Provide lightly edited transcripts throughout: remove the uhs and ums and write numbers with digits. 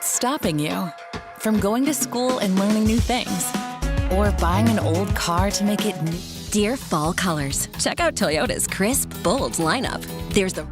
What's stopping you from going to school and learning new things? Or buying an old car to make it new? Dear fall colors, check out Toyota's crisp, bold lineup. There's the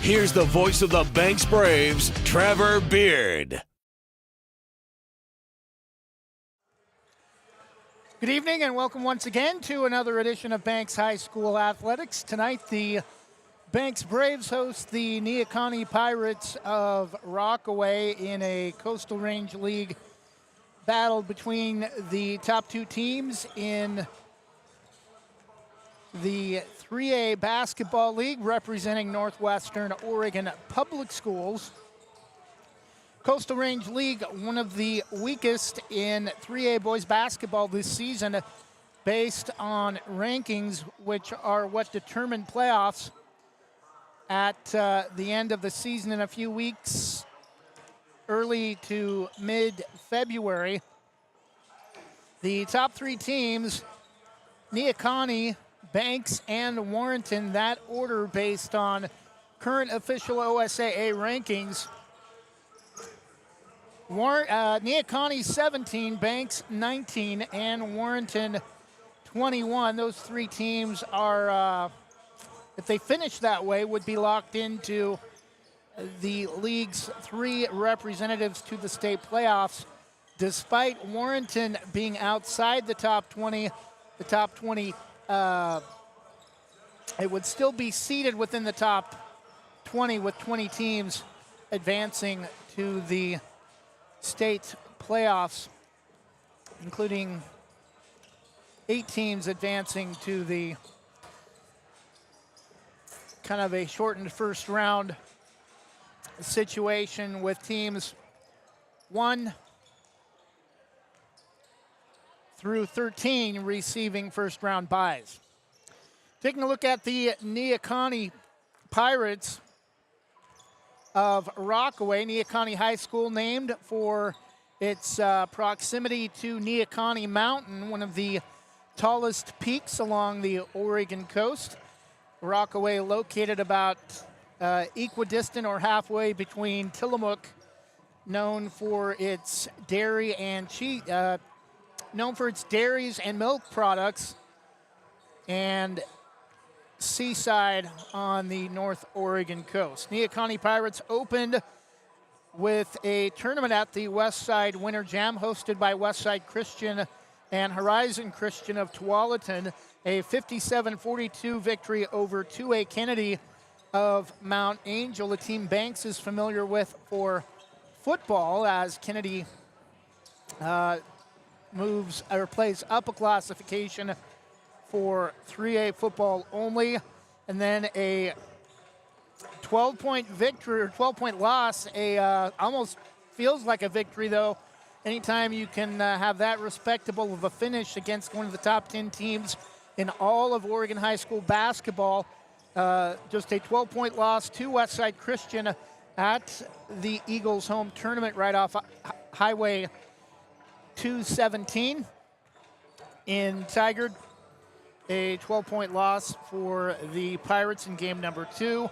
Here's the voice of the Banks Braves, Trevor Beard. Good evening and welcome once again to another edition of Banks High School Athletics. Tonight, the Banks Braves host the Neah Kah Nie Pirates of Rockaway in a Coastal Range League battle between the top two teams in the 3A Basketball League representing Northwestern Oregon Public Schools. Coastal Range League, one of the weakest in 3A boys basketball this season based on rankings, which are what determine playoffs at the end of the season in a few weeks, early to mid-February. The top three teams, Neah Kah Nie, Banks, and Warrenton, that order based on current official OSAA rankings. Neah Kah Nie 17, Banks 19, and Warrenton 21. Those three teams are, if they finish that way, would be locked into the league's three representatives to the state playoffs. Despite Warrenton being outside the top 20, it would still be seeded within the top 20 with 20 teams advancing to the state playoffs, including 8 teams advancing to the kind of a shortened first round situation with teams 1 through 13 receiving first round byes. Taking a look at the Neah Kah Nie Pirates of Rockaway, Neah Kah Nie High School, named for its proximity to Neah Kah Nie Mountain, one of the tallest peaks along the Oregon coast. Rockaway located about equidistant or halfway between Tillamook, known for its dairy and dairies and milk products, and Seaside on the North Oregon coast. Neah Kah Nie Pirates opened with a tournament at the Westside Winter Jam hosted by Westside Christian and Horizon Christian of Tualatin, a 57-42 victory over 2A Kennedy of Mount Angel, a team Banks is familiar with for football, as Kennedy moves or plays up a classification for 3A football only. And then a 12-point victory or 12-point loss, almost feels like a victory though. Anytime you can have that respectable of a finish against one of the top 10 teams in all of Oregon high school basketball. Just a 12-point loss to Westside Christian at the Eagles home tournament right off Highway 217 in Tigard. A 12-point loss for the Pirates in game number 2.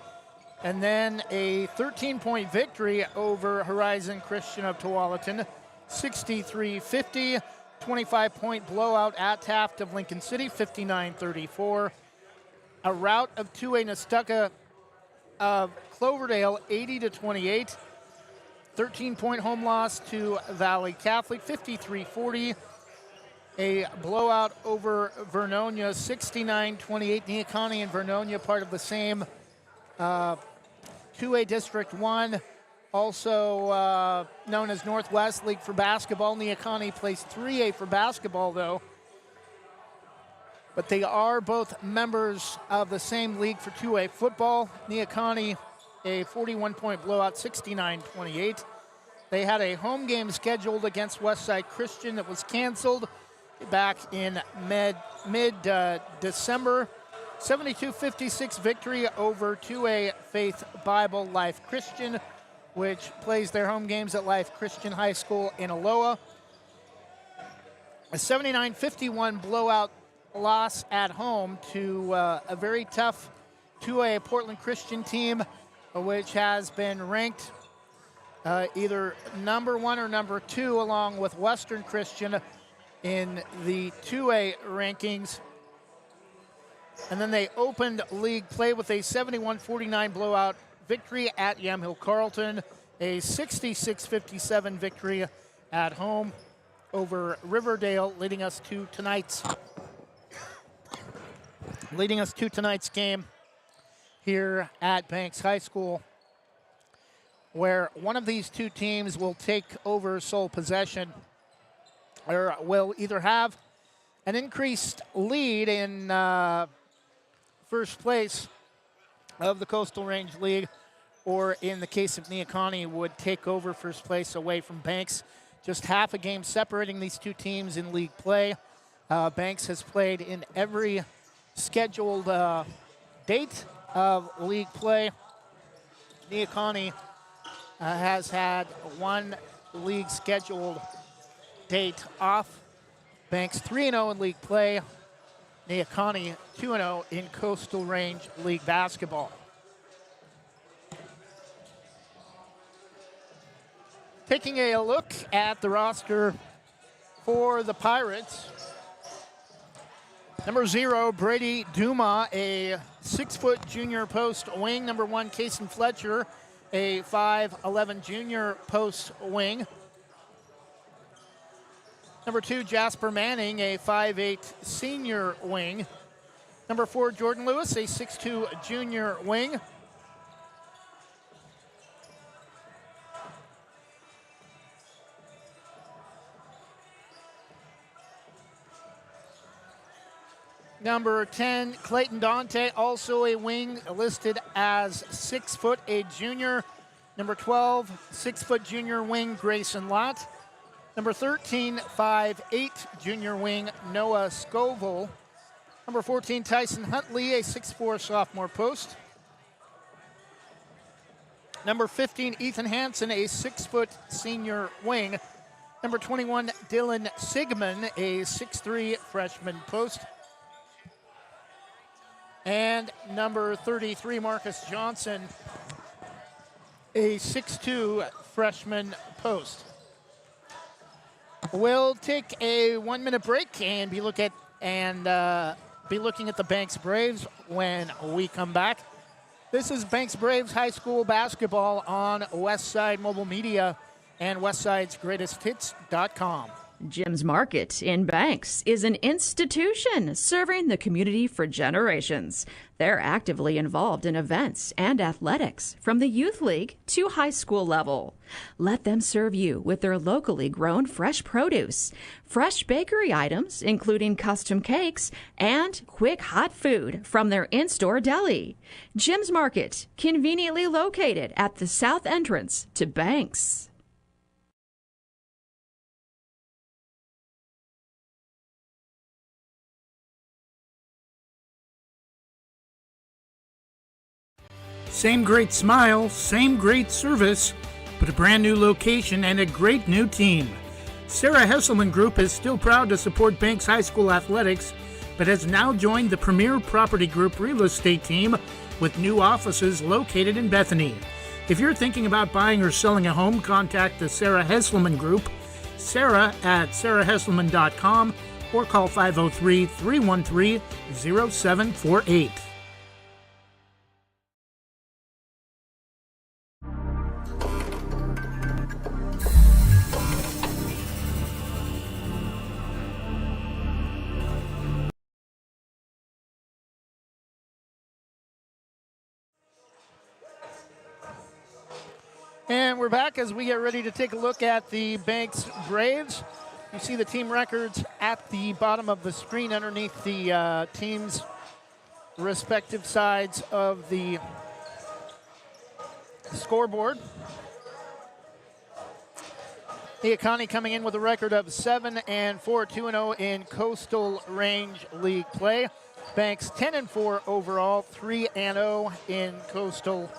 And then a 13-point victory over Horizon Christian of Tualatin, 63-50. 25-point blowout at Taft of Lincoln City, 59-34. A rout of 2A Nestucca of Cloverdale, 80-28. 13-point home loss to Valley Catholic, 53-40. A blowout over Vernonia, 69-28. Neah Kah Nie and Vernonia, part of the same 2A District 1, also known as Northwest League for basketball. Neah Kah Nie plays 3A for basketball, though. But they are both members of the same league for 2A football. Neah Kah Nie, a 41-point blowout, 69-28. They had a home game scheduled against Westside Christian that was canceled back in mid-December. 72-56 victory over 2A Faith Bible Life Christian, which plays their home games at Life Christian High School in Aloha. A 79-51 blowout loss at home to a very tough 2A Portland Christian team, which has been ranked either number 1 or number 2 along with Western Christian in the 2A rankings. And then they opened league play with a 71-49 blowout victory at Yamhill Carlton, a 66-57 victory at home over Riverdale, leading us to tonight's game here at Banks High School, where one of these two teams will take over sole possession, or will either have an increased lead in first place of the Coastal Range League, or in the case of Neah Kah Nie, would take over first place away from Banks. Just half a game separating these two teams in league play. Banks has played in every scheduled date of league play. Neah Kah Nie has had one league scheduled date off. Banks 3-0 in league play. Neah Kah Nie 2-0 in Coastal Range League basketball. Taking a look at the roster for the Pirates. Number 0, Brady Duma, a 6-foot junior post wing. Number 1, Kason Fletcher, a 5'11 junior post wing. Number 2, Jasper Manning, a 5'8 senior wing. Number 4, Jordan Lewis, a 6'2 junior wing. Number 10, Clayton Dante, also a wing, listed as 6 foot, a junior. Number 12, 6-foot junior wing, Grayson Lott. Number 13, 5'8 junior wing, Noah Scoville. Number 14, Tyson Huntley, a 6'4 sophomore post. Number 15, Ethan Hansen, a 6-foot senior wing. Number 21, Dylan Sigmund, a 6'3 freshman post. And number 33, Marcus Johnson, a 6'2 freshman post. We'll take a 1-minute break and be looking at the Banks Braves when we come back. This is Banks Braves High School basketball on Westside Mobile Media and WestsidesGreatestHits.com. Jim's Market in Banks is an institution serving the community for generations. They're actively involved in events and athletics from the youth league to high school level. Let them serve you with their locally grown fresh produce, fresh bakery items, including custom cakes, and quick hot food from their in-store deli. Jim's Market, conveniently located at the south entrance to Banks. Same great smile, same great service, but a brand new location and a great new team. Sarah Hesselman Group is still proud to support Banks High School athletics, but has now joined the Premier Property Group real estate team with new offices located in Bethany. If you're thinking about buying or selling a home, contact the Sarah Hesselman Group, Sarah at sarahhesselman.com, or call 503-313-0748. And we're back as we get ready to take a look at the Banks Braves. You see the team records at the bottom of the screen underneath the teams' respective sides of the scoreboard. Neah Kah Nie coming in with a record of 7-4, 2-0 in Coastal Range League play. Banks 10-4 overall, 3-0 in Coastal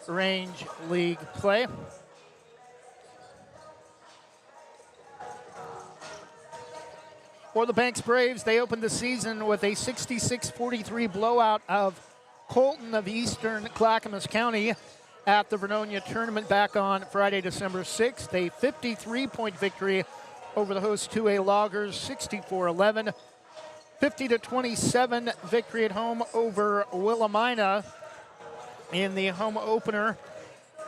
Range League play. For the Banks Braves, they opened the season with a 66-43 blowout of Colton of Eastern Clackamas County at the Vernonia tournament back on Friday, December 6th. A 53-point victory over the host 2A Loggers, 64-11. 50-27 victory at home over Willamina, in the home opener.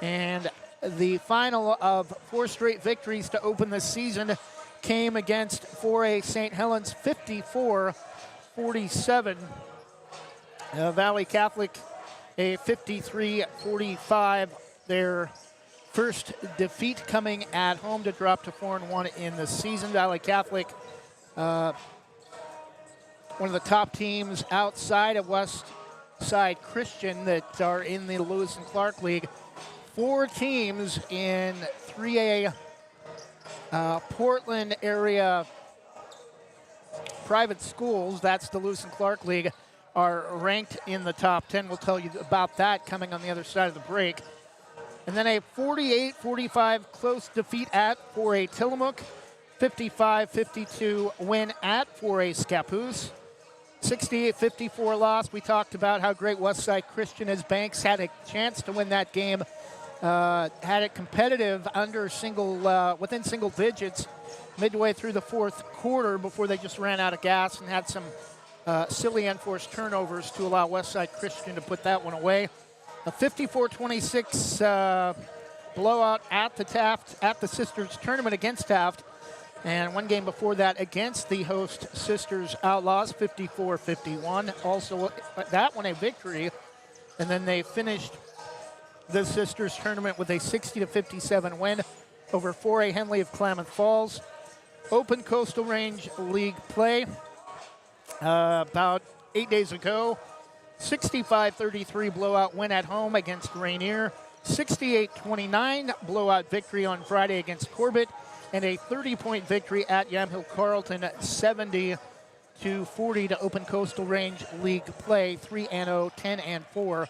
And the final of 4 straight victories to open the season came against 4A St. Helens 54-47. Valley Catholic a 53-45. Their first defeat coming at home to drop to 4-1 in the season. Valley Catholic, one of the top teams outside of West Side Christian that are in the Lewis and Clark League. 4 teams in 3A Portland area private schools, that's the Lewis and Clark League, are ranked in the top 10. We'll tell you about that coming on the other side of the break. And then a 48-45 close defeat at 4A Tillamook, 55-52 win at 4A Scappoose, 68-54 loss. We talked about how great Westside Christian is. Banks had a chance to win that game, had it competitive within single digits midway through the fourth quarter before they just ran out of gas and had some silly enforced turnovers to allow Westside Christian to put that one away. A 54-26 blowout at the Sisters tournament against Taft, and one game before that against the host Sisters Outlaws, 54-51. Also, that one a victory, and then they finished the Sisters tournament with a 60-57 win over 4A Henley of Klamath Falls. Open Coastal Range League play about 8 days ago. 65-33 blowout win at home against Rainier. 68-29 blowout victory on Friday against Corbett. And a 30-point victory at Yamhill Carlton, 70-40 to Open Coastal Range League play. 3-0, 10-4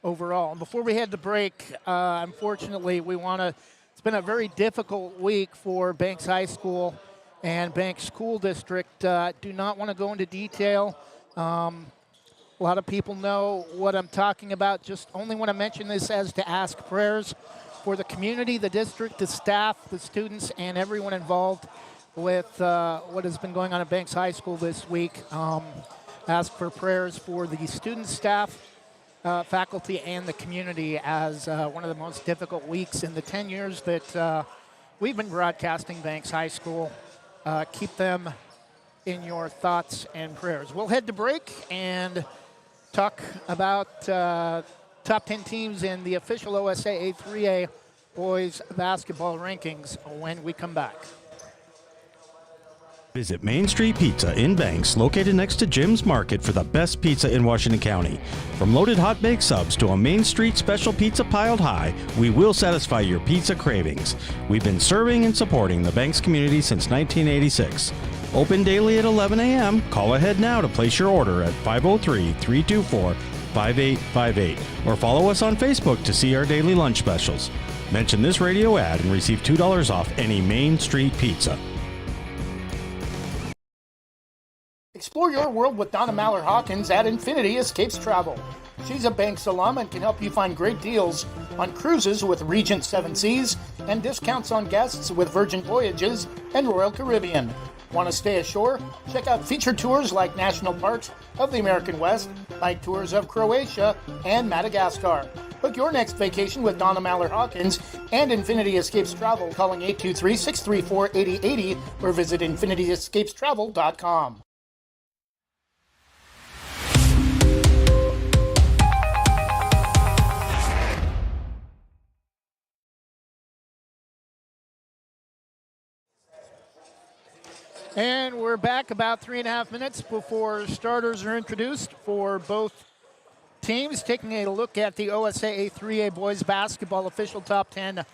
overall. And before we head to break, unfortunately, it's been a very difficult week for Banks High School and Banks School District. Do not want to go into detail. A lot of people know what I'm talking about. Just only want to mention this as to ask prayers for the community, the district, the staff, the students, and everyone involved with what has been going on at Banks High School this week. Ask for prayers for the students, staff, faculty, and the community as one of the most difficult weeks in the 10 years that we've been broadcasting Banks High School. Keep them in your thoughts and prayers. We'll head to break and talk about top 10 teams in the official OSAA 3A boys basketball rankings when we come back. Visit Main Street Pizza in Banks, located next to Jim's Market, for the best pizza in Washington County. From loaded hot baked subs to a Main Street special pizza piled high, we will satisfy your pizza cravings. We've been serving and supporting the Banks community since 1986. Open daily at 11 a.m. Call ahead now to place your order at 503-324-5858 or follow us on Facebook to see our daily lunch specials. Mention this radio ad and receive $2 off any Main Street pizza. Explore your world with Donna Mallard-Hawkins at Infinity Escapes Travel. She's a Banks alum and can help you find great deals on cruises with Regent Seven Seas and discounts on guests with Virgin Voyages and Royal Caribbean. Want to stay ashore? Check out featured tours like National Parks of the American West, like tours of Croatia and Madagascar. Book your next vacation with Donna Mallard-Hawkins and Infinity Escapes Travel, calling 823-634-8080 or visit infinityescapestravel.com. And we're back about 3.5 minutes before starters are introduced for both teams. Taking a look at the OSAA 3A boys basketball official top 10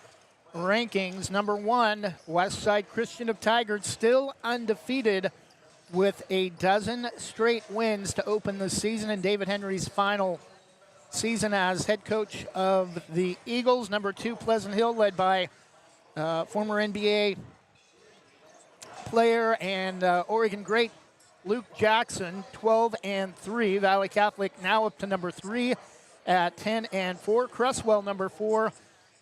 rankings. Number 1, Westside Christian of Tigard, still undefeated with a dozen straight wins to open the season in David Henry's final season as head coach of the Eagles. Number 2, Pleasant Hill, led by former NBA player and Oregon great Luke Jackson, 12-3. Valley Catholic now up to number 3 at 10-4. Cresswell number 4,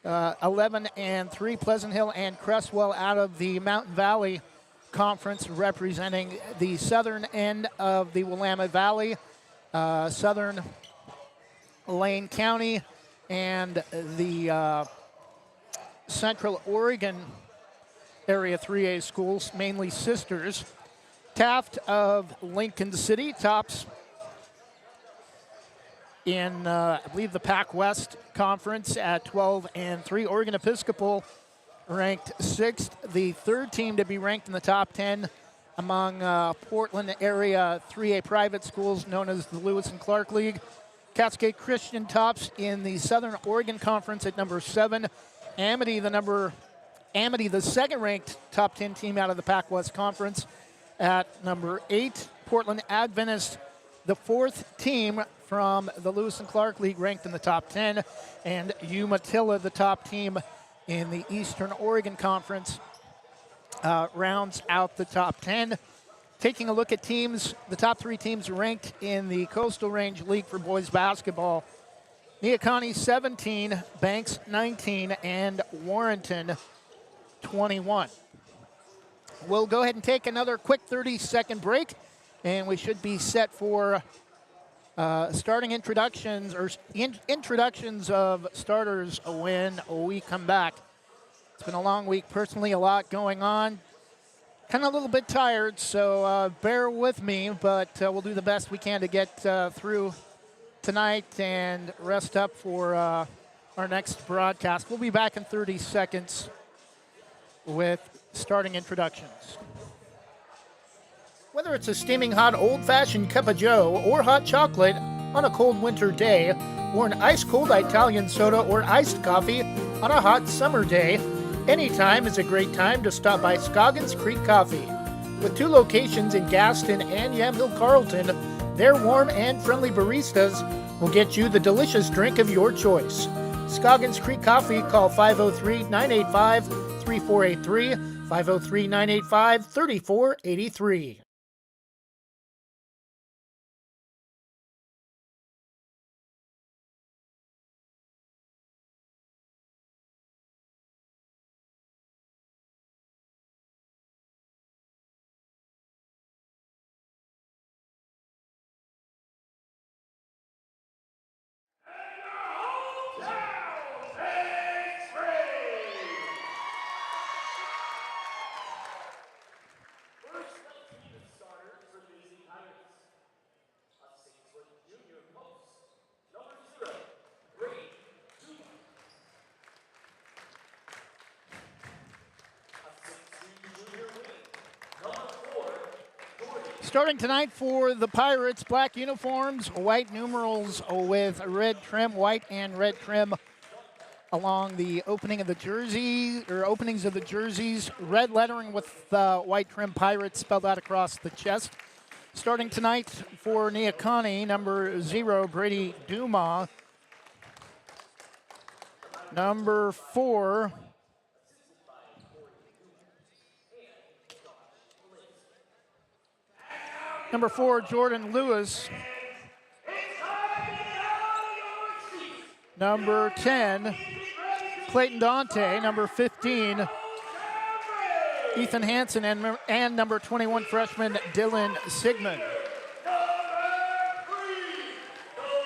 11-3. Pleasant Hill and Cresswell out of the Mountain Valley Conference, representing the southern end of the Willamette Valley, southern Lane County. and the Central Oregon Area 3A schools, mainly sisters. Taft of Lincoln City tops in, I believe, the Pac West Conference at 12-3. Oregon Episcopal ranked 6th, the third team to be ranked in the top 10 among Portland area 3A private schools known as the Lewis and Clark League. Cascade Christian tops in the Southern Oregon Conference at number 7. Amity, the second-ranked top 10 team out of the Pac West Conference, at number 8. Portland Adventist, the fourth team from the Lewis and Clark League, ranked in the top 10. And Umatilla, the top team in the Eastern Oregon Conference, rounds out the top 10. Taking a look at teams, the top 3 teams ranked in the Coastal Range League for boys basketball. Neah Kah Nie 17, Banks 19, and Warrenton 21. We'll go ahead and take another quick 30-second break, and we should be set for starting introductions or introductions of starters when we come back. It's been a long week. Personally, a lot going on. Kind of a little bit tired, so bear with me, but we'll do the best we can to get through tonight and rest up for our next broadcast. We'll be back in 30 seconds with starting introductions. Whether it's a steaming hot old-fashioned cup of joe or hot chocolate on a cold winter day, or an ice-cold Italian soda or iced coffee on a hot summer day, anytime is a great time to stop by Scoggins Creek Coffee. With 2 locations in Gaston and Yamhill Carlton, their warm and friendly baristas will get you the delicious drink of your choice. Scoggins Creek Coffee, call 503-985-3483, 503-985-3483. Starting tonight for the Pirates, black uniforms, white numerals with red trim, white and red trim along the opening of the jersey, or openings of the jerseys, red lettering with white trim, Pirates spelled out across the chest. Starting tonight for Neah Kah Nie, number 0, Brady Dumas. Number 4, Jordan Lewis. Number 10, Clayton Dante. Number 15, Ethan Hansen. And number 21, freshman Dylan Sigmund.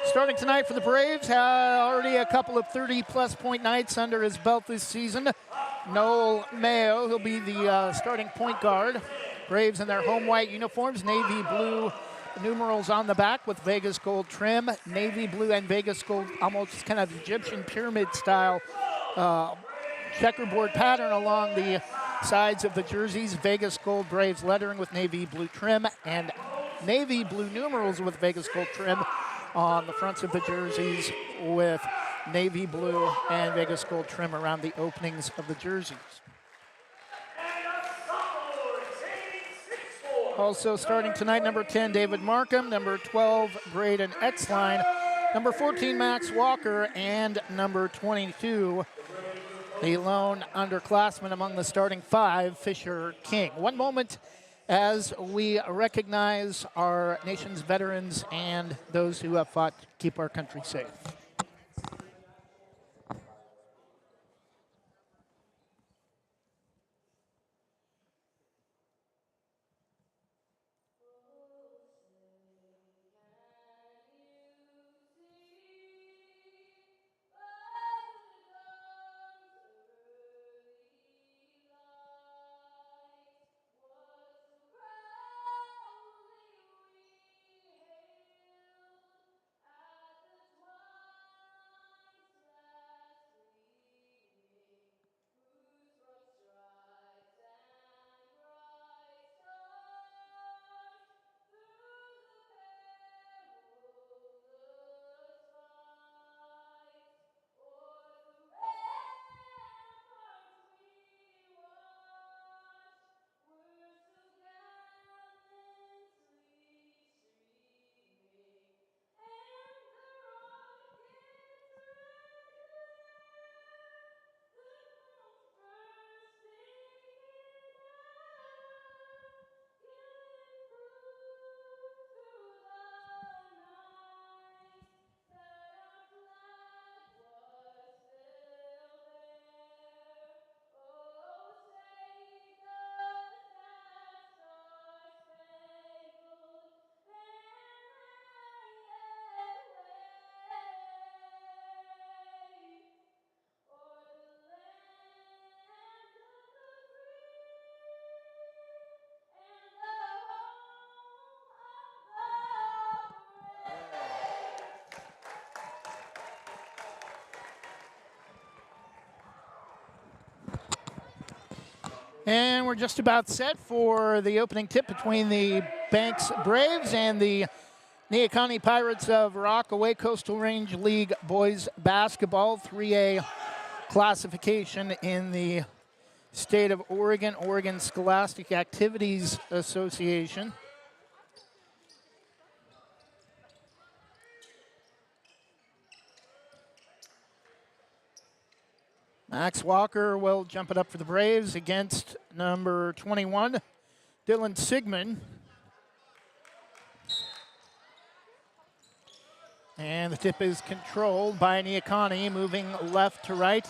Starting tonight for the Braves, already a couple of 30-plus point nights under his belt this season. Noel Mayo, he'll be the starting point guard. Braves in their home white uniforms, navy blue numerals on the back with Vegas gold trim, navy blue and Vegas gold, almost kind of Egyptian pyramid style checkerboard pattern along the sides of the jerseys. Vegas gold Braves lettering with navy blue trim, and navy blue numerals with Vegas gold trim on the fronts of the jerseys, with navy blue and Vegas gold trim around the openings of the jerseys. Also starting tonight, number 10, David Markham, number 12, Braden Exline, number 14, Max Walker, and number 22, the lone underclassman among the starting 5, Fisher King. One moment as we recognize our nation's veterans and those who have fought to keep our country safe. And we're just about set for the opening tip between the Banks Braves and the Neah Kah Nie Pirates of Rockaway. Coastal Range League boys basketball, 3A classification in the state of Oregon, Oregon Scholastic Activities Association. Max Walker will jump it up for the Braves against number 21, Dylan Sigmund. And the tip is controlled by Neah Kah Nie, moving left to right,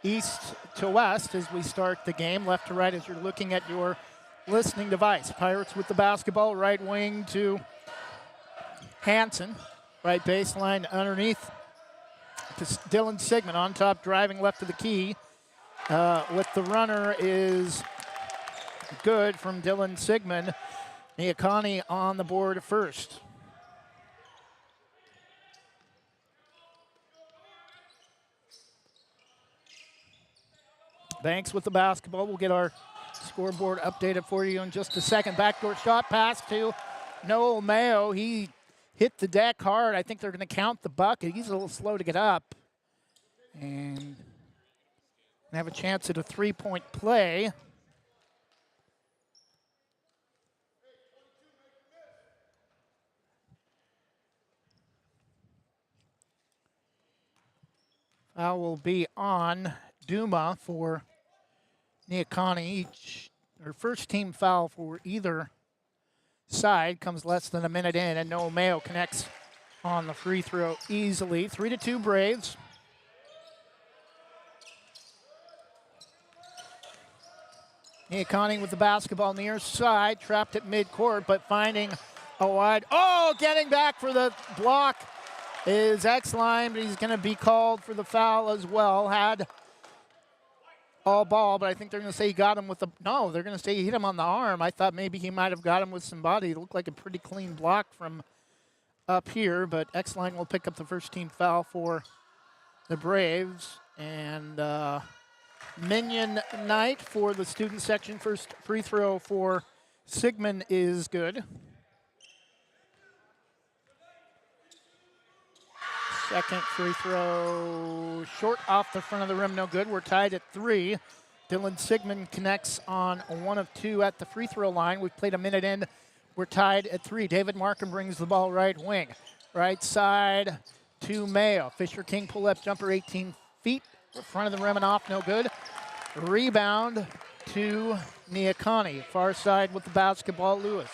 east to west as we start the game. Left to right as you're looking at your listening device. Pirates with the basketball, right wing to Hansen, right baseline underneath to Dylan Sigmund on top, driving left to the key. With the runner is good from Dylan Sigmund. Neah Kah Nie on the board first. Banks with the basketball. We'll get our scoreboard updated for you in just a second. Backdoor shot pass to Noel Mayo. He hit the deck hard. I think they're going to count the bucket. He's a little slow to get up. And have a chance at a three-point play. Foul will be on Duma for Neah Kah Nie. Her first team foul for either side comes less than a minute in, and Noel Mayo connects on the free throw easily. 3-2 Braves. Neah Kah Nie with the basketball near side, trapped at midcourt, but finding a wide. Oh, getting back for the block is X-Line, but he's going to be called for the foul as well. Had all ball, but I think they're going to say he got him with the, no, they're going to say he hit him on the arm. I thought maybe he might have got him with some body. It looked like a pretty clean block from up here, but X-Line will pick up the first team foul for the Braves. And Minion Knight for the student section. First free throw for Sigmund is good. Second free throw short off the front of the rim, no good. We're tied at 3. Dylan Sigmund connects on 1 of 2 at the free throw line. We've played a minute in. We're tied at 3. David Markham brings the ball right wing. Right side to Mayo. Fisher King pull-up jumper 18 feet. Front of the rim and off, no good. Rebound to Neah Kah Nie. Far side with the basketball, Lewis.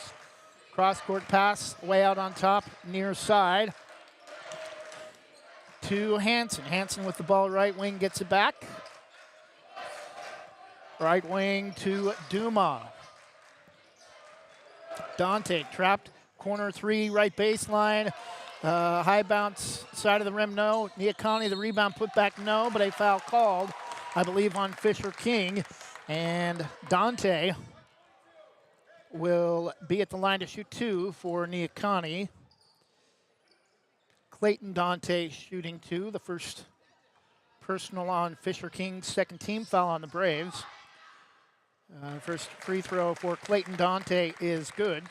Cross-court pass way out on top, near side to Hansen. Hansen with the ball right wing, gets it back. Right wing to Duma. Dante trapped, corner 3, right baseline. High bounce, side of the rim, no. Neah Kah Nie, the rebound put back, no, but a foul called, I believe, on Fisher King. And Dante will be at the line to shoot 2 for Neah Kah Nie. Clayton Dante shooting 2, the first personal on Fisher King's second team foul on the Braves. First free throw for Clayton Dante is good.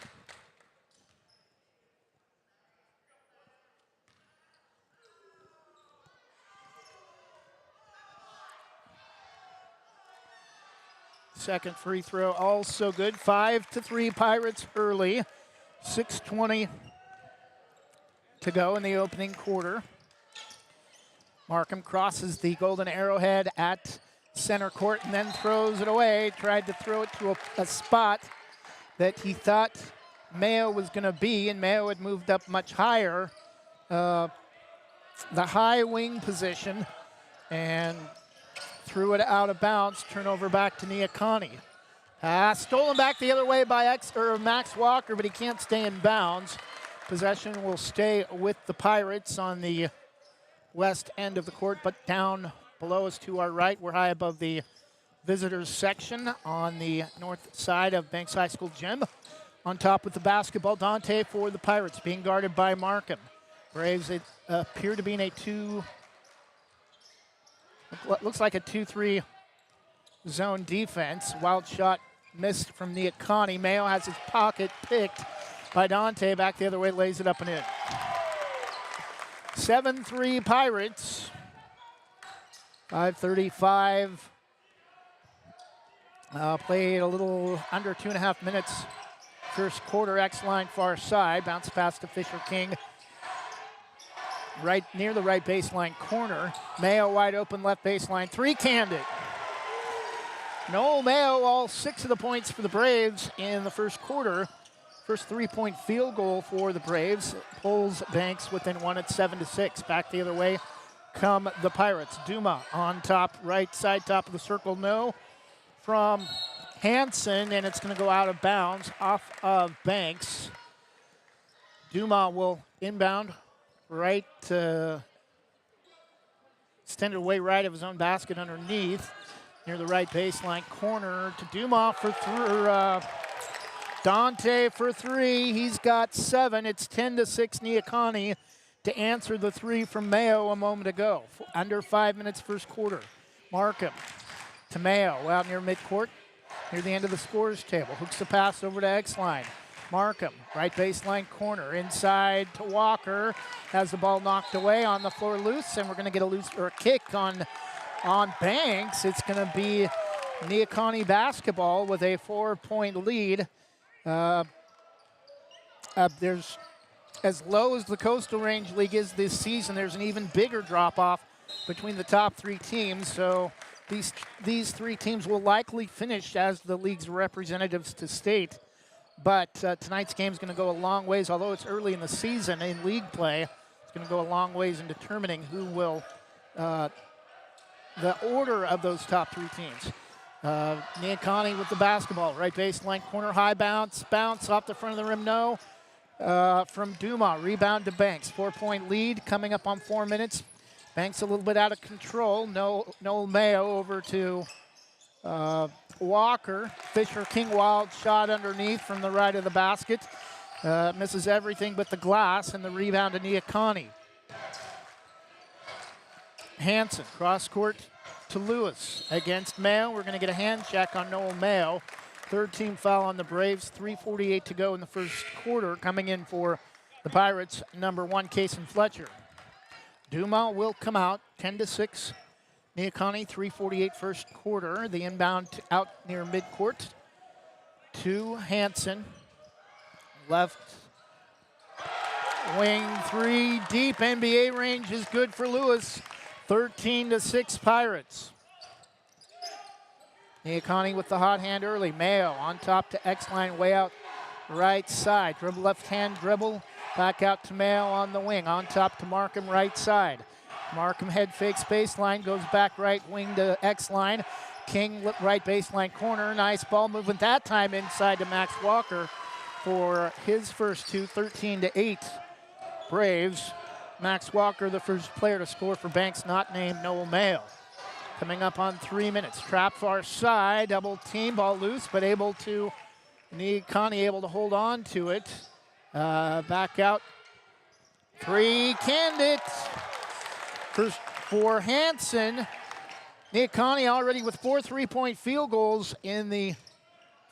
Second free throw also good. 5-3 Pirates early. 6:20 to go in the opening quarter. Markham crosses the golden arrowhead at center court and then throws it away. Tried to throw it to a spot that he thought Mayo was going to be, and Mayo had moved up much higher. The high wing position, and threw it out of bounds. Turnover back to Neah Kah Nie. Stolen back the other way by Max Walker, but he can't stay in bounds. Possession will stay with the Pirates on the west end of the court, but down below us to our right. We're high above the visitors section on the north side of Banks High School gym. On top with the basketball, Dante for the Pirates, being guarded by Markham. Braves appear to be in a looks like a 2-3 zone defense. Wild shot missed from Neah Kah Nie. Mayo has his pocket picked by Dante. Back the other way, lays it up and in. 7-3 Pirates. 5:35. Played a little under 2.5 minutes. First quarter, X-line far side. Bounce pass to Fisher King. Right near the right baseline corner. Mayo wide open left baseline. Three canned it. Noel Mayo, all 6 of the points for the Braves in the first quarter. First 3-point field goal for the Braves. Pulls Banks within one at 7-6. Back the other way come the Pirates. Duma on top, right side, top of the circle. No from Hansen, and it's going to go out of bounds off of Banks. Duma will inbound right to extended away right of his own basket underneath near the right baseline corner to Duma for Dante for three. He's got 7. It's 10-6 Neah Kah Nie to answer the three from Mayo a moment ago. Under 5 minutes first quarter. Markham to Mayo out near midcourt, near the end of the scorers table. Hooks the pass over to X-line. Markham, right baseline corner, inside to Walker. Has the ball knocked away on the floor loose, and we're going to get a kick on Banks. It's going to be Neah Kah Nie basketball with a 4-point lead. There's as low as the Coastal Range League is this season. There's an even bigger drop-off between the top 3 teams. So these 3 teams will likely finish as the league's representatives to state. But tonight's game is going to go a long ways, although it's early in the season in league play. It's going to go a long ways in determining who will, the order of those top 3 teams. Neah Kah Nie with the basketball, right baseline corner, high bounce off the front of the rim, no. From Duma, rebound to Banks. 4-point lead coming up on 4 minutes. Banks a little bit out of control. Noel Mayo over to Walker. Fisher King wild shot underneath from the right of the basket. Misses everything but the glass, and the rebound to Neah Kah Nie. Hansen, cross court to Lewis against Mayo. We're going to get a hand check on Noel Mayo. Third team foul on the Braves. 3:48 to go in the first quarter. Coming in for the Pirates, number 1, Kason Fletcher. Duma will come out, 10-6. Neah Kah Nie, 3:48 first quarter. The inbound out near midcourt to Hansen. Left wing 3 deep. NBA range is good for Lewis. 13-6 Pirates. Neah Kah Nie with the hot hand early. Mayo on top to X-line, way out right side. Dribble left hand dribble. Back out to Mayo on the wing. On top to Markham right side. Markham head fakes baseline. Goes back right wing to X-line. King right baseline corner. Nice ball movement that time inside to Max Walker for his first 2. 13-8 Braves. Max Walker, the first player to score for Banks, not named Noel Mayo. Coming up on 3 minutes. Trap far side, double team, ball loose, but able to, Neah Kah Nie able to hold on to it. Back out. 3, canned it. First for Hansen. Neah Kah Nie already with 4 3-point field goals in the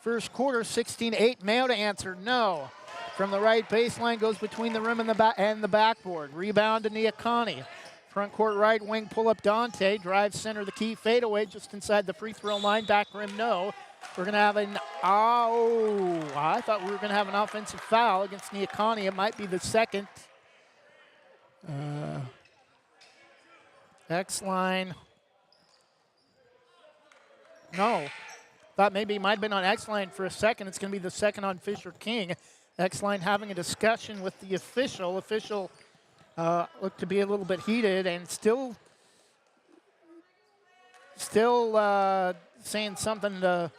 first quarter. 16-8. Mayo to answer, no. From the right baseline, goes between the rim and the backboard. Rebound to Neah Kah Nie. Front court right wing, pull up Dante. Drive center, the key fadeaway just inside the free throw line. Back rim, no. We're going to have I thought we were going to have an offensive foul against Neah Kah Nie. It might be the second. X-line. No. Thought maybe it might have been on X-line for a second. It's going to be the second on Fisher King. X-line having a discussion with the official. Official looked to be a little bit heated and still saying something to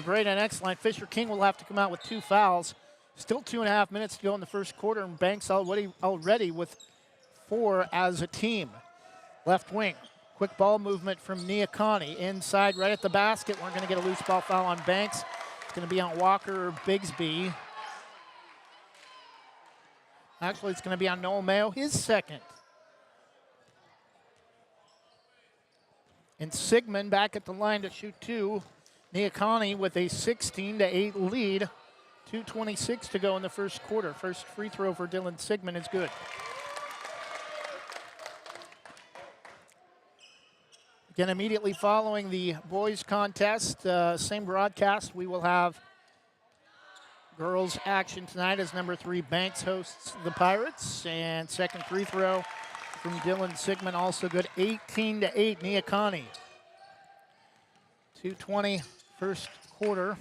Braden X-line. Fisher King will have to come out with 2 fouls. Still 2.5 minutes to go in the first quarter, and Banks already with 4 as a team. Left wing, quick ball movement from Neah Kah Nie. Inside, right at the basket. We're going to get a loose ball foul on Banks. It's going to be on Walker or Bigsby. Actually, it's going to be on Noel Mayo, his second. And Sigmund back at the line to shoot two. Neah Kah Nie with a 16-8 lead. 2:26 to go in the first quarter. First free throw for Dylan Sigmund is good. Again, immediately following the boys contest, same broadcast, we will have girls action tonight as number 3 Banks hosts the Pirates. And second free throw from Dylan Sigmund, also good. 18-8, Neah Kah Nie. 2:20 first quarter.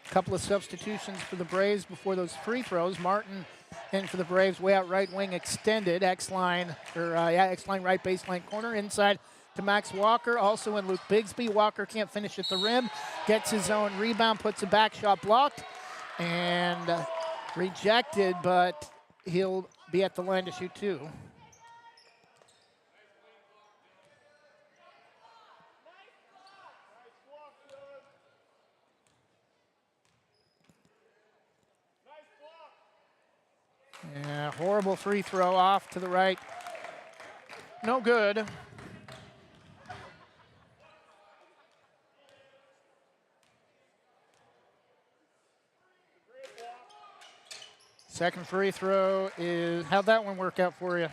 A couple of substitutions for the Braves before those free throws. Martin in for the Braves, way out right wing extended. X-line right baseline corner. Inside to Max Walker, also in Luke Bigsby. Walker can't finish at the rim. Gets his own rebound, puts a back shot blocked. And rejected, but he'll be at the line to shoot two. Yeah, horrible free throw off to the right. No good. Second free throw is, how'd that one work out for you?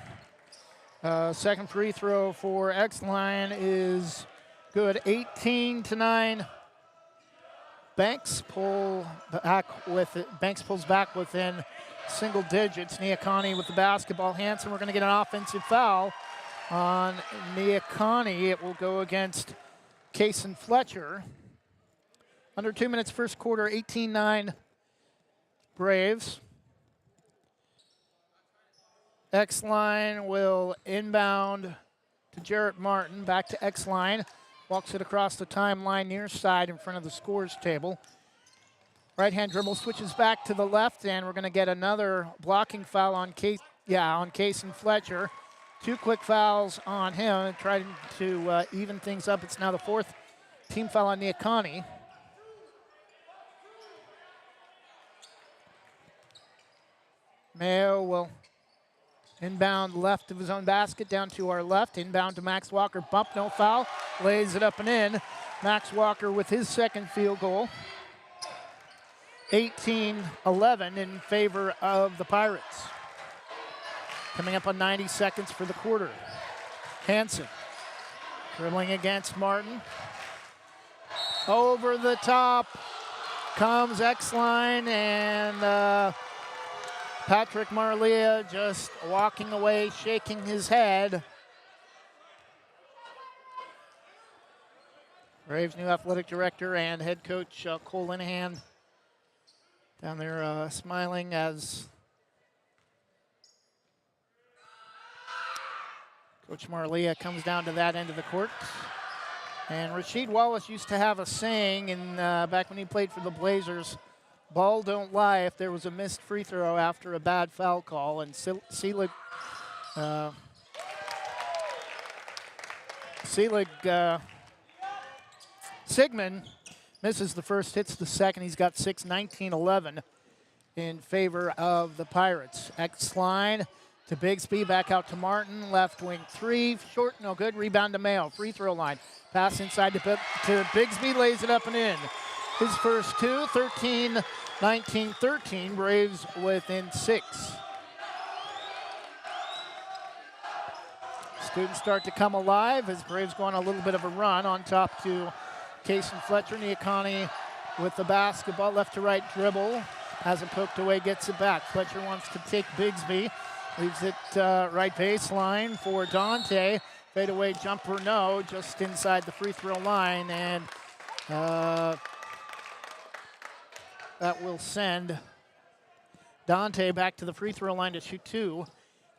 Second free throw for X-Line is good. 18-9. Banks pulls back within single digits. Neah Kah Nie with the basketball. Hanson, we're going to get an offensive foul on Neah Kah Nie. It will go against Kason Fletcher. Under 2 minutes first quarter, 18-9 Braves. X-Line will inbound to Jarrett Martin. Back to X-Line. Walks it across the timeline near side in front of the scores table. Right-hand dribble switches back to the left, and we're going to get another blocking foul on Kason Fletcher. 2 quick fouls on him, trying to even things up. It's now the 4th team foul on Neah Kah Nie. Mayo will inbound left of his own basket, down to our left. Inbound to Max Walker. Bump, no foul. Lays it up and in. Max Walker with his second field goal. 18-11 in favor of the Pirates. Coming up on 90 seconds for the quarter. Hanson dribbling against Martin. Over the top comes X-Line, and Patrick Marlia just walking away, shaking his head. Braves' new athletic director and head coach Cole Linehan down there smiling as Coach Marlia comes down to that end of the court. And Rasheed Wallace used to have a saying back when he played for the Blazers, ball don't lie. If there was a missed free throw after a bad foul call, and Selig Sigmund misses the first, hits the second. He's got 6, 19-11 in favor of the Pirates. X-Line to Bigsby, back out to Martin, left wing 3, short, no good. Rebound to Mayo, free throw line. Pass inside to Bigsby, lays it up and in. His first 2, 19-13, Braves within 6. Students start to come alive as Braves go on a little bit of a run. On top to Kason Fletcher. Neah Kah Nie with the basketball, left to right dribble. Has it poked away, gets it back. Fletcher wants to take Bigsby. Leaves it right baseline for Dante. Fadeaway jumper, no, just inside the free throw line. And that will send Dante back to the free throw line to shoot 2.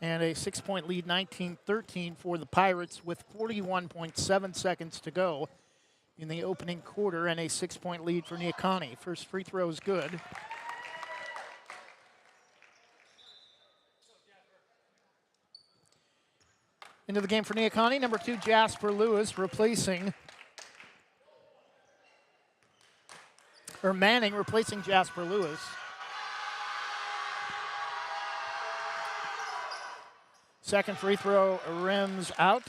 And a 6-point lead, 19-13 for the Pirates with 41.7 seconds to go in the opening quarter, and a 6-point lead for Neah Kah Nie. First free throw is good. Into the game for Neah Kah Nie, number 2, Jasper Lewis, Manning replacing Jasper Lewis. Second free throw rims out.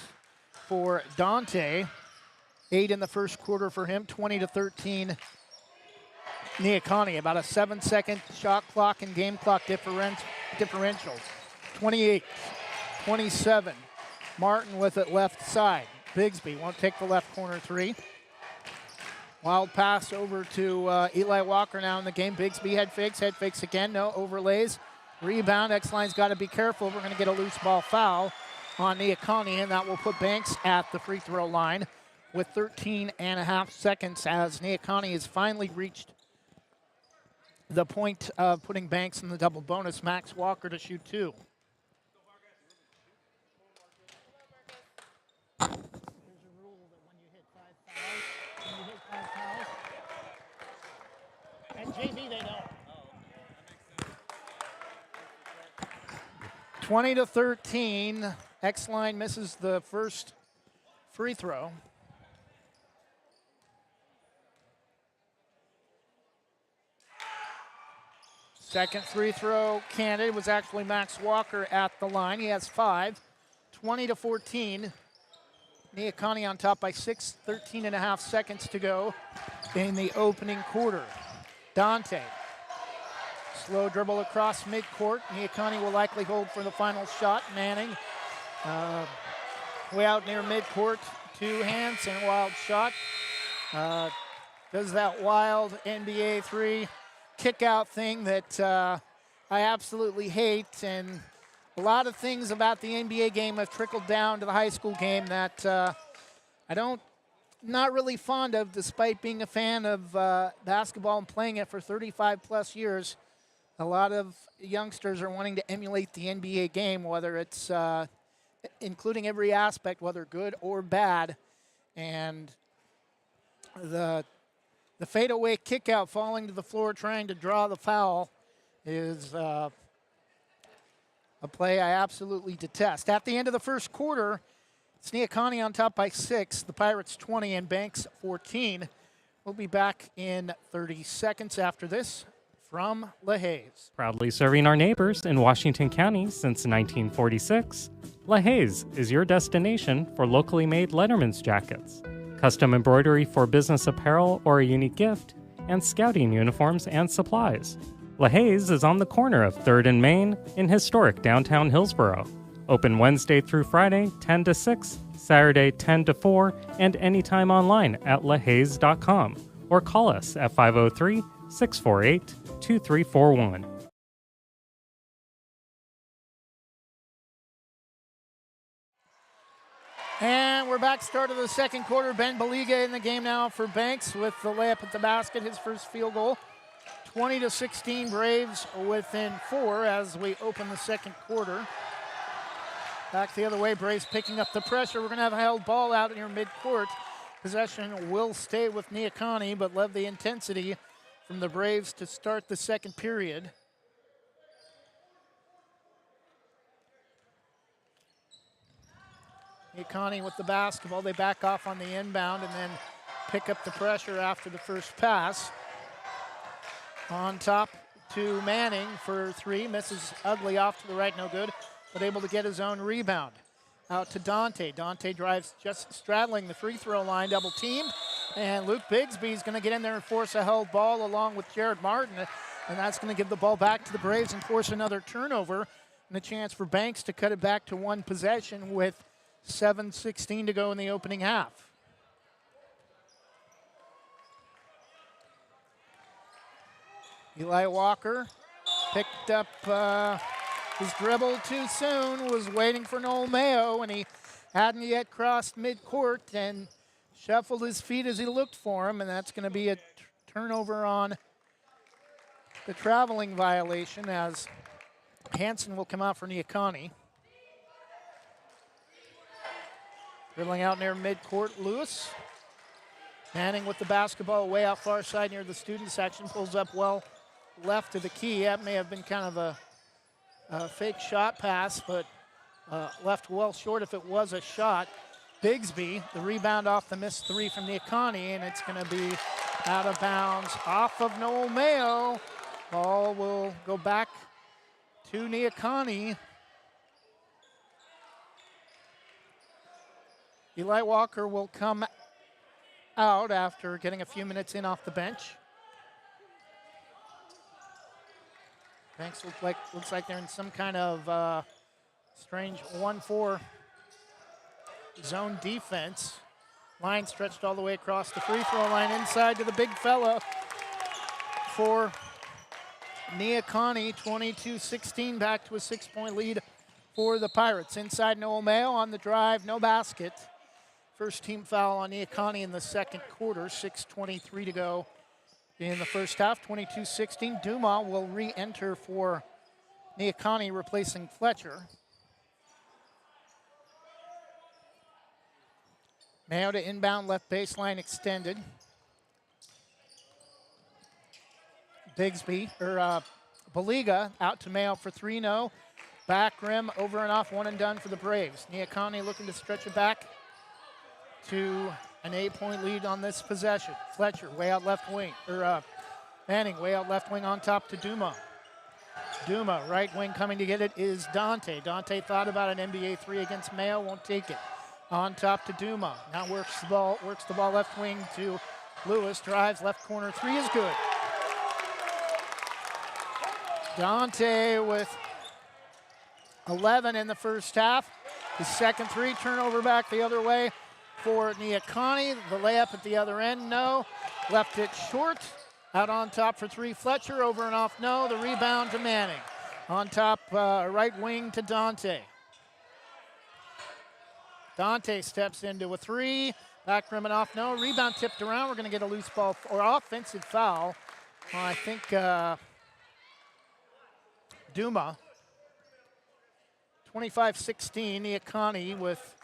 for Dante. 8 in the first quarter for him, 20-13. Neah Kah Nie, about a 7-second shot clock and game clock differential. 28-27. Martin with it left side. Bigsby won't take the left corner three. Wild pass over to Eli Walker now in the game. Bigsby head fakes again, no overlays. Rebound, X-Line's got to be careful. We're going to get a loose ball foul on Neah Kah Nie, and that will put Banks at the free throw line with 13 and a half seconds as Neah Kah Nie has finally reached the point of putting Banks in the double bonus. Max Walker to shoot two. There's a rule that when you hit 5 fouls, and JV they don't. 20-13. X-Line misses the first free throw. Second free throw candidate was actually Max Walker at the line. He has 5. 20-14. Neah Kah Nie on top by 6, 13 and a half seconds to go in the opening quarter. Dante. Slow dribble across midcourt. Neah Kah Nie will likely hold for the final shot. Manning way out near midcourt to Hansen. Wild shot. Does that wild NBA 3 kick-out thing that I absolutely hate. And a lot of things about the NBA game have trickled down to the high school game that not really fond of, despite being a fan of basketball and playing it for 35 plus years. A lot of youngsters are wanting to emulate the NBA game, whether it's including every aspect, whether good or bad. And the fadeaway kick-out falling to the floor trying to draw the foul is a play I absolutely detest. At the end of the first quarter, it's Neah Kah Nie on top by 6, the Pirates 20 and Banks 14. We'll be back in 30 seconds after this from LaHaye. Proudly serving our neighbors in Washington County since 1946, LaHaye is your destination for locally made Letterman's jackets, custom embroidery for business apparel or a unique gift, and scouting uniforms and supplies. LaHaye is on the corner of 3rd and Main in historic downtown Hillsboro. Open Wednesday through Friday, 10 to 6, Saturday, 10 to 4, and anytime online at lahays.com or call us at 503-648-2341. And we're back, start of the second quarter. Ben Baliga in the game now for Banks with the layup at the basket, his first field goal. 20-16, Braves within 4 as we open the second quarter. Back the other way, Braves picking up the pressure. We're going to have a held ball out near midcourt. Possession will stay with Neah Kah Nie, but love the intensity from the Braves to start the second period. Neah Kah Nie with the basketball. They back off on the inbound and then pick up the pressure after the first pass. On top to Manning for 3. Misses ugly off to the right, no good, but able to get his own rebound. Out to Dante. Dante drives just straddling the free throw line, double teamed. And Luke Bigsby is going to get in there and force a held ball along with Jared Martin. And that's going to give the ball back to the Braves and force another turnover. And a chance for Banks to cut it back to one possession with 7:16 to go in the opening half. Eli Walker picked up his dribble too soon, was waiting for Noel Mayo, and he hadn't yet crossed midcourt and shuffled his feet as he looked for him, and that's going to be a turnover on the traveling violation as Hansen will come out for Neah Kah Nie. Dribbling out near midcourt, Lewis. Manning with the basketball way out far side near the student section, pulls up well left of the key. That may have been kind of a fake shot pass, but left well short if it was a shot. Bigsby, the rebound off the missed 3 from Neah Kah Nie, and it's going to be out of bounds off of Noel Mayo. Ball will go back to Neah Kah Nie. Eli Walker will come out after getting a few minutes in off the bench. Banks looks like they're in some kind of strange 1-4 zone defense. Line stretched all the way across the free throw line inside to the big fella for Neah Kah Nie, 22-16, back to a 6-point lead for the Pirates. Inside Noel Mayo on the drive, no basket. First team foul on Neah Kah Nie in the second quarter, 6:23 to go in the first half, 22-16. Dumas will re-enter for Neah Kah Nie, replacing Fletcher. Mayo to inbound, left baseline extended. Baliga out to Mayo for 3, no. Back rim, over and off, one and done for the Braves. Neah Kah Nie looking to stretch it back to an 8-point lead on this possession. Fletcher way out left wing, Manning way out left wing on top to Dumas. Dumas, right wing coming to get it is Dante. Dante thought about an NBA 3 against Mayo, won't take it. On top to Dumas. Now works the ball left wing to Lewis. Drives left corner. 3 is good. Dante with 11 in the first half. His second 3, turnover back the other way for Neah Kah Nie. The layup at the other end, no. Left it short. Out on top for 3, Fletcher. Over and off, no. The rebound to Manning. On top, right wing to Dante. Dante steps into a 3, back rim and off, no. Rebound tipped around. We're going to get a loose ball or offensive foul. I think Dumas. 25-16, Neah Kah Nie with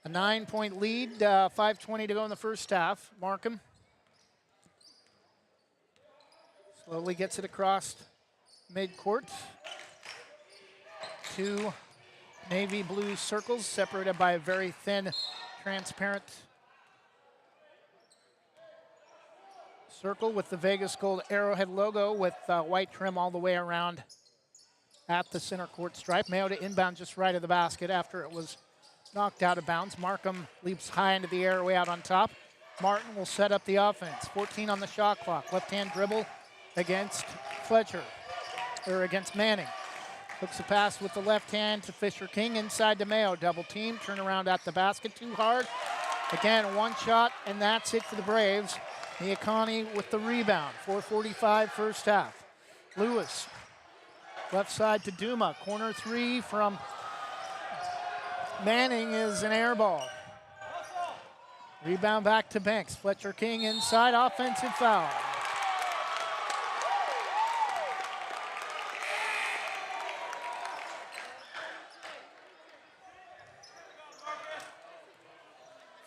a 9-point lead, 5:20 to go in the first half. Markham slowly gets it across midcourt. 2 navy blue circles separated by a very thin, transparent circle with the Vegas Gold Arrowhead logo with white trim all the way around at the center court stripe. Mayo to inbound just right of the basket after it was knocked out of bounds. Markham leaps high into the air way out on top. Martin will set up the offense. 14 on the shot clock. Left-hand dribble against Fletcher, or against Manning. Hooks a pass with the left hand to Fisher King inside to Mayo. Double team, turn around at the basket, too hard. Again, one shot, and that's it for the Braves. Neah Kah Nie with the rebound. 4:45 first half. Lewis, left side to Dumas. Corner 3 from Manning is an air ball. Rebound back to Banks. Fletcher King inside, offensive foul.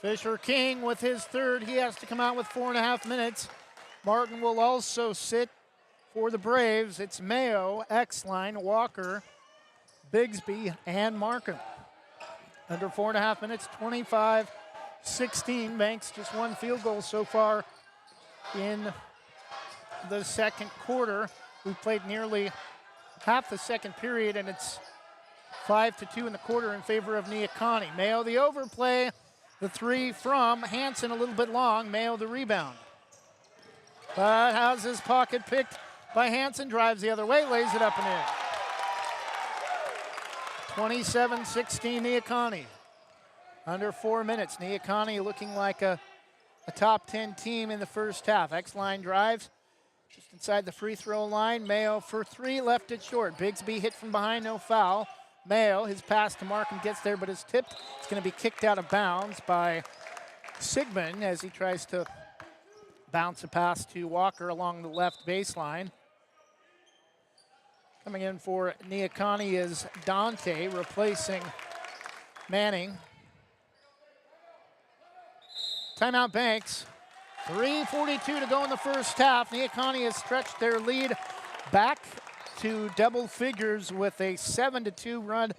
Fisher King with his third. He has to come out with 4.5 minutes. Martin will also sit for the Braves. It's Mayo, X-Line, Walker, Bigsby, and Markham. Under 4.5 minutes, 25-16. Banks just one field goal so far in the second quarter. We played nearly half the second period, and it's 5-2 in the quarter in favor of Neah Kah Nie. Mayo the overplay. The 3 from Hansen, a little bit long. Mayo the rebound. But how's his pocket picked by Hansen? Drives the other way, lays it up and in. 27-16 Neah Kah Nie. Under 4 minutes. Neah Kah Nie looking like a top 10 team in the first half. X-line drives just inside the free throw line. Mayo for 3, left it short. Bigsby hit from behind, no foul. Mayo, his pass to Markham gets there, but is tipped. It's going to be kicked out of bounds by Sigmund as he tries to bounce a pass to Walker along the left baseline. Coming in for Neah Kah Nie is Dante, replacing Manning. Timeout Banks. 3:42 to go in the first half. Neah Kah Nie has stretched their lead back to double figures with a 7-2 run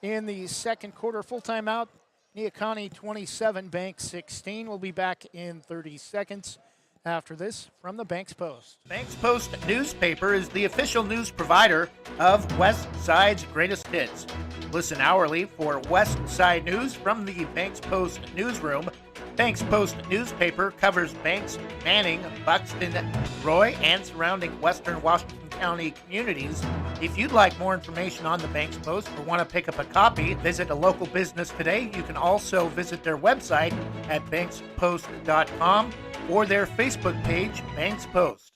in the second quarter. Full timeout. Neah Kah Nie 27, Banks 16. We'll be back in 30 seconds. after this from the Banks Post. Banks Post newspaper is the official news provider of West Side's greatest hits. Listen hourly for West Side news from the Banks Post newsroom. Banks Post newspaper covers Banks, Manning, Buxton, Roy, and surrounding western Washington County communities. If you'd like more information on the Banks Post or want to pick up a copy, visit a local business today. You can also visit their website at bankspost.com or their Facebook page, Banks Post.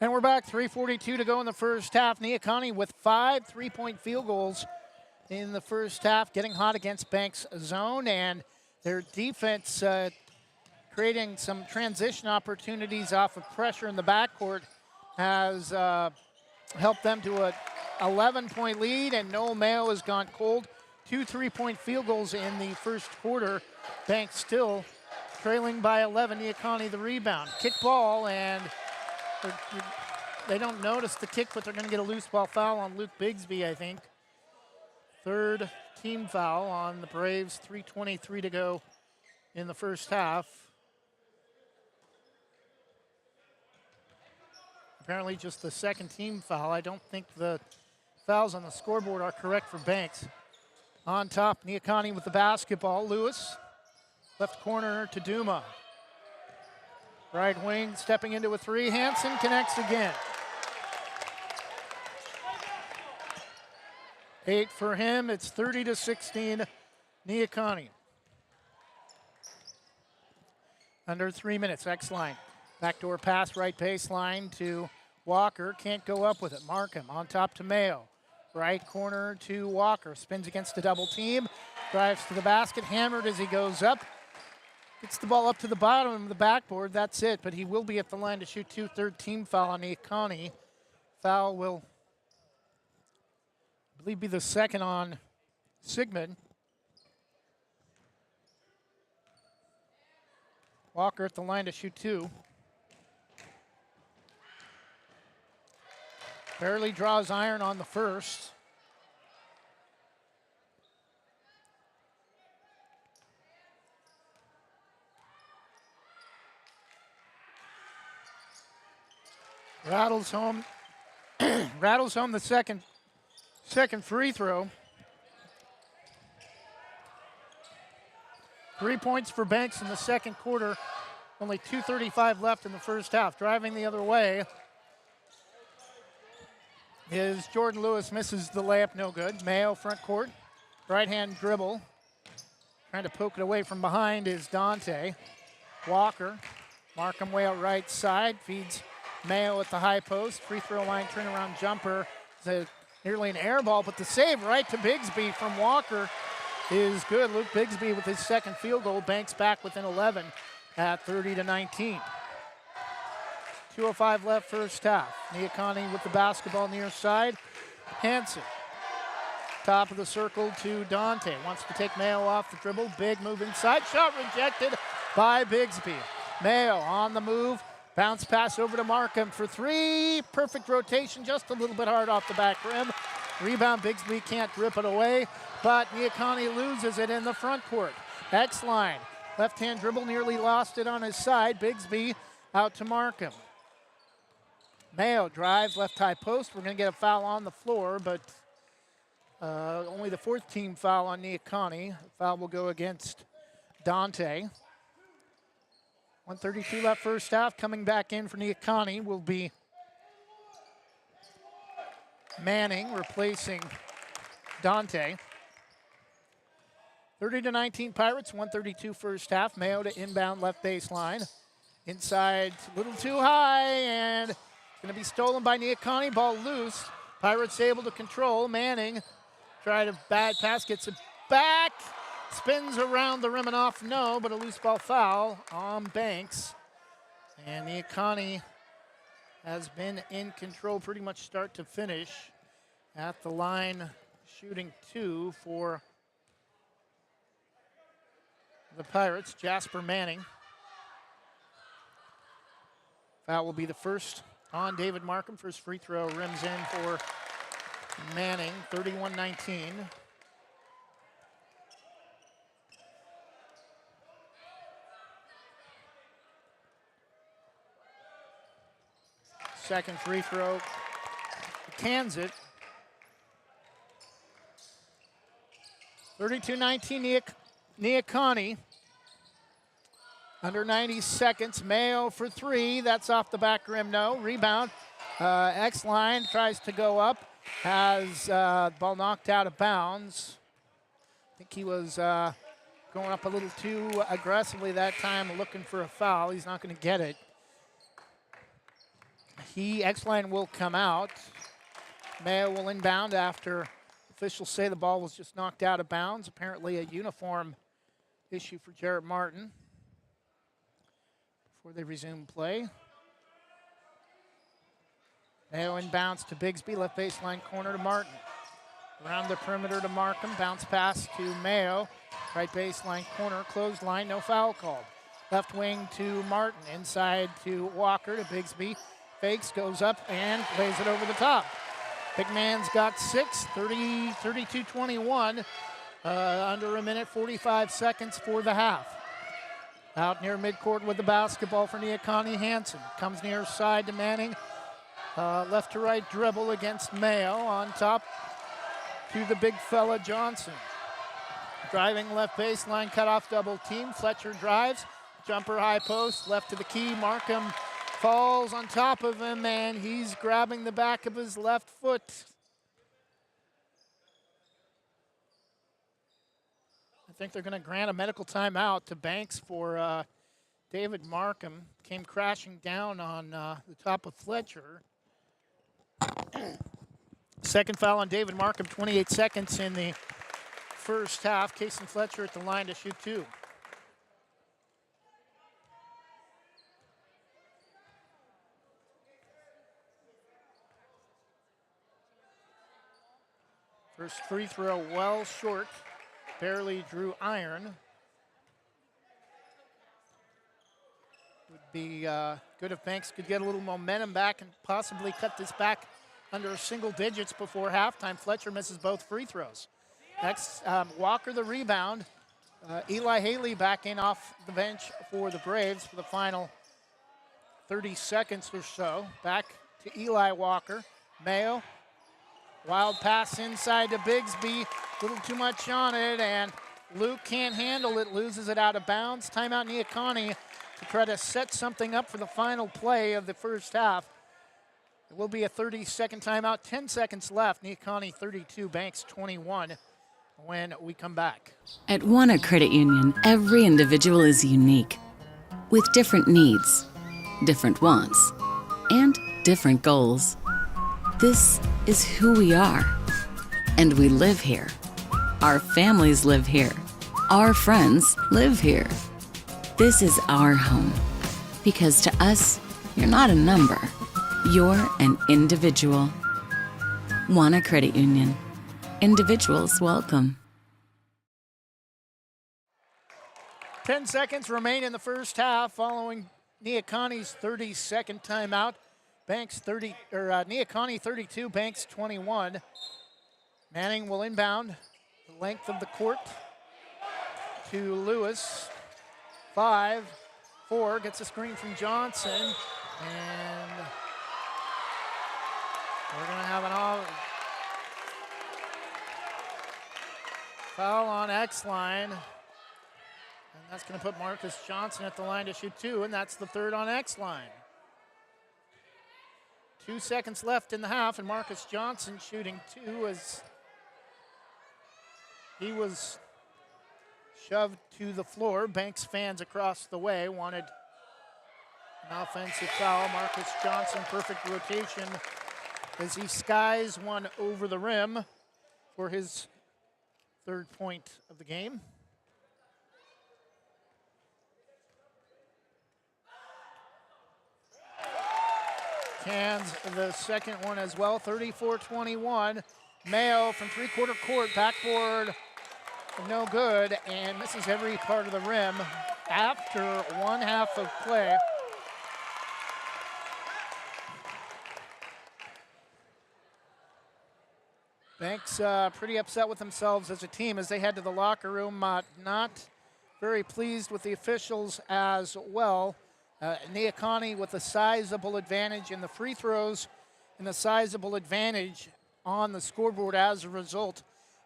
And we're back, 3:42 to go in the first half. Neah Kah Nie with 5 3-point field goals in the first half, getting hot against Banks' zone, and their defense creating some transition opportunities off of pressure in the backcourt has helped them to an 11-point lead, and Noel Mayo has gone cold. 2 3-point field goals in the first quarter. Banks still trailing by 11. Neah Kah Nie the rebound. Kick ball, and they don't notice the kick, but they're going to get a loose ball foul on Luke Bigsby, I think. Third team foul on the Braves, 3:23 to go in the first half. Apparently just the second team foul. I don't think the fouls on the scoreboard are correct for Banks. On top, Neah Kah Nie with the basketball. Lewis, left corner to Duma. Right wing, stepping into a three. Hansen connects again. 8 for him. It's 30-16, Neah Kah Nie. Under 3 minutes, X-line. Backdoor pass, right baseline to Walker. Can't go up with it. Markham on top to Mayo. Right corner to Walker. Spins against a double team. Drives to the basket. Hammered as he goes up. Gets the ball up to the bottom of the backboard. That's it. But he will be at the line to shoot 2. Third team foul on Neah Kah Nie. Foul will, I believe, be the second on Sigmund. Walker at the line to shoot 2. Barely draws iron on the first. Rattles home the second free throw. 3 points for Banks in the second quarter. Only 2:35 left in the first half. Driving the other way is Jordan Lewis. Misses the layup, no good. Mayo front court. Right hand dribble. Trying to poke it away from behind is Dante. Walker. Markham way out right side. Feeds Mayo at the high post. Free throw line turnaround jumper. It's nearly an air ball, but the save right to Bigsby from Walker is good. Luke Bigsby with his second field goal. Banks back within 11 at 30-19. 2:05 left first half. Neah Kah Nie with the basketball near side. Hansen. Top of the circle to Dante. Wants to take Mayo off the dribble. Big move inside. Shot rejected by Bigsby. Mayo on the move. Bounce pass over to Markham for 3. Perfect rotation, just a little bit hard off the back rim. Rebound, Bigsby can't rip it away, but Neah Kah Nie loses it in the front court. X-line, left-hand dribble, nearly lost it on his side. Bigsby out to Markham. Mayo drives, left high post. We're going to get a foul on the floor, but only the fourth team foul on Neah Kah Nie. The foul will go against Dante. 1:32 left first half. Coming back in for Neah Kah Nie will be Manning replacing Dante. 30-19 Pirates, 1:32 first half. Mayo to inbound left baseline. Inside, a little too high, and going to be stolen by Neah Kah Nie. Ball loose. Pirates able to control. Manning tried a bad pass, gets it back. Spins around the rim and off, no, but a loose ball foul on Banks. And Neah Kah Nie has been in control pretty much start to finish. at the line, shooting 2 for the Pirates, Jasper Manning. That will be the first on David Markham. First free throw rims in for Manning, 31-19. Second free throw, cans it. 32-19, Neah Kah Nie. Under 90 seconds, Mayo for 3. That's off the back rim, no. Rebound, X-line tries to go up. Has the ball knocked out of bounds. I think he was going up a little too aggressively that time, looking for a foul. He's not going to get it. X-line will come out. Mayo will inbound after officials say the ball was just knocked out of bounds. Apparently a uniform issue for Jarrett Martin before they resume play. Mayo inbounds to Bigsby, left baseline corner to Martin. Around the perimeter to Markham, bounce pass to Mayo. Right baseline corner, clothesline, no foul called. Left wing to Martin, inside to Walker to Bigsby. Fakes, goes up, and lays it over the top. Big man's got 6, 32-21. Under a minute, 45 seconds for the half. Out near midcourt with the basketball for Neah Kah Nie. Hansen comes near side to Manning. Left to right dribble against Mayo. On top to the big fella Johnson. Driving left baseline, cut off double team. Fletcher drives, jumper high post, left to the key. Markham falls on top of him, and he's grabbing the back of his left foot. I think they're going to grant a medical timeout to Banks for David Markham. Came crashing down on the top of Fletcher. Second foul on David Markham, 28 seconds in the first half. Kason Fletcher at the line to shoot 2. First free throw well short, barely drew iron. Would be good if Banks could get a little momentum back and possibly cut this back under single digits before halftime. Fletcher misses both free throws. Next, Walker the rebound. Eli Haley back in off the bench for the Braves for the final 30 seconds or so. Back to Eli Walker. Mayo. Wild pass inside to Bigsby, a little too much on it, and Luke can't handle it, loses it out of bounds. Timeout Neah Kah Nie to try to set something up for the final play of the first half. It will be a 30-second timeout, 10 seconds left. Neah Kah Nie 32, Banks 21 when we come back. At Wana Credit Union, every individual is unique, with different needs, different wants, and different goals. This is who we are, and we live here. Our families live here. Our friends live here. This is our home, because to us, you're not a number. You're an individual. Wana Credit Union. Individuals welcome. 10 seconds remain in the first half following Neah Kah Nie's 30-second timeout. Neah Kah Nie 32, Banks 21. Manning will inbound the length of the court to Lewis. 5-4, gets a screen from Johnson, and we're going to have an foul on X-line. And that's going to put Marcus Johnson at the line to shoot 2, and that's the third on X-line. 2 seconds left in the half, and Marcus Johnson shooting 2 as he was shoved to the floor. Banks fans across the way wanted an offensive foul. Marcus Johnson, perfect rotation as he skies one over the rim for his third point of the game. Cans the second one as well, 34-21. Mayo from three-quarter court, backboard, no good, and misses every part of the rim after one half of play. Banks pretty upset with themselves as a team as they head to the locker room. Not very pleased with the officials as well. Neah Kah Nie with a sizable advantage in the free throws and a sizable advantage on the scoreboard as a result.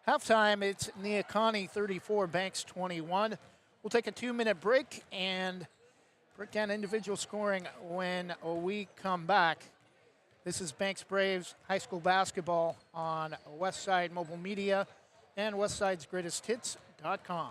Halftime, it's Neah Kah Nie 34, Banks 21. We'll take a 2-minute break and break down individual scoring when we come back. This is Banks Braves High School Basketball on Westside Mobile Media and WestSidesGreatestHits.com.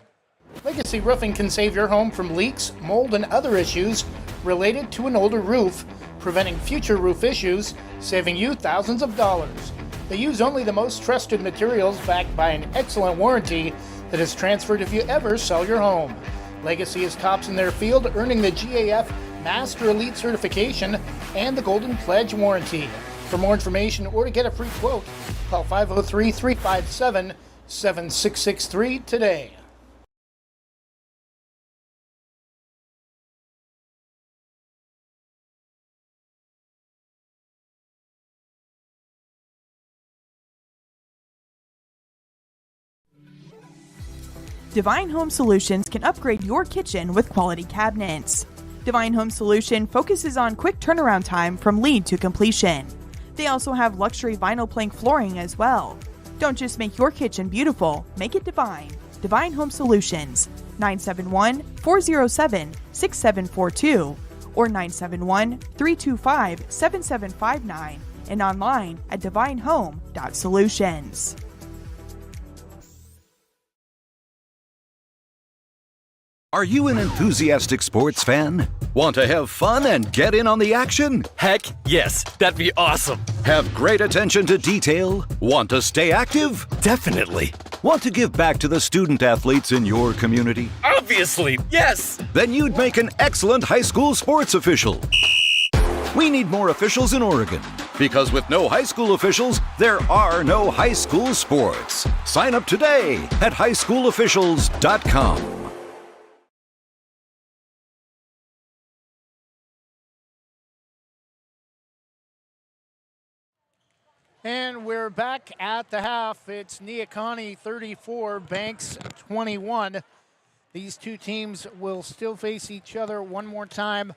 Legacy Roofing can save your home from leaks, mold, and other issues related to an older roof, preventing future roof issues, saving you thousands of dollars. They use only the most trusted materials backed by an excellent warranty that is transferred if you ever sell your home. Legacy is tops in their field, earning the GAF Master Elite certification and the Golden Pledge warranty. For more information or to get a free quote, call 503-357-7663 today. Divine Home Solutions can upgrade your kitchen with quality cabinets. Divine Home Solution focuses on quick turnaround time from lead to completion. They also have luxury vinyl plank flooring as well. Don't just make your kitchen beautiful, make it divine. Divine Home Solutions, 971-407-6742 or 971-325-7759 and online at divinehome.solutions. Are you an enthusiastic sports fan? Want to have fun and get in on the action? Heck, yes, that'd be awesome. Have great attention to detail? Want to stay active? Definitely. Want to give back to the student athletes in your community? Obviously, yes. Then you'd make an excellent high school sports official. We need more officials in Oregon, because with no high school officials, there are no high school sports. Sign up today at highschoolofficials.com. And we're back at the half. It's Neah Kah Nie 34, Banks 21. These two teams will still face each other one more time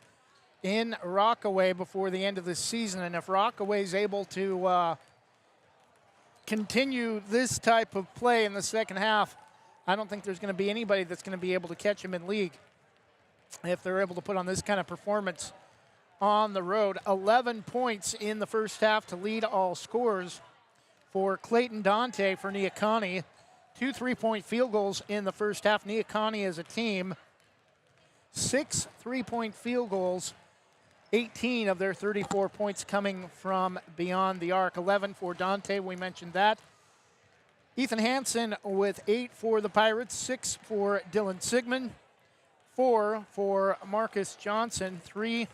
in Rockaway before the end of the season. And if Rockaway is able to continue this type of play in the second half, I don't think there's going to be anybody that's going to be able to catch them in league if they're able to put on this kind of performance on the road. 11 points in the first half to lead all scorers for Clayton Dante for Neah Kah Nie. 2 3-point field goals in the first half. Neah Kah Nie as a team, 6 3-point field goals, 18 of their 34 points coming from beyond the arc. 11 for Dante, we mentioned that. Ethan Hansen with 8 for the Pirates, 6 for Dylan Sigmund, 4 for Marcus Johnson, 3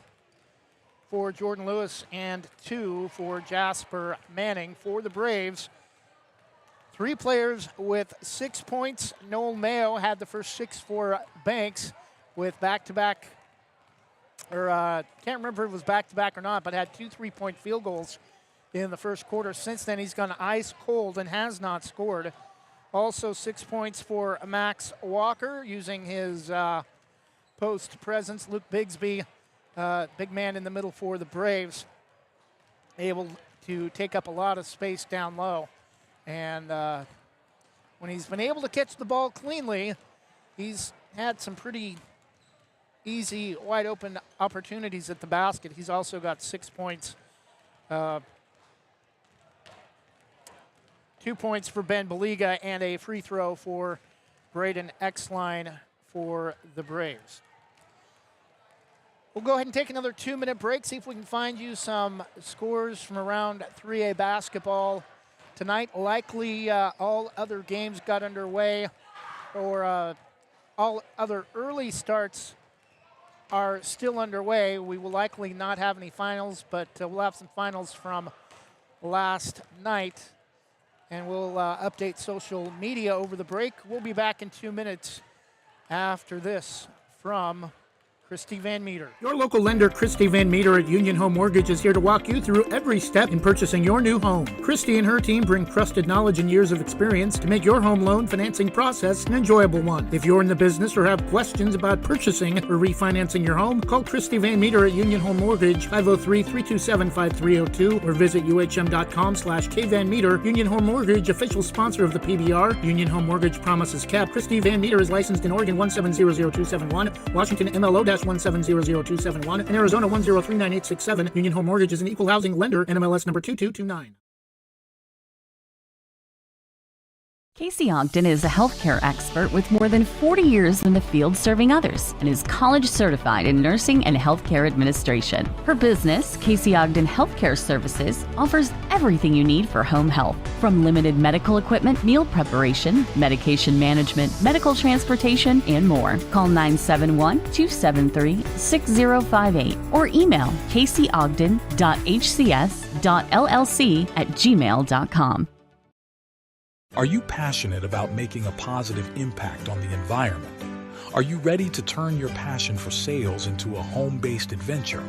for Jordan Lewis, and 2 for Jasper Manning. For the Braves, 3 players with 6 points. Noel Mayo had the first 6 for Banks with back-to-back, or can't remember if it was back-to-back or not, but had 2 3-point field goals in the first quarter. Since then, he's gone ice cold and has not scored. Also 6 points for Max Walker using his post presence. Luke Bigsby, big man in the middle for the Braves, able to take up a lot of space down low. And when he's been able to catch the ball cleanly, he's had some pretty easy, wide-open opportunities at the basket. He's also got 6 points. 2 points for Ben Baliga and a free throw for Braden Exline for the Braves. We'll go ahead and take another 2-minute break, see if we can find you some scores from around 3A basketball tonight. Likely all other games got underway, or all other early starts are still underway. We will likely not have any finals, but we'll have some finals from last night. And we'll update social media over the break. We'll be back in 2 minutes after this from Christy Van Meter. Your local lender, Christy Van Meter at Union Home Mortgage, is here to walk you through every step in purchasing your new home. Christy and her team bring trusted knowledge and years of experience to make your home loan financing process an enjoyable one. If you're in the business or have questions about purchasing or refinancing your home, call Christy Van Meter at Union Home Mortgage, 503-327-5302, or visit uhm.com/kvanmeter. Union Home Mortgage, official sponsor of the PBR. Union Home Mortgage promises cap. Christy Van Meter is licensed in Oregon 1700271, Washington MLO-1700271, and Arizona 1039867. Union Home Mortgage is an equal housing lender, NMLS number 2229. Casey Ogden is a healthcare expert with more than 40 years in the field serving others and is college certified in nursing and healthcare administration. Her business, Casey Ogden Healthcare Services, offers everything you need for home health, from limited medical equipment, meal preparation, medication management, medical transportation, and more. Call 971-273-6058 or email caseyogden.hcs.llc@gmail.com. Are you passionate about making a positive impact on the environment? Are you ready to turn your passion for sales into a home-based adventure?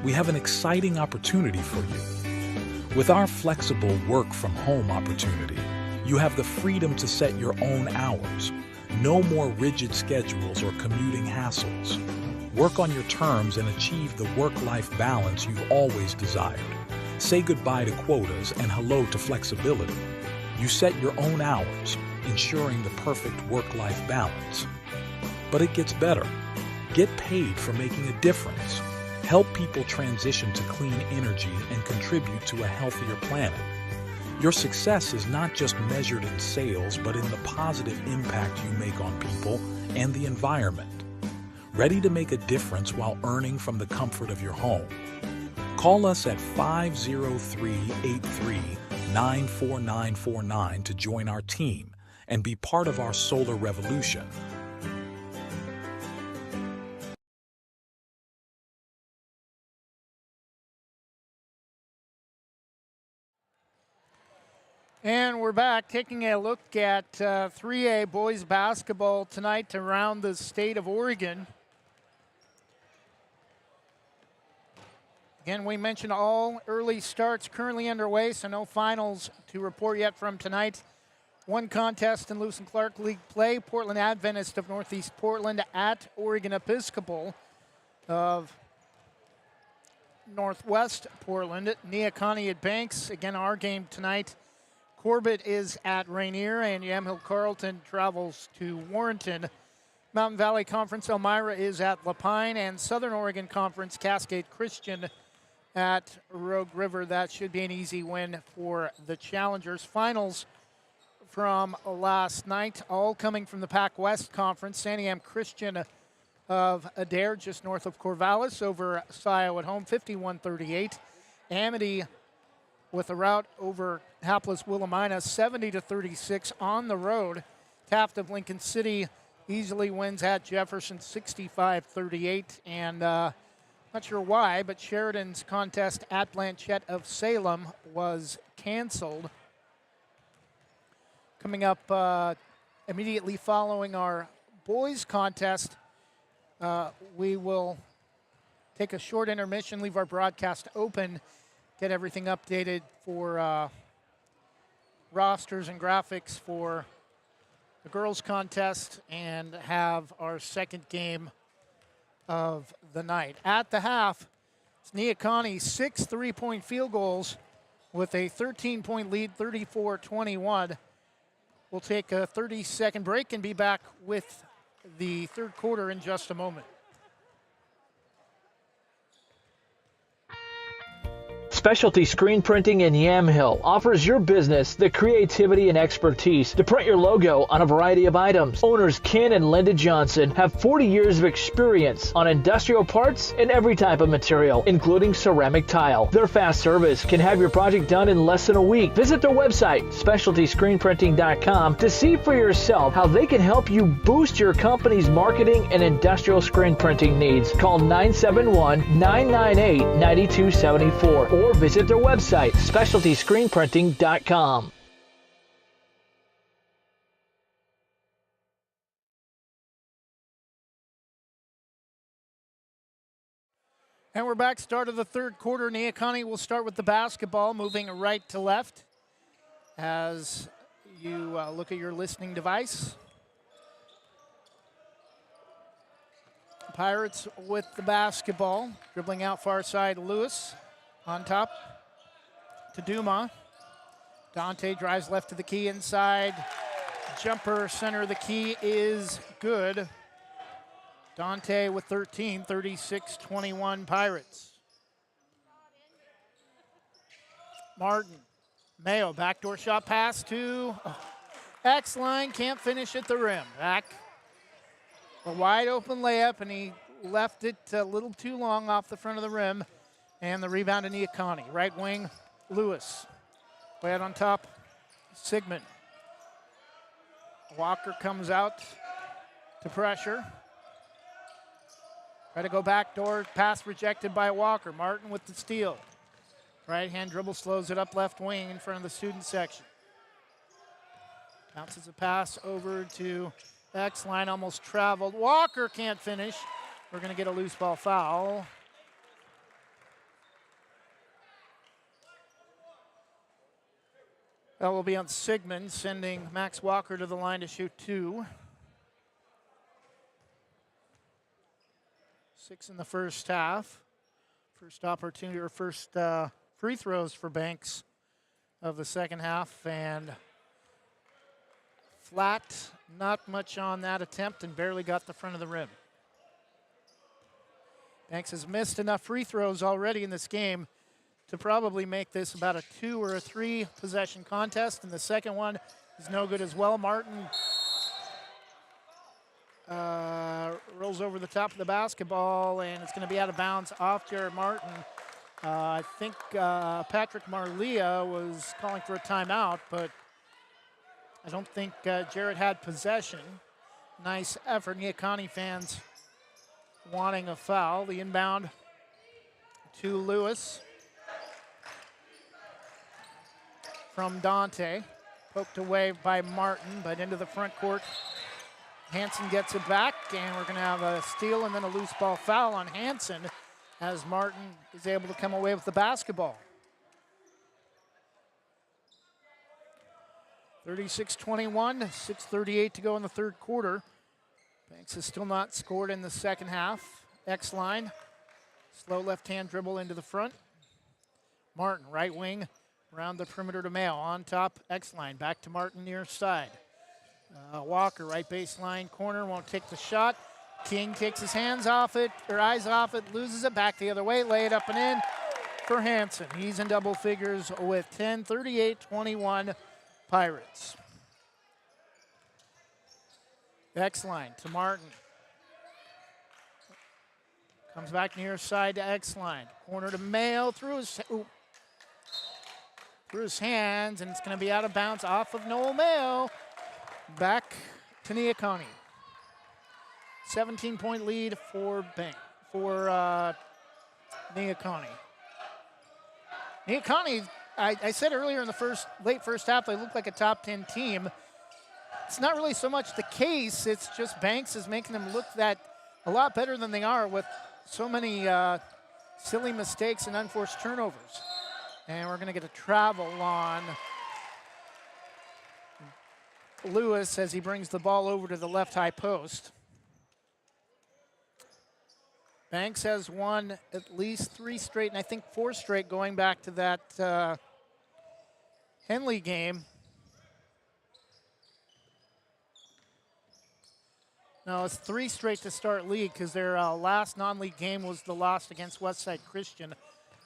We have an exciting opportunity for you. With our flexible work-from-home opportunity, you have the freedom to set your own hours. No more rigid schedules or commuting hassles. Work on your terms and achieve the work-life balance you've always desired. Say goodbye to quotas and hello to flexibility. You set your own hours, ensuring the perfect work-life balance. But it gets better. Get paid for making a difference. Help people transition to clean energy and contribute to a healthier planet. Your success is not just measured in sales, but in the positive impact you make on people and the environment. Ready to make a difference while earning from the comfort of your home? Call us at 503-83-94949 to join our team and be part of our solar revolution. And we're back taking a look at 3A boys basketball tonight around the state of Oregon. Again, we mentioned all early starts currently underway, so no finals to report yet from tonight. One contest in Lewis and Clark League play, Portland Adventist of Northeast Portland at Oregon Episcopal of Northwest Portland. Neah Kah Nie at Banks. Again, our game tonight. Corbett is at Rainier, and Yamhill Carlton travels to Warrenton. Mountain Valley Conference, Elmira is at Lapine, and Southern Oregon Conference, Cascade Christian at Rogue River. That should be an easy win for the Challengers. Finals from last night, all coming from the Pac West Conference. Santiam Christian of Adair, just north of Corvallis, over Scioto at home, 51-38. Amity with a rout over hapless Willamina, 70-36 on the road. Taft of Lincoln City easily wins at Jefferson, 65-38. And not sure why, but Sheridan's contest at Blanchette of Salem was canceled. Coming up immediately following our boys contest, we will take a short intermission, leave our broadcast open, get everything updated for rosters and graphics for the girls contest, and have our second game of the night. At the half, it's Neah Kah Nie, 6 3-point field goals with a 13-point lead, 34-21. We'll take a 30-second break and be back with the third quarter in just a moment. Specialty Screen Printing in Yamhill offers your business the creativity and expertise to print your logo on a variety of items. Owners Ken and Linda Johnson have 40 years of experience on industrial parts and every type of material, including ceramic tile. Their fast service can have your project done in less than a week. Visit their website, specialtyscreenprinting.com, to see for yourself how they can help you boost your company's marketing and industrial screen printing needs. Call 971-998-9274 or visit their website, specialtyscreenprinting.com. And we're back, start of the third quarter. Neah Kah Nie will start with the basketball, moving right to left as you look at your listening device. Pirates with the basketball, dribbling out far side. Lewis on top to Duma. Dante drives left to the key inside. Jumper center of the key is good. Dante with 13, 36-21 Pirates. Martin, Mayo, backdoor shot pass to X-line, can't finish at the rim. Back, a wide open layup, and he left it a little too long off the front of the rim. And the rebound to Neah Kah Nie. Right wing, Lewis. Way out on top, Sigmund. Walker comes out to pressure. Try to go backdoor, pass rejected by Walker. Martin with the steal. Right-hand dribble, slows it up left wing in front of the student section. Bounces a pass over to X-line, almost traveled. Walker can't finish. We're going to get a loose ball foul. That will be on Sigmund, sending Max Walker to the line to shoot 2. 6 in the first half. First opportunity, or first free throws for Banks of the second half, and flat, not much on that attempt, and barely got the front of the rim. Banks has missed enough free throws already in this game to probably make this about a 2 or a 3 possession contest, and the second one is no good as well. Martin rolls over the top of the basketball, and it's going to be out of bounds off Jared Martin. I think Patrick Marlia was calling for a timeout, but I don't think Jared had possession. Nice effort. Neah Kah Nie fans wanting a foul. The inbound to Lewis from Dante. Poked away by Martin, but into the front court. Hansen gets it back, and we're going to have a steal and then a loose ball foul on Hansen as Martin is able to come away with the basketball. 36-21, 6:38 to go in the third quarter. Banks has still not scored in the second half. X-line, slow left-hand dribble into the front. Martin, right wing, around the perimeter to Mayo. On top, X-line, back to Martin near side. Walker, right baseline corner, won't take the shot. King takes his hands off it, or eyes off it, loses it back the other way, lay it up and in for Hansen. He's in double figures with 10, 38-21 Pirates. X-line to Martin. Comes back near side to X-line. Corner to Mayo, through his hands, and it's going to be out of bounds off of Noel Mayo. Back to Neah Kah Nie. 17-point lead for Neah Kah Nie. Neah Kah Nie, I said earlier in the late first half, they look like a top 10 team. It's not really so much the case, it's just Banks is making them look that a lot better than they are with so many silly mistakes and unforced turnovers. And we're going to get a travel on Lewis as he brings the ball over to the left high post. Banks has won at least 3 straight, and I think 4 straight going back to that Henley game. No, it's 3 straight to start league because their last non-league game was the loss against Westside Christian.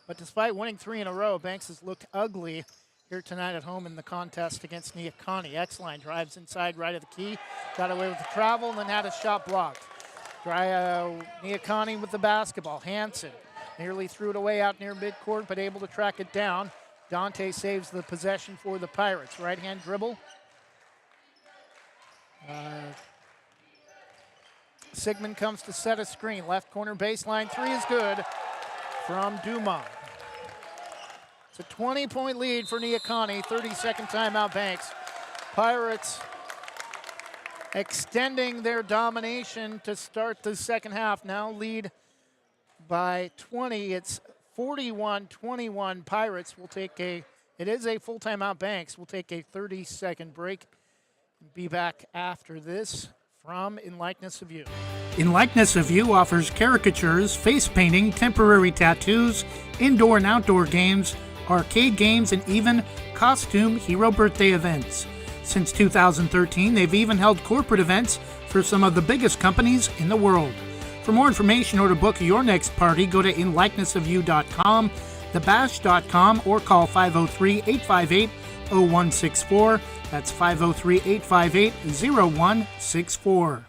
But despite winning 3 in a row, Banks has looked ugly here tonight at home in the contest against Neah Kah Nie. X-line drives inside right of the key, got away with the travel, and then had a shot blocked. Neah Kah Nie with the basketball. Hansen nearly threw it away out near midcourt, but able to track it down. Dante saves the possession for the Pirates. Right-hand dribble. Sigmund comes to set a screen. Left corner baseline, 3 is good from Duma. It's a 20-point lead for Neah Kah Nie. 32nd timeout Banks. Pirates extending their domination to start the second half. Now lead by 20. It's 41-21 Pirates. It is a full timeout Banks. We'll take a 30-second break and be back after this from In Likeness of You. In Likeness of You offers caricatures, face painting, temporary tattoos, indoor and outdoor games, arcade games, and even costume hero birthday events. Since 2013, they've even held corporate events for some of the biggest companies in the world. For more information or to book your next party, go to inlikenessofyou.com, thebash.com, or call 503-858-0164. That's 503-858-0164.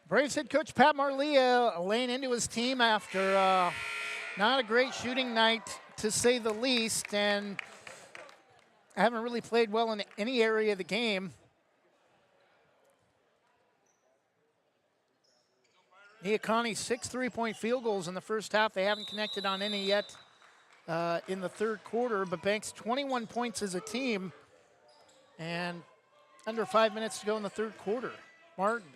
Braves head coach Pat Marlia laying into his team after not a great shooting night, to say the least, and haven't really played well in any area of the game. Neah Kah Nie, 6 3-point field goals in the first half. They haven't connected on any yet in the third quarter, but Banks 21 points as a team, and under 5 minutes to go in the third quarter. Martin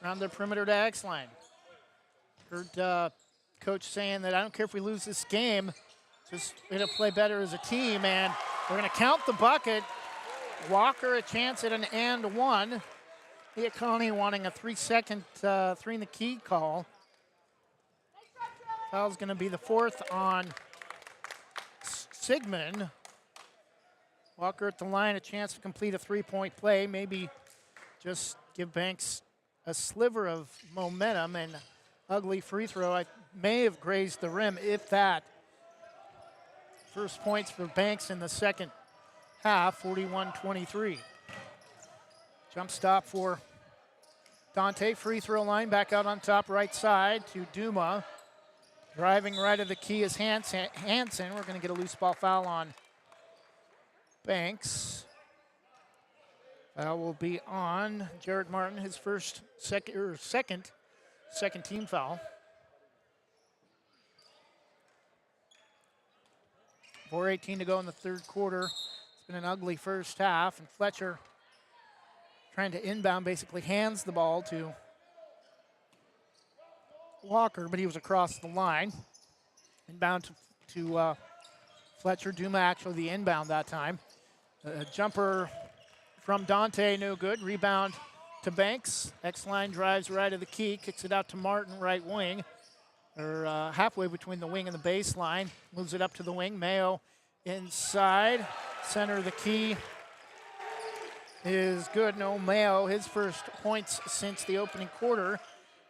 around their perimeter to X-line. Heard coach saying that I don't care if we lose this game, just we're going to play better as a team, and we're going to count the bucket. Walker a chance at an and one. Neah Kah Nie wanting a 3-second, 3 in the key call. Foul's going to be the fourth on Sigmund. Walker at the line, a chance to complete a 3-point play, maybe just give Banks a sliver of momentum, and ugly free throw. I may have grazed the rim, if that. First points for Banks in the second half, 41-23. Jump stop for Dante, free throw line, back out on top right side to Duma. Driving right of the key is Hansen. We're going to get a loose ball foul on Banks. Foul will be on Jared Martin, his second team foul. 4:18 to go in the third quarter. It's been an ugly first half, and Fletcher trying to inbound, basically hands the ball to Walker, but he was across the line. Inbound to Fletcher. Duma actually the inbound that time. Jumper from Dante, no good. Rebound to Banks. X-line drives right of the key, kicks it out to Martin, right wing. Or halfway between the wing and the baseline. Moves it up to the wing. Mayo inside. Center of the key is good. No Mayo, his first points since the opening quarter.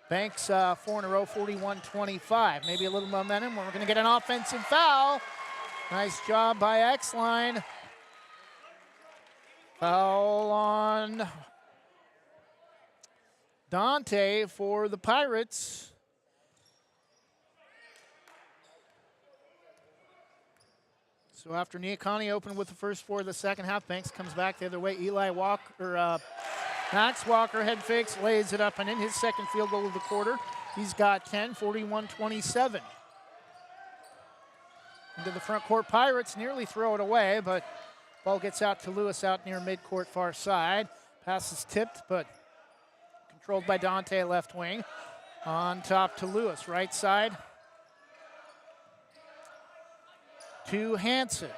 Banks 4 in a row, 41-25. Maybe a little momentum. We're going to get an offensive foul. Nice job by X-line. Foul on Dante for the Pirates. So after Neah Kah Nie opened with the first 4 of the second half, Banks comes back the other way. Max Walker head fakes, lays it up, and in his second field goal of the quarter, he's got 10, 41-27. Into the front court, Pirates nearly throw it away, but ball gets out to Lewis out near midcourt far side. Pass is tipped, but controlled by Dante left wing. On top to Lewis, right side to Hansen.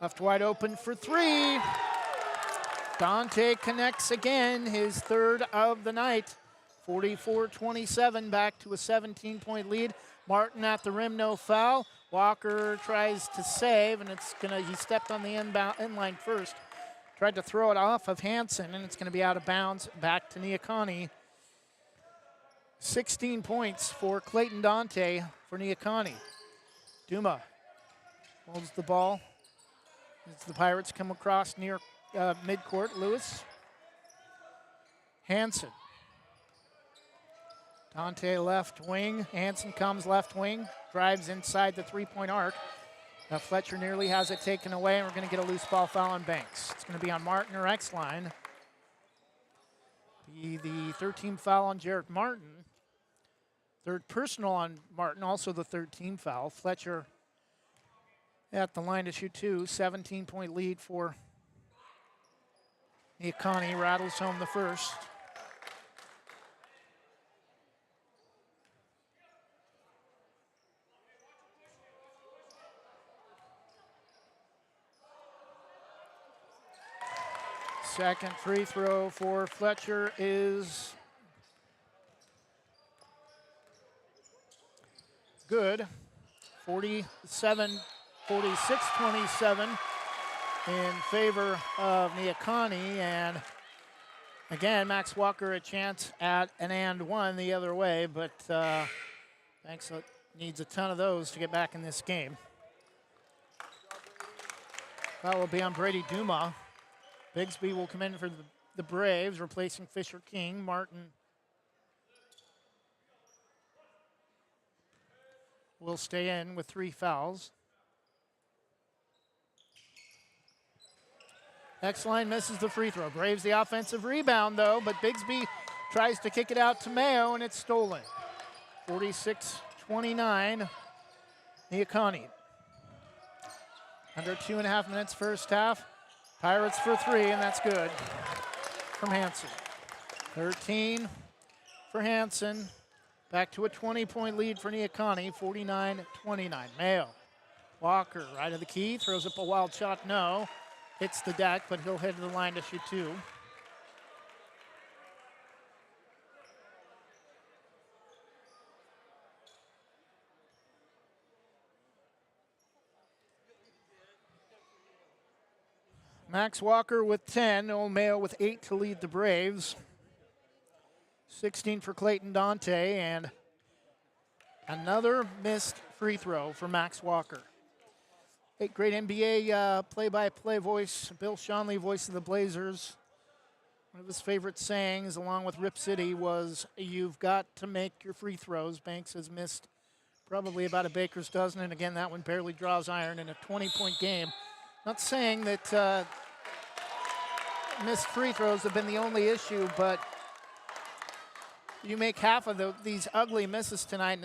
Left wide open for 3. Dante connects again, his third of the night. 44-27, back to a 17-point lead. Martin at the rim, no foul. Walker tries to save, and he stepped on the inline first. Tried to throw it off of Hansen, and it's gonna be out of bounds, back to Neah Kah Nie. 16 points for Clayton Dante for Neah Kah Nie. Duma holds the ball as the Pirates come across near midcourt. Lewis. Hansen. Dante left wing. Hansen comes left wing. Drives inside the 3-point arc. Fletcher nearly has it taken away, and we're going to get a loose ball foul on Banks. It's going to be on Martin or X-line. Be the 13th foul on Jared Martin. Third personal on Martin, also the 13th foul. Fletcher at the line to shoot 2. 17-point lead for Neah Kah Nie rattles home the first. Second free throw for Fletcher is good. 46-27 in favor of Neah Kah Nie. And again, Max Walker a chance at an and one the other way, but Banks needs a ton of those to get back in this game. That will be on Brady Duma. Bigsby will come in for the Braves, replacing Fisher King. Martin will stay in with 3 fouls. X-Line misses the free throw. Braves the offensive rebound, though, but Bigsby tries to kick it out to Mayo, and it's stolen. 46-29, Neah Kah Nie. Under 2.5 minutes first half. Pirates for 3, and that's good from Hansen. 13 for Hansen. Back to a 20-point lead for Neah Kah Nie, 49-29. Mayo. Walker, right of the key, throws up a wild shot, no. Hits the deck, but he'll head to the line to shoot 2. Max Walker with 10, Old Mayo with 8 to lead the Braves. 16 for Clayton Dante, and another missed free throw for Max Walker. Great NBA play-by-play voice, Bill Schonely, voice of the Blazers. One of his favorite sayings, along with Rip City, was, "You've got to make your free throws." Banks has missed probably about a baker's dozen, and again, that one barely draws iron in a 20-point game. Not saying that missed free throws have been the only issue, but you make half of these ugly misses tonight,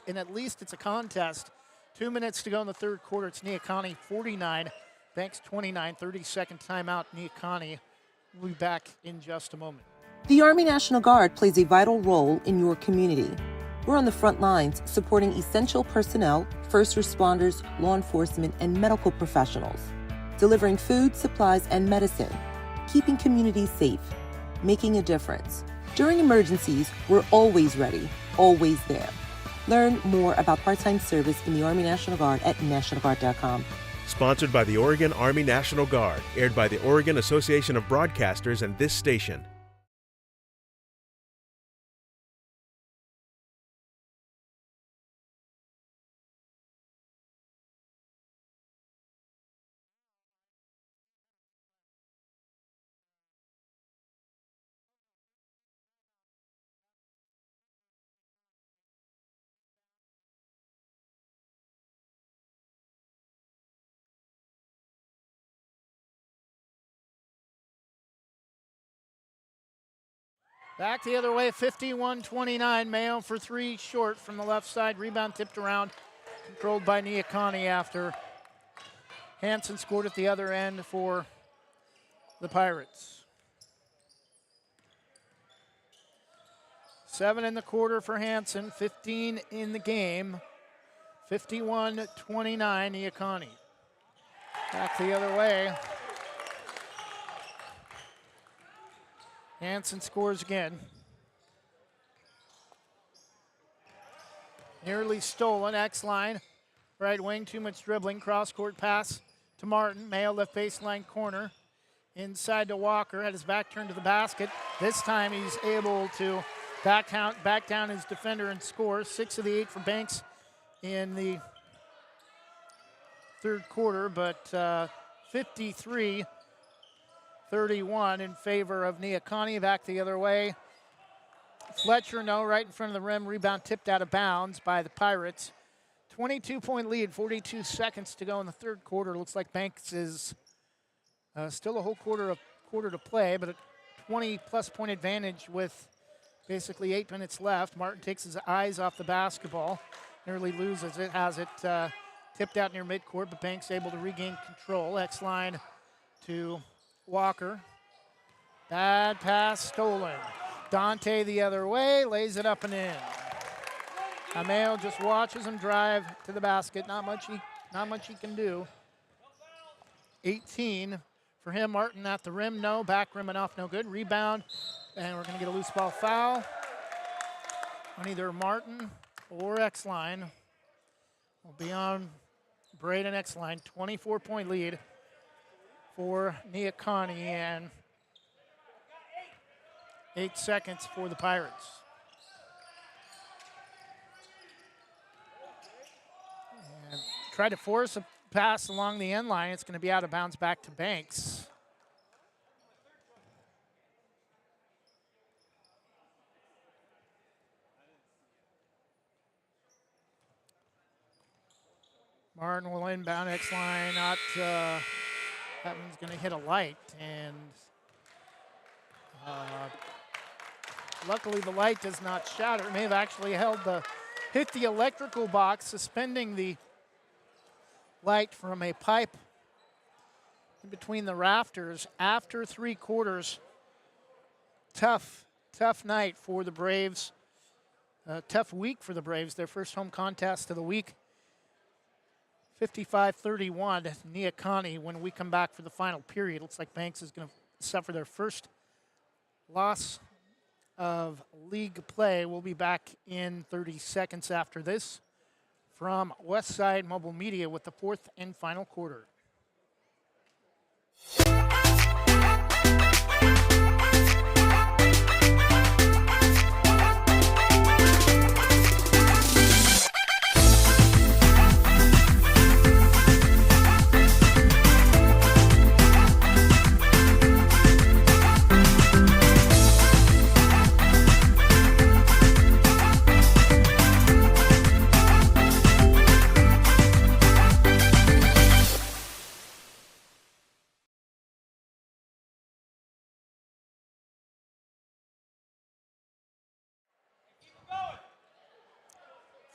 and at least it's a contest. 2 minutes to go in the third quarter. It's Neah Kah Nie 49, Banks 29, 30-second timeout. Neah Kah Nie will be back in just a moment. The Army National Guard plays a vital role in your community. We're on the front lines supporting essential personnel, first responders, law enforcement, and medical professionals, delivering food, supplies, and medicine, keeping communities safe, making a difference. During emergencies, we're always ready, always there. Learn more about part-time service in the Army National Guard at nationalguard.com. Sponsored by the Oregon Army National Guard, aired by the Oregon Association of Broadcasters and this station. Back the other way, 51-29. Mayo for 3, short from the left side. Rebound tipped around, controlled by Neah Kah Nie after Hansen scored at the other end for the Pirates. 7 in the quarter for Hansen, 15 in the game. 51-29, Neah Kah Nie. Back the other way. Hansen scores again. Nearly stolen, X-line. Right wing, too much dribbling. Cross-court pass to Martin. Mayo left baseline corner. Inside to Walker, had his back turned to the basket. This time he's able to back down his defender and score. 6 of the 8 for Banks in the third quarter, but 53-31 in favor of Neah Kah Nie. Back the other way. Fletcher, no, right in front of the rim. Rebound tipped out of bounds by the Pirates. 22-point lead, 42 seconds to go in the third quarter. Looks like Banks is still a whole quarter to play, but a 20-plus point advantage with basically 8 minutes left. Martin takes his eyes off the basketball, nearly loses it, has it tipped out near midcourt, but Banks able to regain control. X-line to Walker. Bad pass stolen. Dante the other way, lays it up and in. Ameo just watches him drive to the basket. Not much he can do. 18 for him. Martin at the rim, no. Back rim and off, no good. Rebound, and we're going to get a loose ball foul on either Martin or X-Line. We'll be on Braden X-Line. 24-point lead for Neah Kah Nie, and 8 seconds for the Pirates. And try to force a pass along the end line. It's going to be out of bounds back to Banks. Martin will inbound X-Line. That one's going to hit a light, and luckily the light does not shatter. It may have actually hit the electrical box, suspending the light from a pipe in between the rafters. After 3 quarters, tough night for the Braves. Tough week for the Braves, their first home contest of the week. 55-31, Neah Kah Nie. When we come back for the final period, looks like Banks is going to suffer their first loss of league play. We'll be back in 30 seconds after this from Westside Mobile Media with the 4th and final quarter.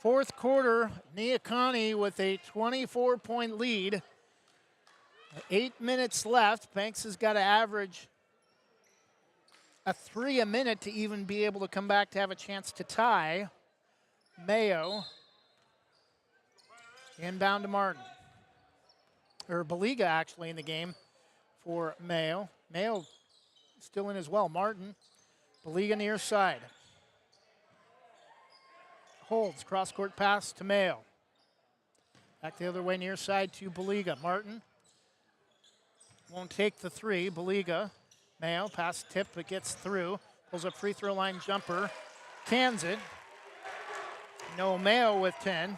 Fourth quarter, Neah Kah Nie with a 24-point lead. 8 minutes left. Banks has got to average a 3 a minute to even be able to come back to have a chance to tie. Mayo inbound to Martin. Or Baliga actually in the game for Mayo. Mayo still in as well. Martin, Baliga near side. Holds, cross-court pass to Mayo. Back the other way, near side to Baliga. Martin won't take the 3. Baliga, Mayo, pass tip, but gets through. Pulls up free throw line jumper. Cans it. No, Mayo with 10.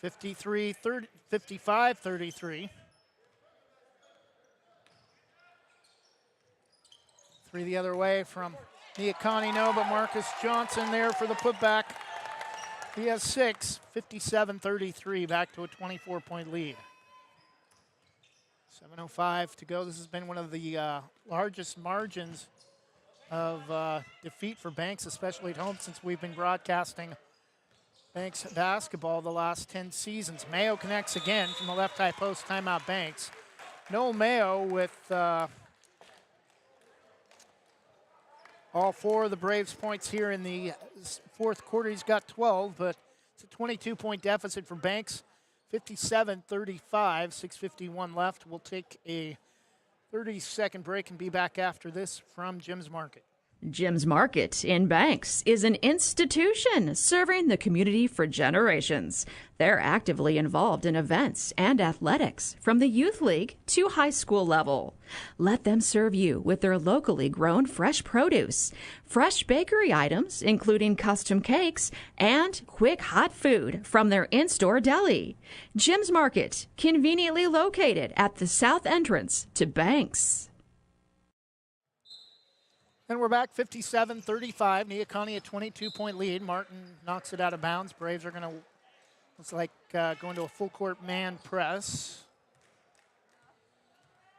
(53-30), 55-33. 3 the other way from Neah Kah Nie, no, but Marcus Johnson there for the putback. He has 6, 57-33, back to a 24-point lead. 7:05 to go. This has been one of the largest margins of defeat for Banks, especially at home, since we've been broadcasting Banks basketball the last 10 seasons. Mayo connects again from the left high post, timeout Banks. Noel Mayo with all 4 of the Braves' points here in the fourth quarter. He's got 12, but it's a 22-point deficit for Banks. 57-35, 6:51 left. We'll take a 30-second break and be back after this from Jim's Market. Jim's Market in Banks is an institution serving the community for generations. They're actively involved in events and athletics from the youth league to high school level. Let them serve you with their locally grown fresh produce, fresh bakery items, including custom cakes, and quick hot food from their in-store deli. Jim's Market, conveniently located at the south entrance to Banks. And we're back, 57-35. Neah Kah Nie a 22-point lead. Martin knocks it out of bounds. Braves are going to, looks like, going to a full-court man press.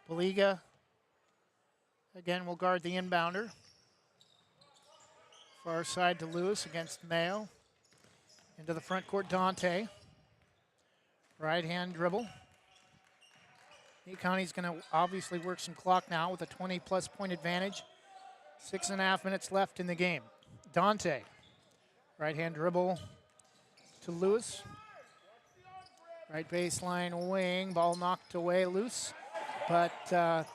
Baliga, again, will guard the inbounder. Far side to Lewis against Mayo. Into the front court, Dante. Right hand dribble. Neah Kah Nie's going to obviously work some clock now with a 20-plus point advantage. 6.5 minutes left in the game. Dante, right hand dribble to Lewis. Right baseline wing, ball knocked away loose, but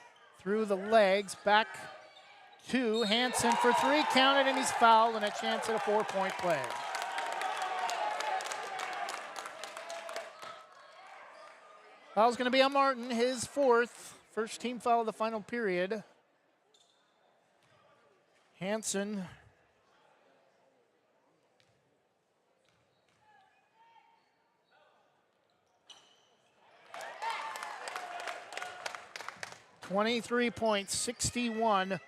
through the legs, back to Hansen for three, counted, and he's fouled, and a chance at a 4-point play. Foul's going to be on Martin, his fourth. First team foul of the final period. Hansen. .23 points, 61-35,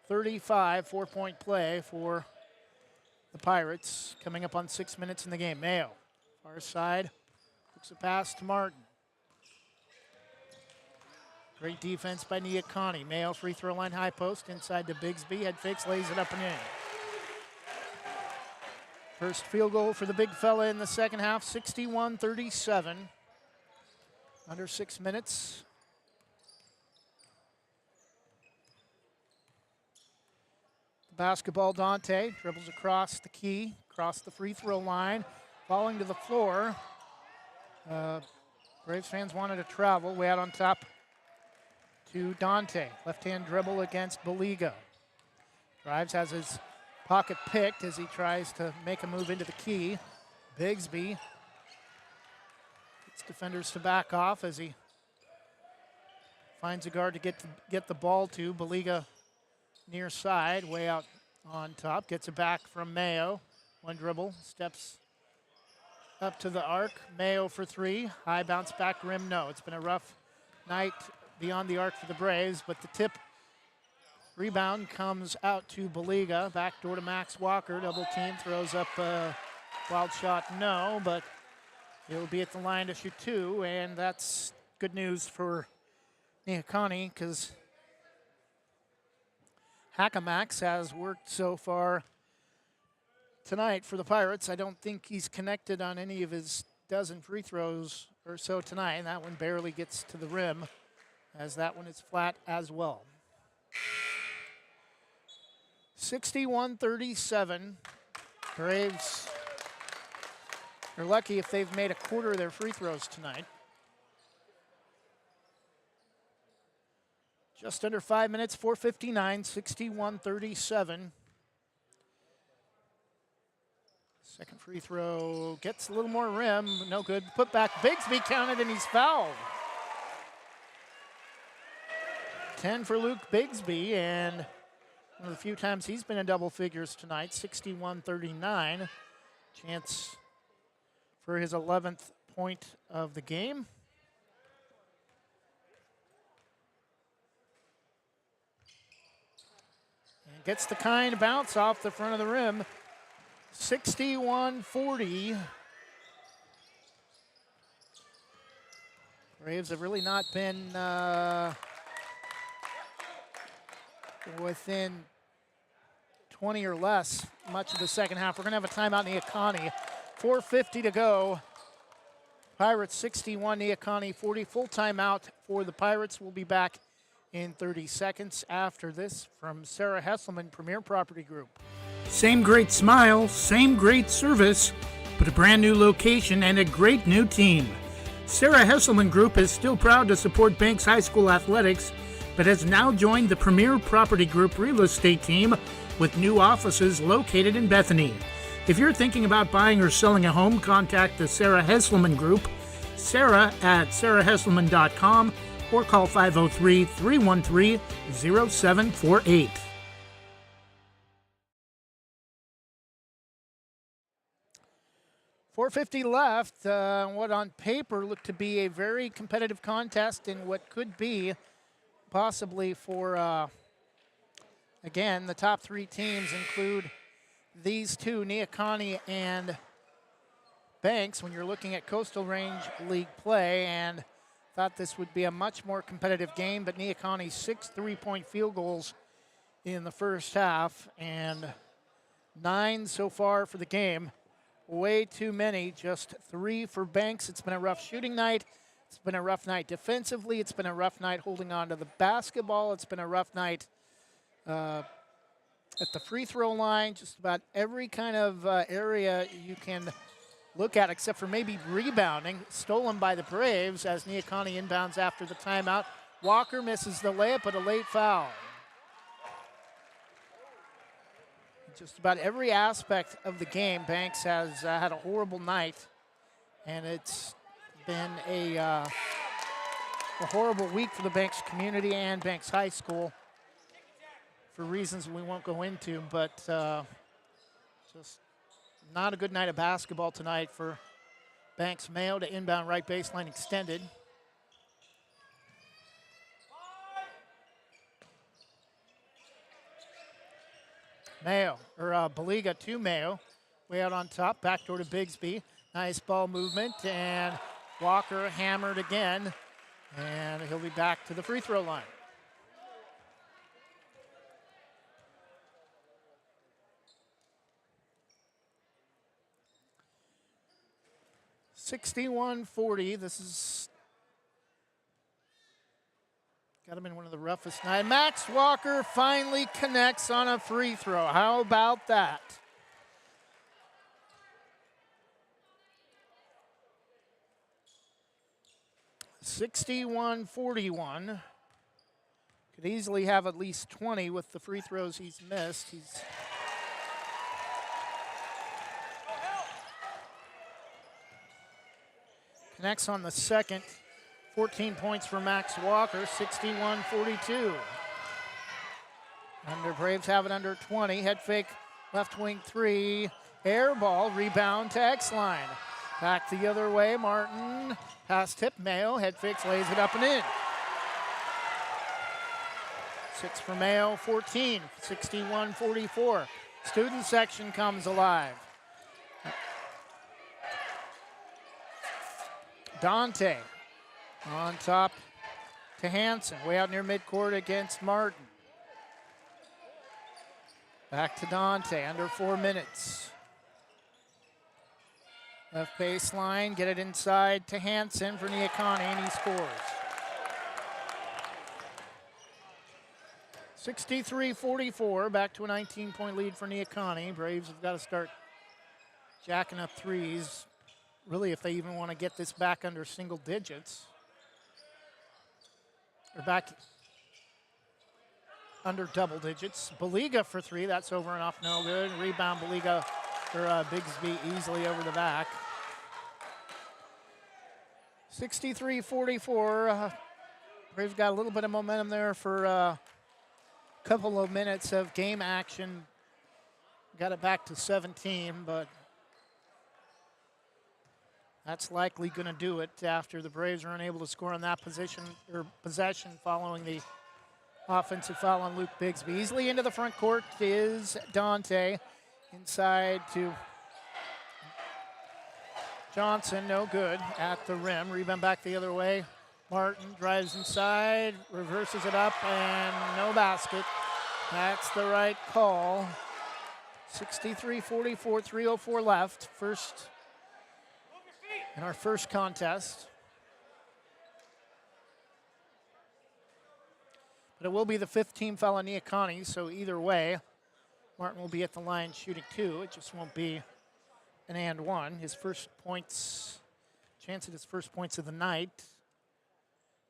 4-point play for the Pirates. Coming up on 6 minutes in the game. Mayo, far side, looks a pass to Martin. Great defense by Neah Kah Nie. Mayo free throw line, high post, inside to Bigsby. Head fakes, lays it up and in. First field goal for the big fella in the second half, 61-37. Under 6 minutes. The basketball, Dante dribbles across the key, across the free throw line, falling to the floor. Braves fans wanted to travel, way out on top to Dante. Left-hand dribble against Baliga. Drives, has his pocket picked as he tries to make a move into the key. Bigsby gets defenders to back off as he finds a guard to get the ball to. Baliga near side, way out on top. Gets it back from Mayo. One dribble, steps up to the arc. Mayo for three. High bounce back rim, no. It's been a rough night beyond the arc for the Braves, but the tip rebound comes out to Baliga. Backdoor to Max Walker. Double team, throws up a wild shot, no, but it'll be at the line to shoot two, and that's good news for Neah Kah Nie because Hackamax has worked so far tonight for the Pirates. I don't think he's connected on any of his dozen free throws or so tonight, and that one barely gets to the rim, as that one is flat as well. 61-37. Braves are lucky if they've made a quarter of their free throws tonight. Just under 5 minutes, 4:59, 61-37. Second free throw gets a little more rim, no good. Put back, Bigsby counted, and he's fouled. 10 for Luke Bigsby, and one of the few times he's been in double figures tonight, 61-39. Chance for his 11th point of the game. And gets the kind of bounce off the front of the rim. 61-40. Braves have really not been within 20 or less much of the second half. We're going to have a timeout, Neah Kah Nie. 4:50 to go. Pirates 61, Neah Kah Nie 40. Full timeout for the Pirates. We'll be back in 30 seconds after this from Sarah Hesselman, Premier Property Group. Same great smile, same great service, but a brand new location and a great new team. Sarah Hesselman Group is still proud to support Banks High School athletics, but has now joined the Premier Property Group real estate team with new offices located in Bethany. If you're thinking about buying or selling a home, contact the Sarah Hesselman Group, Sarah at sarahhesselman.com, or call 503-313-0748. .450 left. What on paper looked to be a very competitive contest in what could be possibly for, again, the top three teams include these two, Neah Kah Nie and Banks, when you're looking at Coastal Range League play, and thought this would be a much more competitive game, but Neah Kah Nie 6 3-point field goals in the first half and 9 so far for the game. way too many. Just 3 for Banks. It's been a rough shooting night. It's been a rough night defensively. It's been a rough night holding on to the basketball. It's been a rough night at the free throw line. Just about every kind of area you can look at, except for maybe rebounding. Stolen by the Braves as Neah Kah Nie inbounds after the timeout. Walker misses the layup, but a late foul. Just about every aspect of the game, Banks has had a horrible night, and it's been a horrible week for the Banks community and Banks High School for reasons we won't go into, but just not a good night of basketball tonight for Banks. Mayo to inbound right baseline extended. Baliga to Mayo. Way out on top, backdoor to Bigsby. Nice ball movement, and Walker hammered again, and he'll be back to the free throw line. (61-40). This is got to be one of the roughest nights. Max Walker finally connects on a free throw. How about that? (61-41). Could easily have at least 20 with the free throws he's missed. He's connects on the second. 14 points for Max Walker, 61-42. Braves have it under 20. Head fake, left wing 3. Air ball, rebound to X-line. Back the other way, Martin. Pass tip, Mayo. Head fakes, lays it up and in. 6 for Mayo, 14, 61-44. Student section comes alive. Dante on top to Hansen, way out near midcourt against Martin. Back to Dante, under 4 minutes. Left baseline, get it inside to Hansen for Neah Kah Nie, and he scores. 63-44, back to a 19-point lead for Neah Kah Nie. Braves have got to start jacking up threes, really, if they even want to get this back under single digits. Or back under double digits. Baliga for 3, that's over and off, no good. Rebound, Baliga for Bigsby easily over the back. 63-44. Braves got a little bit of momentum there for a couple of minutes of game action. Got it back to 17, but that's likely going to do it after the Braves are unable to score on that possession following the offensive foul on Luke Bigsby. Easily into the front court is Dante. Inside to Johnson, no good at the rim. Rebound back the other way. Martin drives inside, reverses it up, and no basket. That's the right call. 63-44, 3:04 left. First in our first contest. But it will be the 5th team foul on Neah Kah Nie, so either way, Martin will be at the line shooting 2. It just won't be an and 1. His first points, chance at his first points of the night.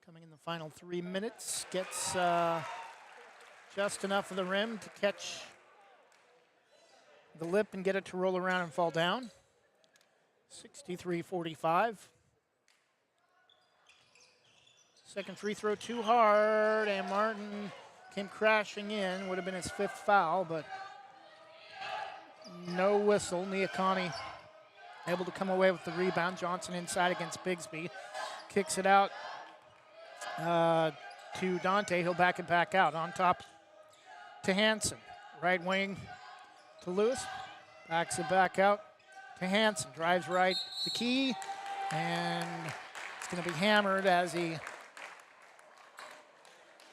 Coming in the final 3 minutes, gets just enough of the rim to catch the lip and get it to roll around and fall down. 63-45. Second free throw too hard, and Martin came crashing in. Would have been his 5th foul, but no whistle. Neah Kah Nie able to come away with the rebound. Johnson inside against Bigsby. Kicks it out to Dante. He'll back it back out. On top to Hansen. Right wing to Lewis. Backs it back out to Hansen. Drives right the key, and it's going to be hammered as he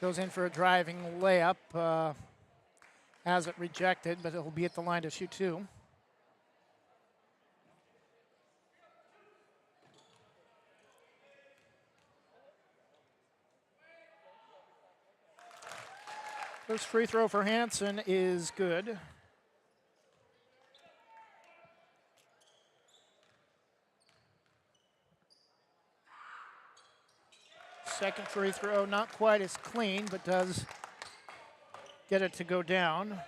goes in for a driving layup. Has it rejected, but it'll be at the line to shoot 2. First free throw for Hansen is good. Second free throw, not quite as clean, but does get it to go down.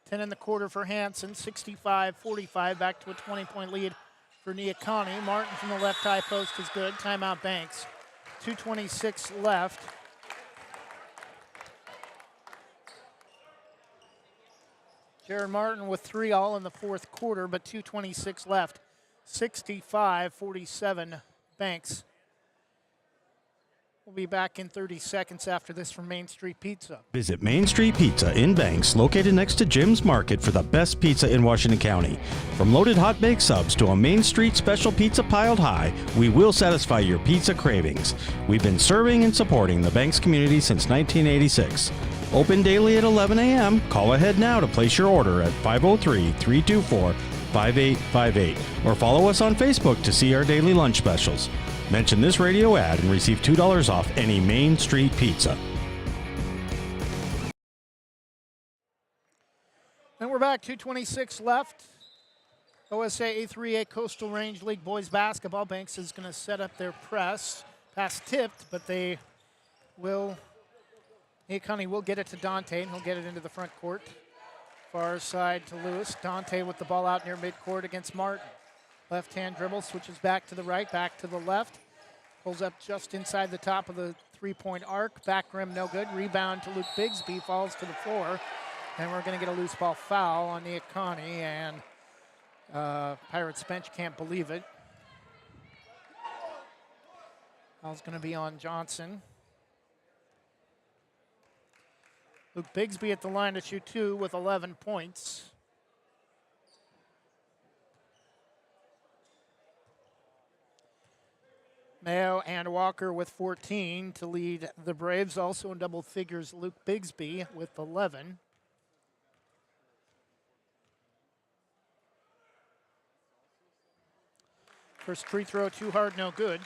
10 in the quarter for Hansen, 65-45, back to a 20-point lead for Neah Kah Nie. Martin from the left high post is good. Timeout Banks. 2:26 left. Jared Martin with 3 all in the fourth quarter, but 2:26 left. 65-47 Banks. We'll be back in 30 seconds after this from Main Street Pizza. Visit Main Street Pizza in Banks, located next to Jim's Market, for the best pizza in Washington County. From loaded hot baked subs to a Main Street special pizza piled high, we will satisfy your pizza cravings. We've been serving and supporting the Banks community since 1986. Open daily at 11 a.m. Call ahead now to place your order at 503-324-5858 or follow us on Facebook to see our daily lunch specials. Mention this radio ad and receive $2 off any Main Street pizza. And we're back, 2:26 left. OSA A3A Coastal Range League boys basketball. Banks is going to set up their press. Pass tipped, but they will, Neah Kah Nie will get it to Dante, and he'll get it into the front court. Far side to Lewis. Dante with the ball out near midcourt against Martin. Left-hand dribble, switches back to the right, back to the left. Pulls up just inside the top of the three-point arc. Back rim, no good. Rebound to Luke Bigsby, falls to the floor. And we're going to get a loose ball foul on Neah Kah Nie, and Pirates bench can't believe it. Foul's going to be on Johnson. Luke Bigsby at the line to shoot 2 with 11 points. Mayo and Walker with 14 to lead the Braves. Also in double figures, Luke Bigsby with 11. First free throw, too hard, no good.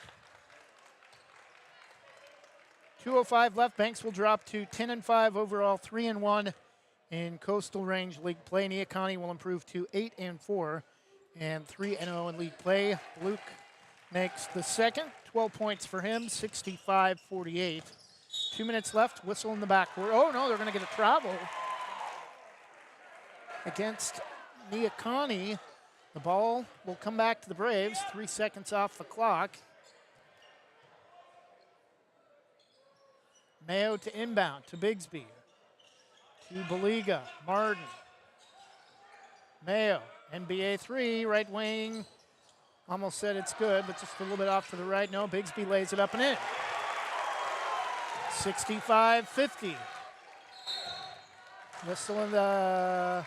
2:05 left. Banks will drop to 10-5 overall, 3-1 in Coastal Range League play. Neah Kah Nie will improve to 8-4 and 3-0 in league play. Luke makes the second, 12 points for him, 65-48. 2 minutes left, whistle in the backcourt. Oh no, they're going to get a travel against Neah Kah Nie. The ball will come back to the Braves, 3 seconds off the clock. Mayo to inbound, to Bigsby, to Baliga, Martin, Mayo, NBA 3, right wing. Almost said it's good, but just a little bit off to the right. No, Bigsby lays it up and in. 65-50. Whistle in the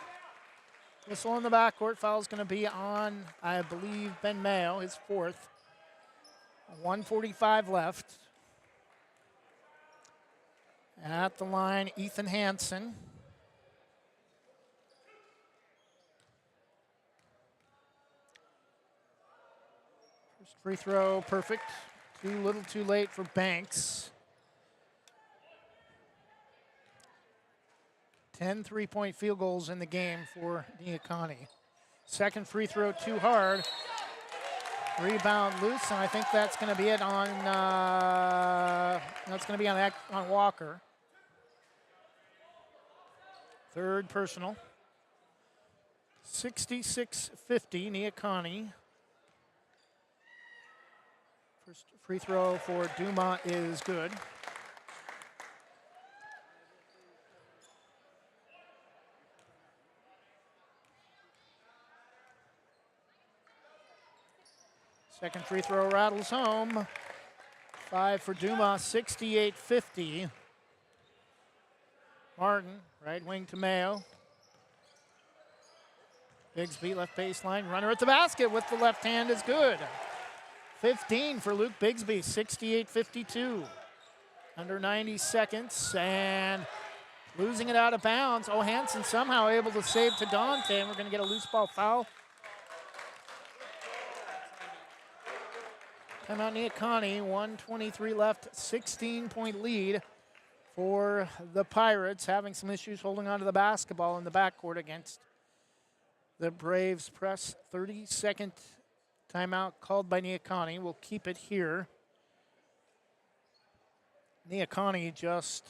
backcourt. Foul's going to be on, I believe, Ben Mayo, his fourth. 1:45 left. At the line, Ethan Hansen. First free throw, perfect. Too little, too late for Banks. 10 three-point field goals in the game for Neah Kah Nie. Second free throw, too hard. Rebound loose, and I think that's going to be it on. That's going to be on Walker. Third personal. 66-50, Neah Kah Nie. First free throw for Duma is good. Second free throw rattles home. 5 for Duma, 68-50. Martin, right wing to Mayo. Bigsby, left baseline. Runner at the basket with the left hand is good. 15 for Luke Bigsby, 68-52. Under 90 seconds, and losing it out of bounds. Oh, Hansen somehow able to save to Dante, and we're going to get a loose ball foul. Timeout Neah Kah Nie, 1:23 left, 16-point lead for the Pirates, having some issues holding on to the basketball in the backcourt against the Braves. Press 30-second timeout called by Neah Kah Nie. We'll keep it here. Neah Kah Nie just,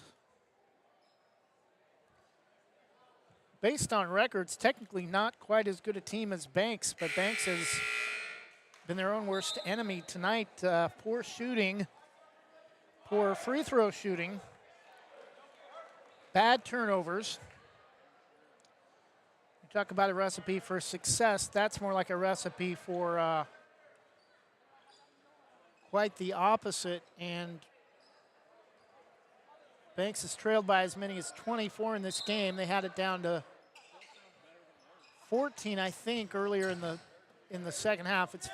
based on records, technically not quite as good a team as Banks, but Banks has been their own worst enemy tonight. Poor shooting, poor free throw shooting, bad turnovers. You talk about a recipe for success, that's more like a recipe for quite the opposite. And Banks is trailed by as many as 24 in this game. They had it down to 14, I think, earlier in the second half. It's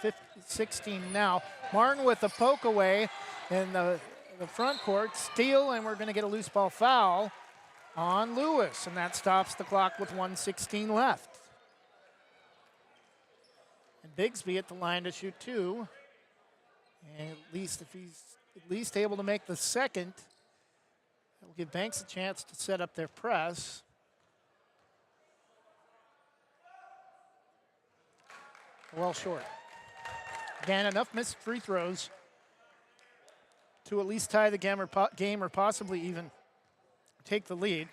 16 now. Martin with a poke away in the front court. Steal, and we're going to get a loose ball foul on Lewis, and that stops the clock with 1:16 left. And Bigsby at the line to shoot two. And at least if he's at least able to make the second, that will give Banks a chance to set up their press. Well short. Again, enough missed free throws to at least tie the game or possibly even take the lead.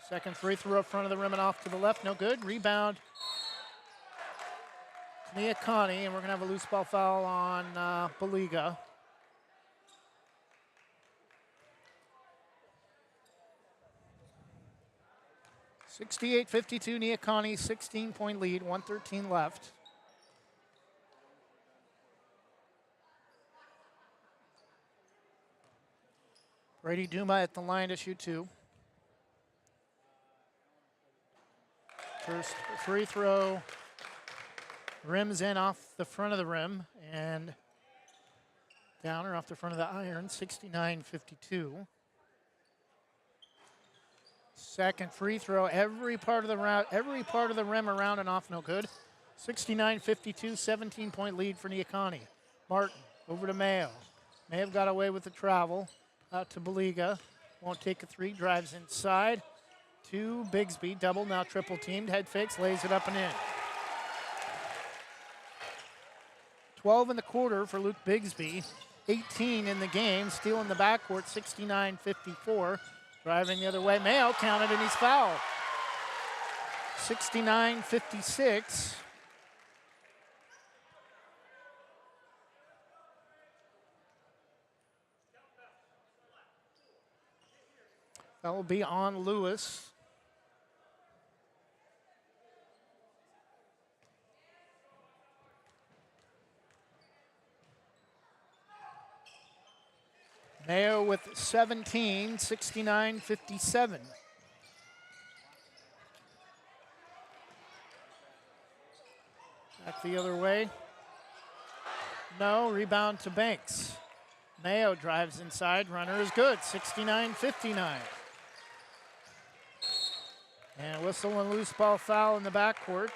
Second free throw up front of the rim and off to the left, no good. Rebound to Neah Kah Nie, and we're gonna have a loose ball foul on Baliga. (68-52) Neah Kah Nie, 16-point lead, 1:13 left. Brady Duma at the line to shoot two. First free throw, rims in off the front of the rim, and downer off the front of the iron, 69-52. Second free throw, every part of the rim around and off, no good. 69-52, 17-point lead for Neah Kah Nie. Martin over to Mayo. May have got away with the travel. Out to Baliga. Won't take a three, drives inside to Bigsby. Double, now triple teamed. Head fakes, lays it up and in. 12 in the quarter for Luke Bigsby. 18 in the game. Steal in the backcourt, 69-54. Driving the other way. Mayo counted and he's fouled. 69-56. That will be on Lewis. Mayo with 17, 69-57. Back the other way. No, rebound to Banks. Mayo drives inside, runner is good, 69-59. And whistle and loose ball foul in the backcourt.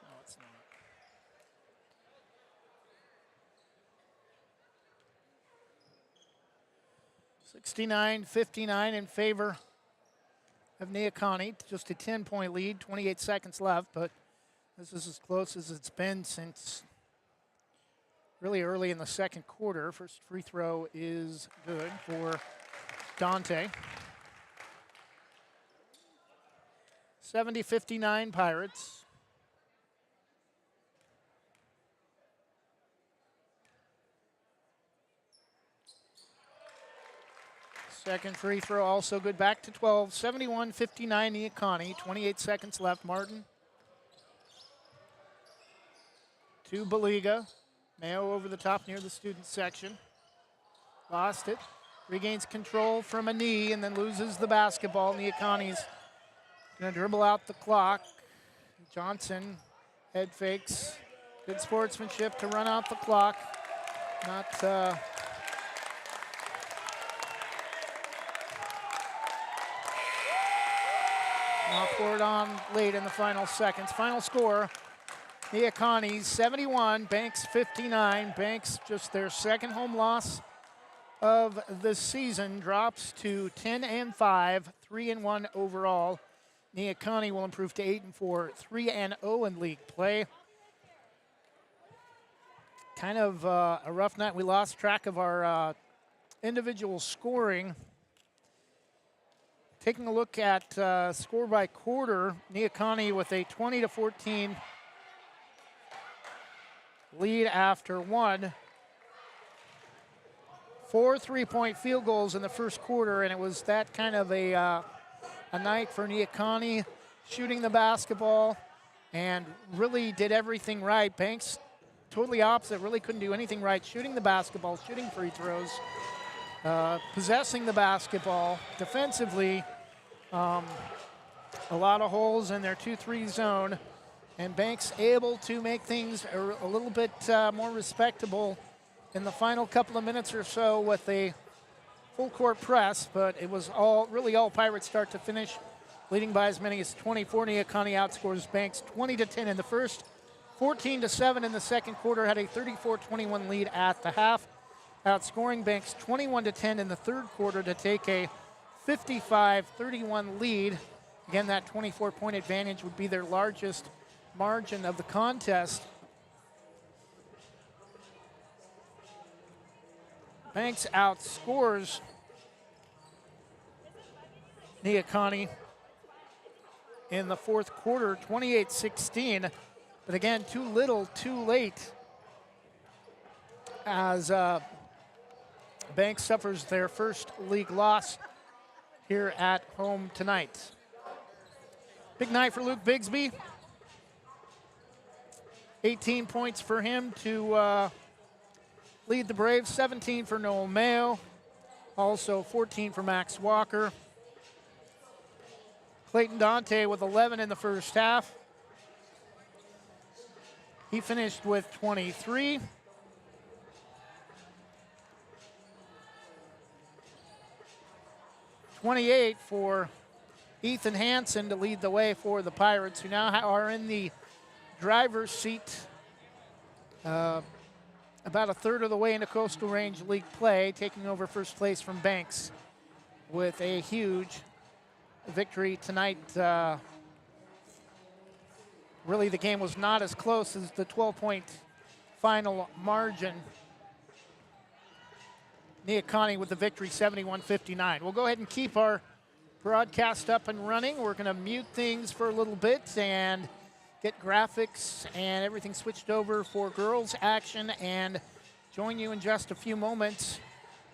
No, it's not. 69-59 in favor of Neah Kah Nie. Just a 10-point lead, 28 seconds left, but this is as close as it's been since really early in the second quarter. First free throw is good for Dante. 70-59 Pirates. Second free throw also good, back to 12. 71-59 Neah Kah Nie, 28 seconds left. Martin to Baliga. Mayo over the top near the student section. Lost it. Regains control from a knee and then loses the basketball. Neah Kah Nie's going to dribble out the clock. Johnson head fakes. Good sportsmanship to run out the clock. Not I'll pour it on late in the final seconds. Final score, Neah Kah Nie 71, Banks 59. Banks, just their second home loss of the season, drops to 10-5, 3-1 overall. Neah Kah Nie will improve to 8-4, 3-0 in league play. Kind of a rough night. We lost track of our individual scoring. Taking a look at score by quarter, Neah Kah Nie with a 20-14 lead after one. 4 3-point field goals in the first quarter, and it was that kind of a night for Neah Kah Nie, shooting the basketball and really did everything right. Banks, totally opposite, really couldn't do anything right, shooting the basketball, shooting free throws, possessing the basketball. Defensively, a lot of holes in their 2-3 zone, and Banks able to make things a little bit more respectable in the final couple of minutes or so with a full court press, but it was really all Pirates start to finish, leading by as many as 24. Neah Kah Nie outscores Banks 20-10 in the first, 14-7 in the second quarter, had a 34-21 lead at the half, outscoring Banks 21-10 in the third quarter to take a 55-31 lead. Again, that 24-point advantage would be their largest margin of the contest. Banks outscores Neah Kah Nie in the fourth quarter, 28-16. But again, too little, too late, as Banks suffers their first league loss here at home tonight. Big night for Luke Bigsby. 18 points for him to lead the Braves, 17 for Noel Mayo, also 14 for Max Walker. Clayton Dante with 11 in the first half. He finished with 23. .28 for Ethan Hansen to lead the way for the Pirates, who now are in the driver's seat. About a third of the way into Coastal Range League play, taking over first place from Banks with a huge victory tonight. Really, the game was not as close as the 12-point final margin. Neah Kah Nie with the victory, 71-59. We'll go ahead and keep our broadcast up and running. We're going to mute things for a little bit and get graphics and everything switched over for girls action and join you in just a few moments.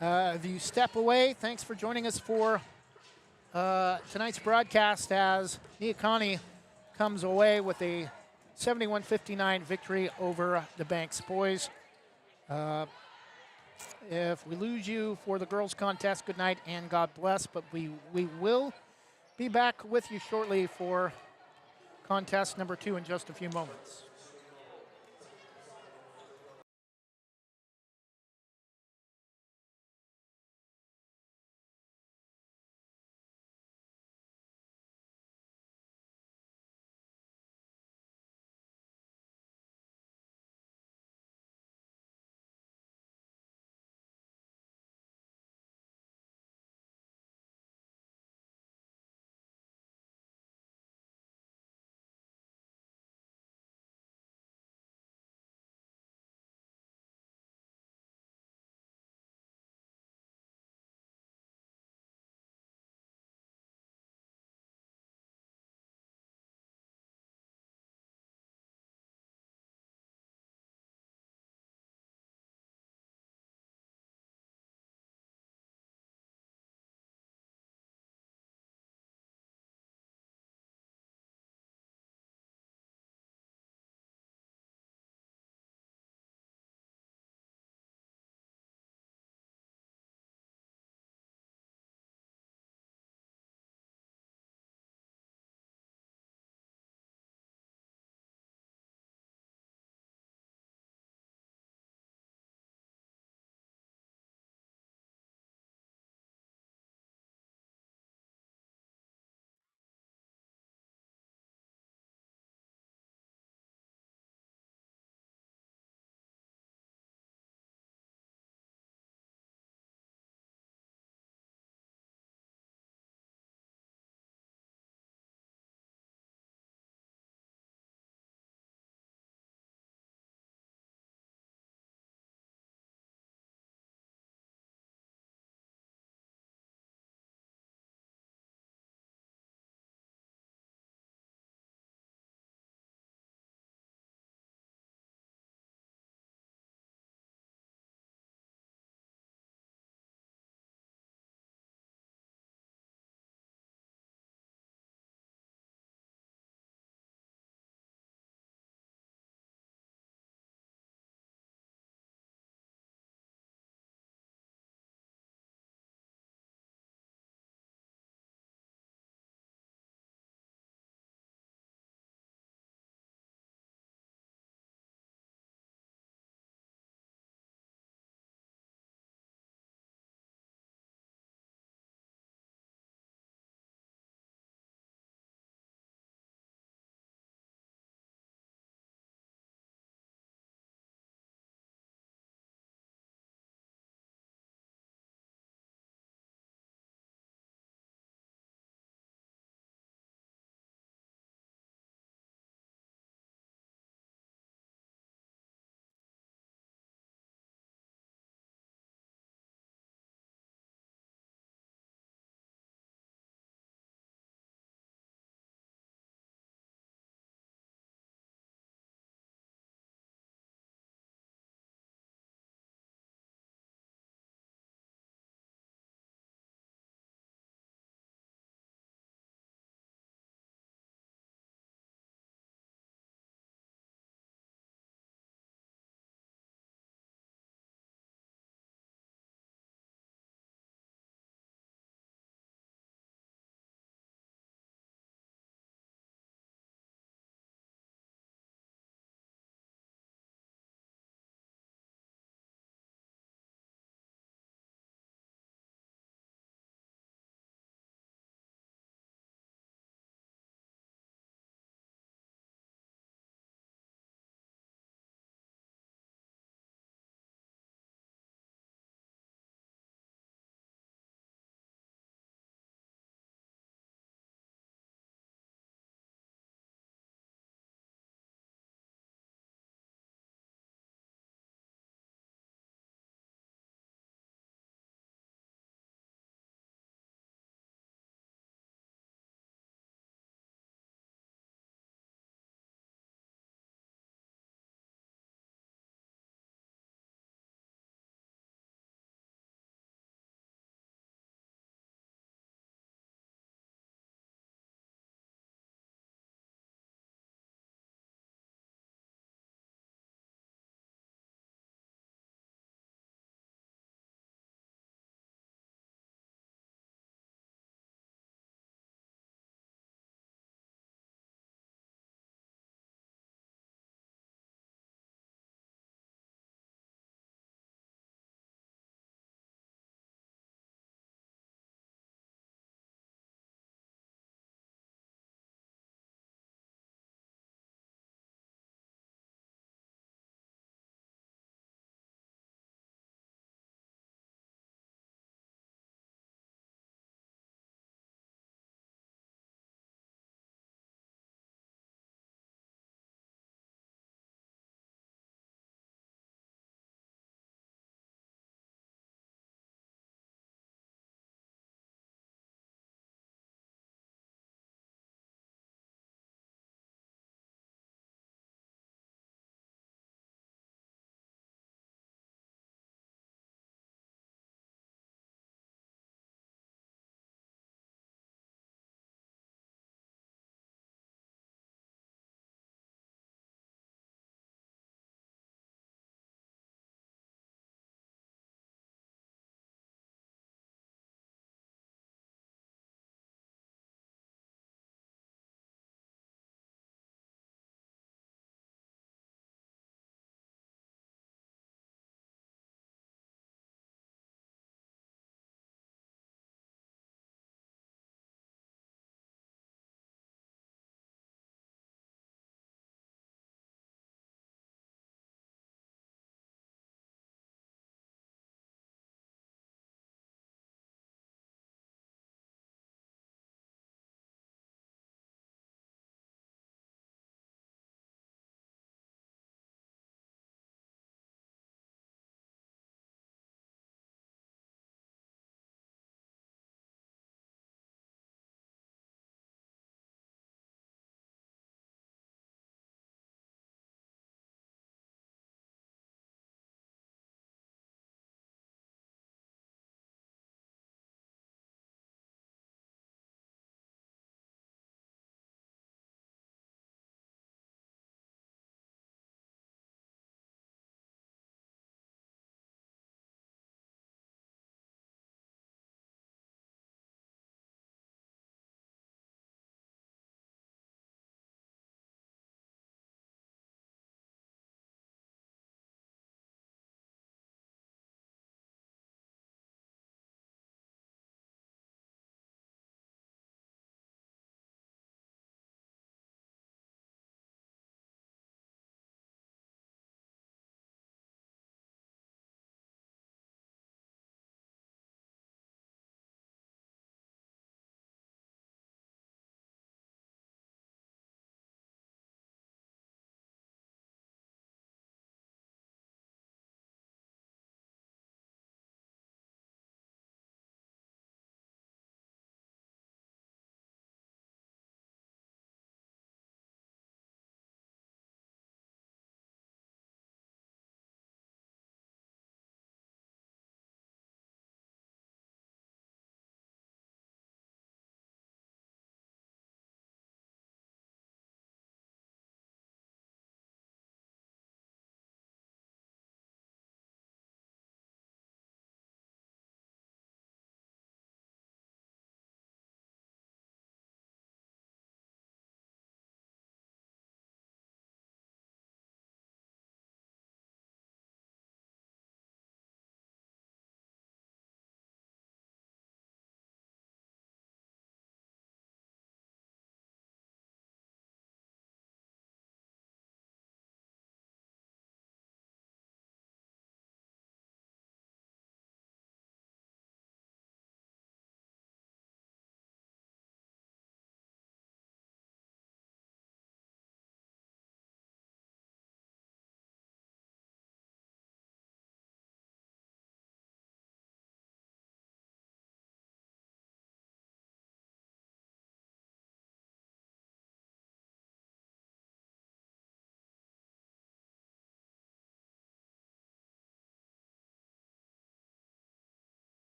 If you step away, thanks for joining us for tonight's broadcast as Neah Kah Nie comes away with a 71-59 victory over the Banks boys. If we lose you for the girls contest, good night and God bless, but we will be back with you shortly for contest number 2 in just a few moments.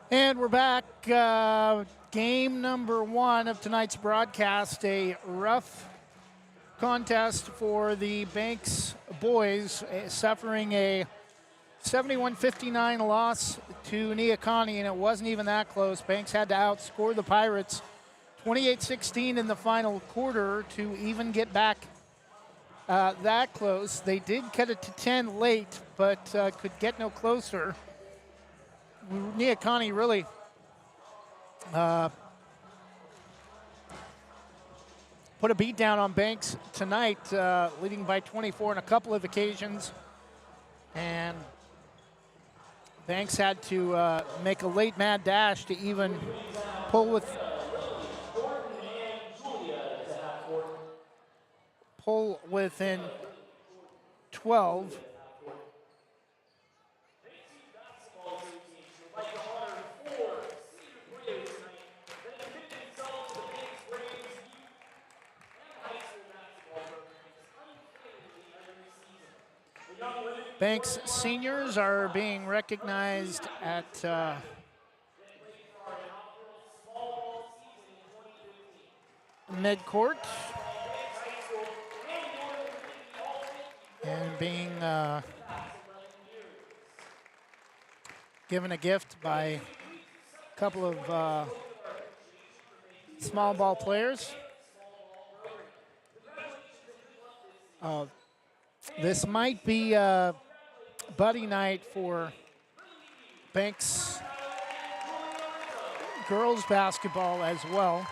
And we're back. Game number one of tonight's broadcast, a rough contest for the Banks boys, suffering a 71-59 loss to Neah Kah Nie, and it wasn't even that close. Banks had to outscore the Pirates 28-16 in the final quarter to even get back that close. They did cut it to 10 late, but could get no closer. Neah Kah Nie really put a beat down on Banks tonight, leading by 24 on a couple of occasions. And Banks had to make a late mad dash to even pull within 12. Banks seniors are being recognized at midcourt and being given a gift by a couple of small ball players. This might be buddy night for Banks girls basketball as well.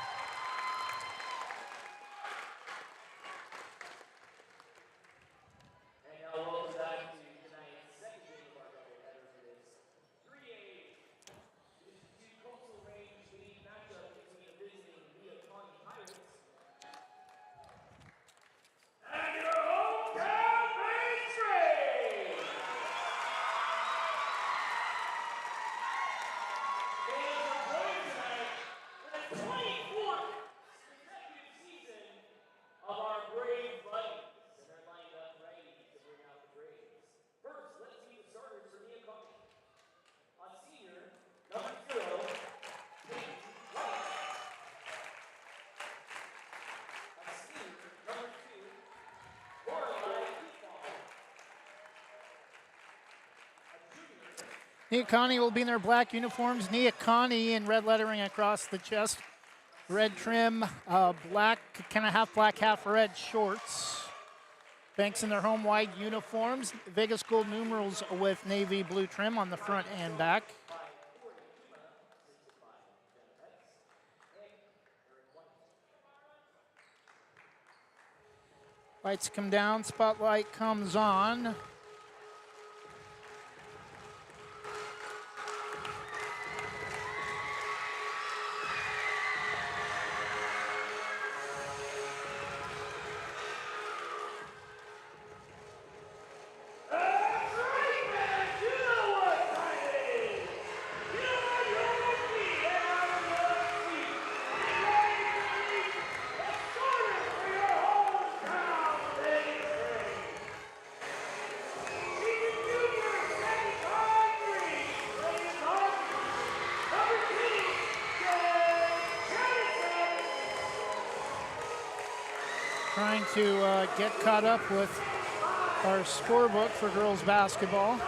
Neah Kah Nie will be in their black uniforms. Neah Kah Nie in red lettering across the chest. Red trim, black, kind of half black, half red shorts. Banks in their home white uniforms. Vegas gold numerals with navy blue trim on the front and back. Lights come down, spotlight comes on. Trying to get caught up with our scorebook for girls basketball.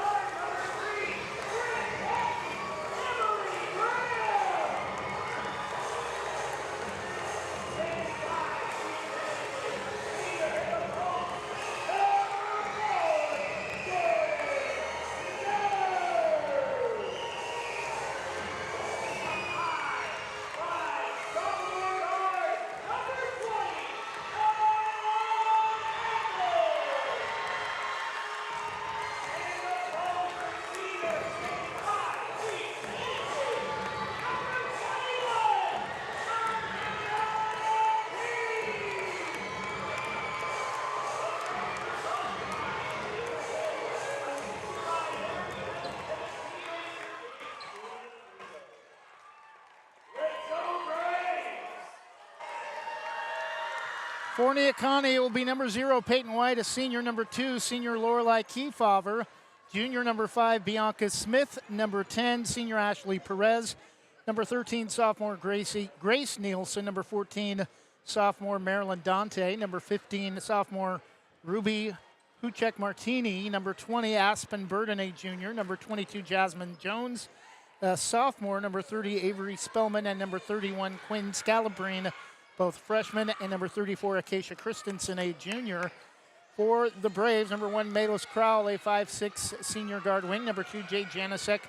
For Neah Kah Nie, it will be number 0, Peyton White, a senior. Number 2, senior Lorelei Kefauver. Junior number 5, Bianca Smith. Number 10, senior Ashley Perez. Number 13, sophomore Grace Nielsen. Number 14, sophomore Marilyn Dante. Number 15, sophomore Ruby Huchek Martini. Number 20, Aspen Burden, a junior. Number 22, Jasmine Jones, sophomore. Number 30, Avery Spellman. And number 31, Quinn Scalabrine, both freshmen. And number 34, Acacia Christensen, a junior. For the Braves, number 1, Malis Crowell, a 5'6" senior guard wing. Number 2, Jay Janicek,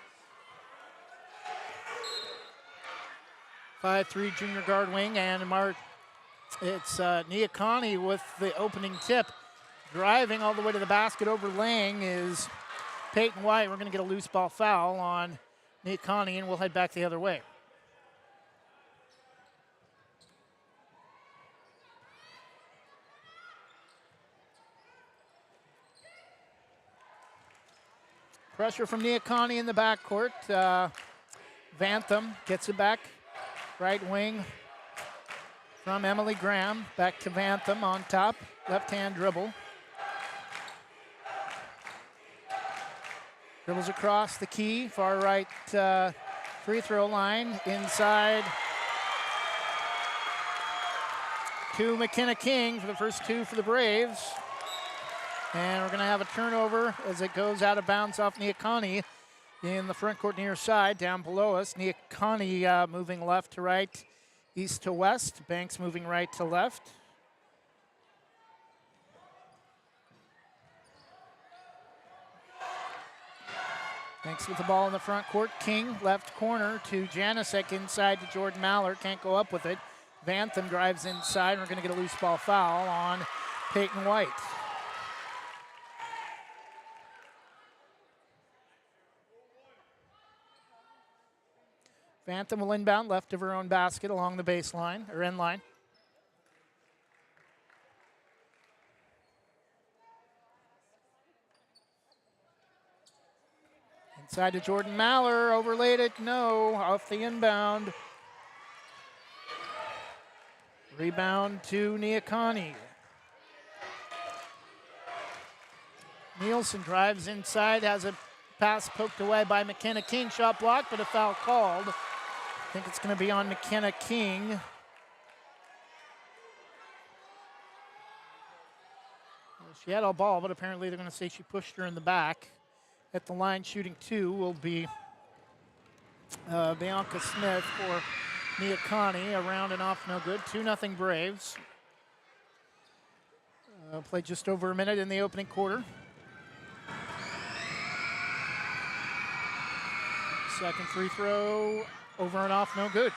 5'3" junior guard wing. And it's Neah Kah Nie with the opening tip. Driving all the way to the basket, overlaying is Peyton White. We're going to get a loose ball foul on Neah Kah Nie, and we'll head back the other way. Pressure from Neah Kah Nie in the backcourt. Vantham gets it back. Right wing from Emily Graham. Back to Vantham on top. Left-hand dribble. Dribbles across the key. Far right free throw line. Inside to McKenna King for the first 2 for the Braves. And we're going to have a turnover as it goes out of bounds off Neah Kah Nie in the front court near side. Down below us, Neah Kah Nie moving left to right, east to west. Banks moving right to left. Banks with the ball in the front court. King left corner to Janicek, inside to Jordan Mallard. Can't go up with it. Vantham drives inside. We're going to get a loose ball foul on Peyton White. Vantham will inbound left of her own basket along the baseline, or end line. Inside to Jordan Mallard, overlaid it, no, off the inbound. Rebound to Neah Kah Nie. Nielsen drives inside, has a pass poked away by McKenna King. Shot blocked, but a foul called. I think it's going to be on McKenna King. She had a ball, but apparently they're going to say she pushed her in the back. At the line shooting 2 will be Bianca Smith for Neah Kah Nie. Around and off, no good. 2-0 Braves. Played just over a minute in the opening quarter. Second free throw, over and off, no good.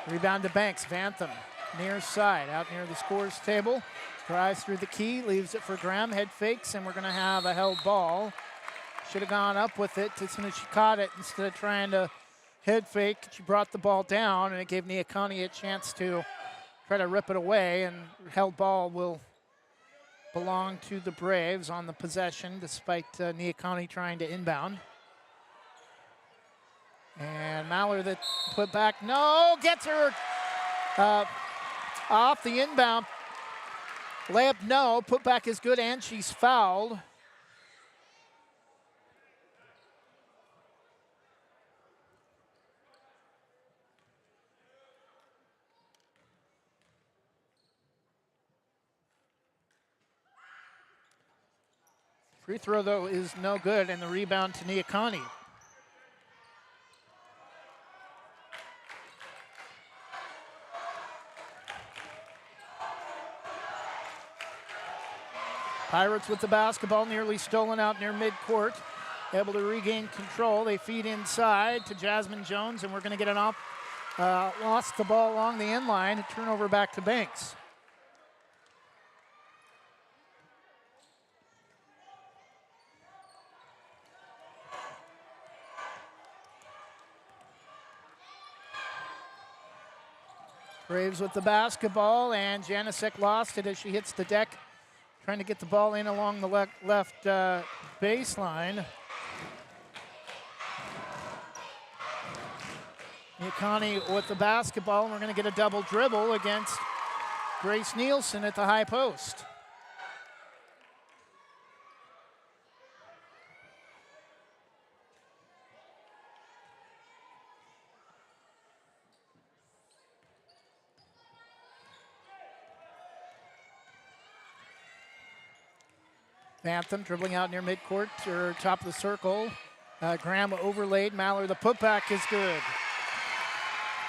Rebound to Banks, Vantham, near side, out near the scorer's table. Drives through the key, leaves it for Graham, head fakes, and we're gonna have a held ball. Should have gone up with it as soon as she caught it. Instead of trying to head fake, she brought the ball down, and it gave Neah Kah Nie a chance to try to rip it away, and held ball will belong to the Braves on the possession, despite Neah Kah Nie trying to inbound. And Mallard that put back, no, gets her off the inbound. Layup, no, put back is good, and she's fouled. Free throw, though, is no good, and the rebound to Neah Kah Nie. Pirates with the basketball, nearly stolen out near midcourt. Able to regain control. They feed inside to Jasmine Jones, and we're going to get an off. Lost the ball along the end line. A turnover back to Banks. Braves with the basketball, and Janicek lost it as she hits the deck, trying to get the ball in along the left baseline. Neah Kah Nie with the basketball, and we're going to get a double dribble against Grace Nielsen at the high post. Bantham dribbling out near midcourt or top of the circle. Graham overlaid. Maller, the putback is good.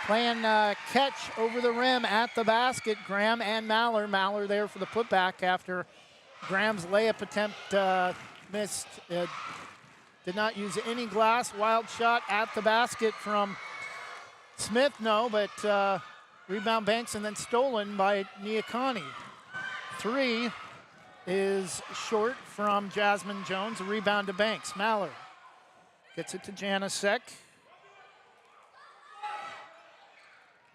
Playing catch over the rim at the basket. Graham and Maller. Maller there for the putback after Graham's layup attempt missed. Did not use any glass. Wild shot at the basket from Smith, no, but rebound Banks and then stolen by Neah Kah Nie. Three is short from Jasmine Jones. A rebound to Banks. Maller gets it to Janasek.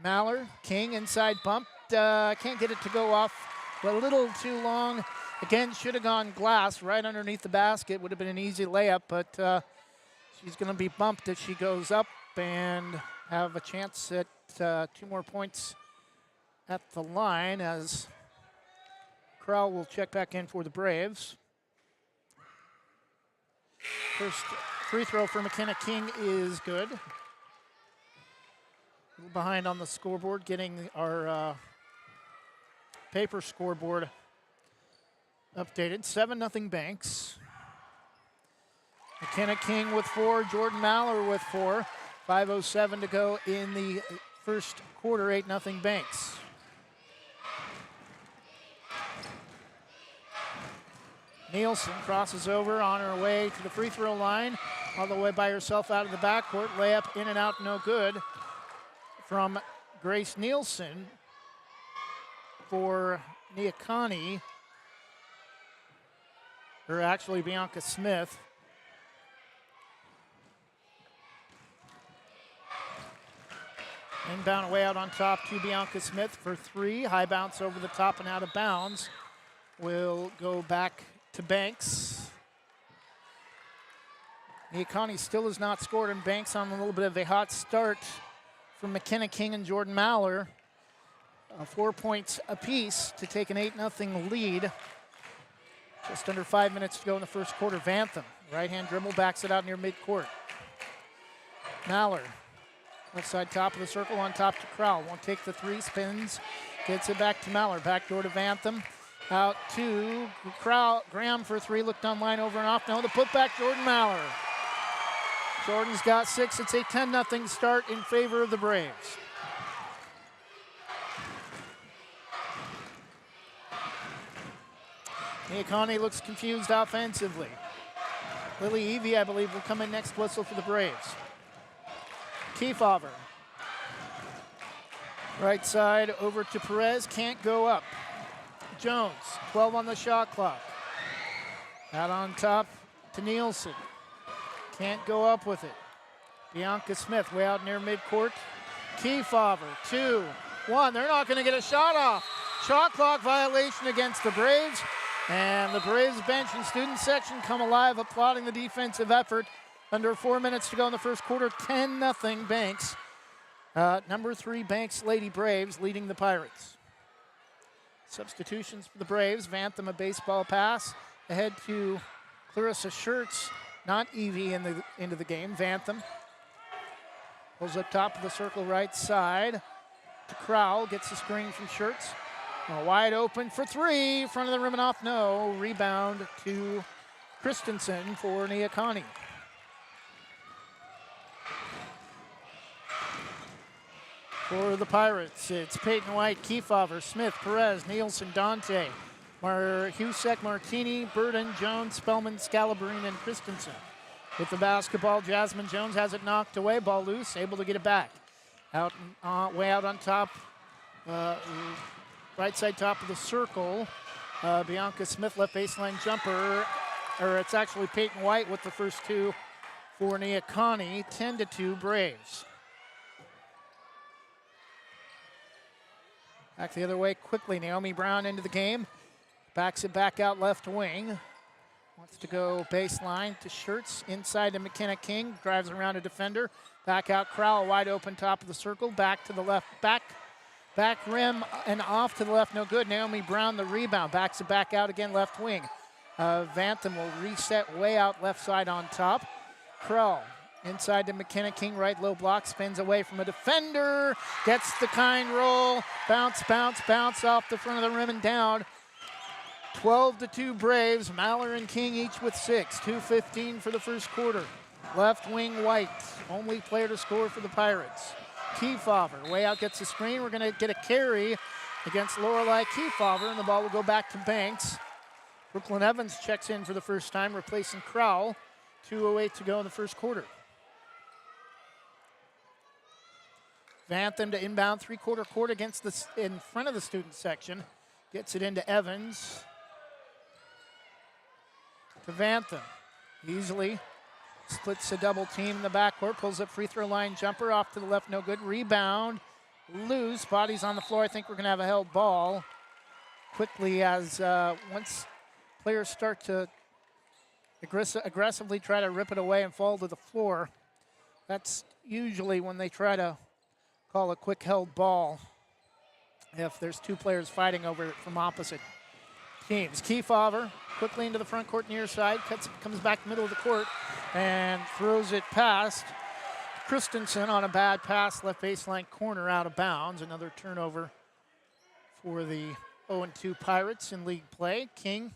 Maller, King inside bump. Can't get it to go off. A little too long. Again, should have gone glass right underneath the basket. Would have been an easy layup, but she's going to be bumped as she goes up and have a chance at 2 more points at the line as Crowell will check back in for the Braves. First free throw for McKenna King is good. A little behind on the scoreboard, getting our paper scoreboard updated. 7-0 Banks. McKenna King with 4, Jordan Maller with 4. 5:07 to go in the first quarter, 8-0 Banks. Nielsen crosses over on her way to the free throw line, all the way by herself out of the backcourt. Layup in and out, no good from Grace Nielsen for Neah Kah Nie, or actually Bianca Smith. Inbound away out on top to Bianca Smith for 3. High bounce over the top and out of bounds. Will go back to Banks. Neah Kah Nie still has not scored, and Banks on a little bit of a hot start from McKenna King and Jordan Maller. 4 points apiece to take an 8-0 lead. Just under 5 minutes to go in the first quarter. Vantham, right-hand dribble, backs it out near midcourt. Maller, left side top of the circle on top to Crowell. Won't take the 3, spins, gets it back to Maller. Back door to Vantham. Out to Graham for 3, looked online over and off. No, the putback, Jordan Maller. Jordan's got 6. It's a 10-0 start in favor of the Braves. Neah Kah Nie looks confused offensively. Lily Evie, I believe, will come in next whistle for the Braves. Kefauver. Right side over to Perez, can't go up. Jones, 12 on the shot clock. Out on top to Nielsen. Can't go up with it. Bianca Smith way out near midcourt. Kefauver, 2, 1. They're not going to get a shot off. Shot clock violation against the Braves. And the Braves bench and student section come alive, applauding the defensive effort. Under 4 minutes to go in the first quarter, 10-0 Banks. Number 3 Banks Lady Braves leading the Pirates. Substitutions for the Braves. Vantham a baseball pass ahead to Clarissa Schertz. Not Evie into the game. Vantham pulls up top of the circle right side to Crowell. Gets the screen from Schertz. Wide open for 3. Front of the rim and off. No. Rebound to Christensen for Neah Kah Nie. For the Pirates, it's Peyton White, Kefauver, Smith, Perez, Nielsen, Dante, Husek, Martini, Burden, Jones, Spellman, Scalabrine, and Christensen. With the basketball, Jasmine Jones has it knocked away, ball loose, able to get it back. Way out on top, right side top of the circle. Bianca Smith, left baseline jumper, or it's actually Peyton White with the first 2 for Neah Kah Nie. 10-2 Braves. Back the other way quickly. Naomi Brown into the game. Backs it back out left wing. Wants to go baseline to Schertz. Inside to McKenna King. Drives around a defender. Back out Crowell, wide open top of the circle. Back to the left back Back rim and off to the left, no good. Naomi Brown, the rebound, backs it back out again, left wing. Vantham will reset way out left side on top. Krell inside to McKenna King, right low block, spins away from a defender, gets the kind roll, bounce, bounce, bounce off the front of the rim and down. 12-2 Braves, Maller and King each with 6, 2:15 for the first quarter. Left wing White, only player to score for the Pirates. Kefauver, way out, gets the screen. We're gonna get a carry against Lorelei Kefauver, and the ball will go back to Banks. Brooklyn Evans checks in for the first time, replacing Crowell. 2:08 to go in the first quarter. Vantham to inbound, three-quarter court against in front of the student section. Gets it into Evans. To Vantham. Easily splits the double team in the backcourt, pulls up free throw line jumper off to the left, no good. Rebound, loose, bodies on the floor. I think we're gonna have a held ball quickly as once players start to aggressively try to rip it away and fall to the floor. That's usually when they try to call a quick held ball if there's two players fighting over it from opposite teams. Kefauver quickly into the front court near side, comes back middle of the court and throws it past Christensen on a bad pass, left baseline corner out of bounds. Another turnover for the 0-2 Pirates in league play. King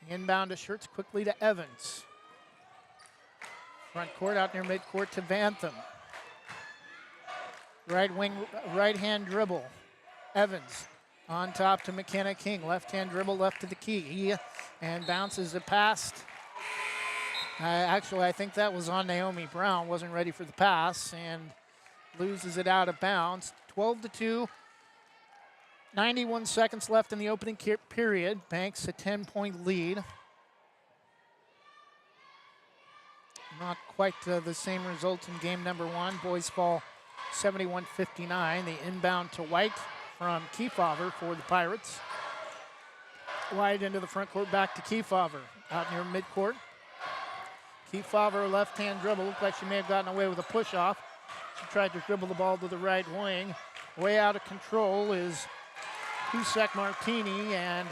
inbound to Schertz, quickly to Evans. Front court out near midcourt to Vantham. Right wing, right hand dribble. Evans on top to McKenna King. Left hand dribble left to the key and bounces it past. Actually, I think that was on Naomi Brown. Wasn't ready for the pass and loses it out of bounds. 12-2. 91 seconds left in the opening period. Banks a 10-point lead. Not quite the same result in game number one. Boys fall 71-59. The inbound to White from Kefauver for the Pirates. White into the front court, back to Kefauver. Out near midcourt. Kefauver, left-hand dribble. Looked like she may have gotten away with a push-off. She tried to dribble the ball to the right wing. Way out of control is Husek Martini, and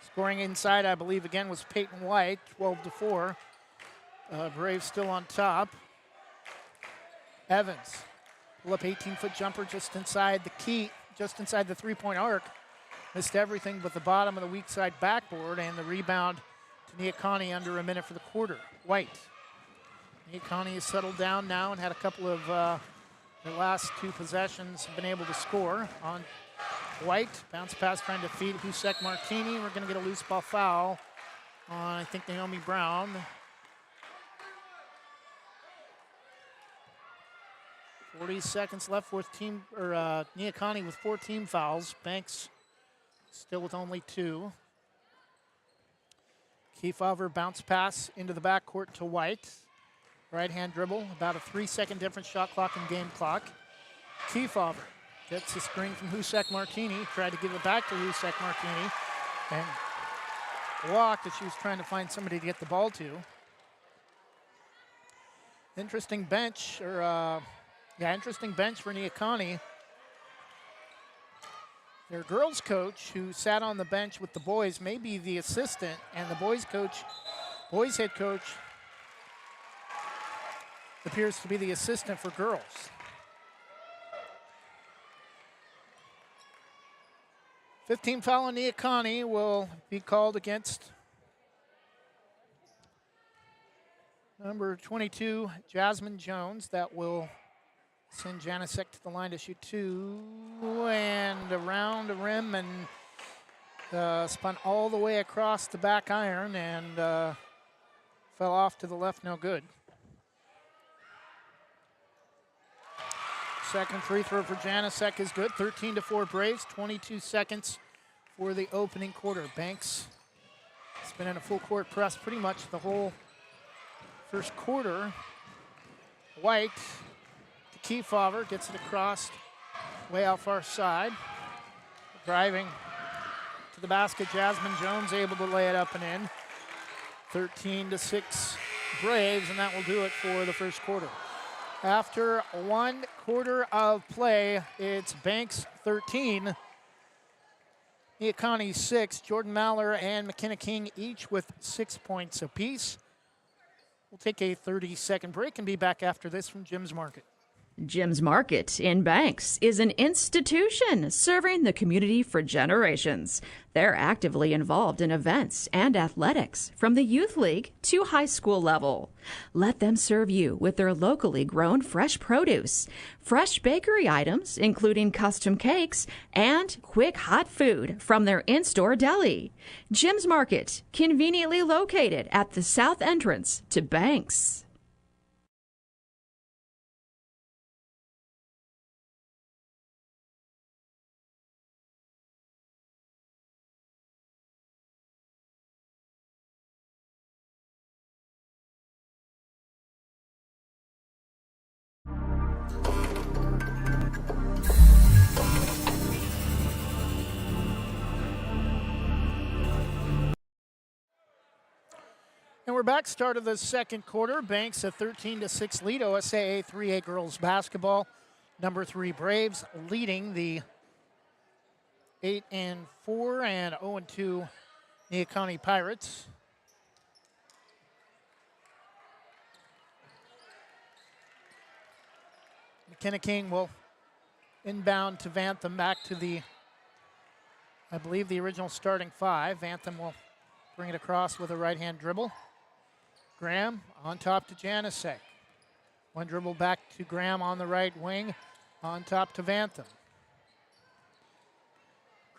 scoring inside, I believe, again was Peyton White, 12-4. Braves still on top. Evans, pull up 18-foot jumper just inside the key, just inside the three-point arc. Missed everything but the bottom of the weak side backboard, and the rebound to Neah Kah Nie under a minute for the quarter. White. Neah Kah Nie has settled down now and had a couple of their last two possessions been able to score on White. Bounce pass trying to feed Husek Martini. We're going to get a loose ball foul on, I think, Naomi Brown. 40 seconds left for Neah Kah Nie with 4 team fouls. Banks still with only 2. Kefauver bounce pass into the backcourt to White. Right-hand dribble, about a 3-second difference, shot clock and game clock. Kefauver gets the screen from Husek Martini, tried to give it back to Husek Martini, and walked as she was trying to find somebody to get the ball to. Interesting bench for Neah Kah Nie. Their girls coach, who sat on the bench with the boys, may be the assistant, and the boys head coach appears to be the assistant for girls. Fifteen foul on Neah Kah Nie will be called against number 22, Jasmine Jones. That will send Janicek to the line to shoot 2, and around the rim, and spun all the way across the back iron and fell off to the left, no good. Second free throw for Janicek is good. 13-4 Braves, 22 seconds for the opening quarter. Banks has been in a full court press pretty much the whole first quarter. White to Kefauver, gets it across way out far side. Driving to the basket, Jasmine Jones able to lay it up and in. 13-6 Braves, and that will do it for the first quarter. After 1 quarter of play, it's Banks 13, Neah Kah Nie 6. Jordan Maller and McKenna King each with 6 points apiece. We'll take a 30-second break and be back after this from Jim's Market. Jim's Market in Banks is an institution serving the community for generations. They're actively involved in events and athletics from the youth league to high school level. Let them serve you with their locally grown fresh produce, fresh bakery items, including custom cakes, and quick hot food from their in-store deli. Jim's Market, conveniently located at the south entrance to Banks. And we're back, start of the second quarter. Banks a 13-6 lead. OSAA 3A girls basketball. Number 3 Braves leading the 8-4 and 0-2 Neah Kah Nie Pirates. McKenna King will inbound to Vantham, back to the, I believe, the original starting 5. Vantham will bring it across with a right-hand dribble. Graham on top to Janicek. One dribble back to Graham on the right wing, on top to Vantham.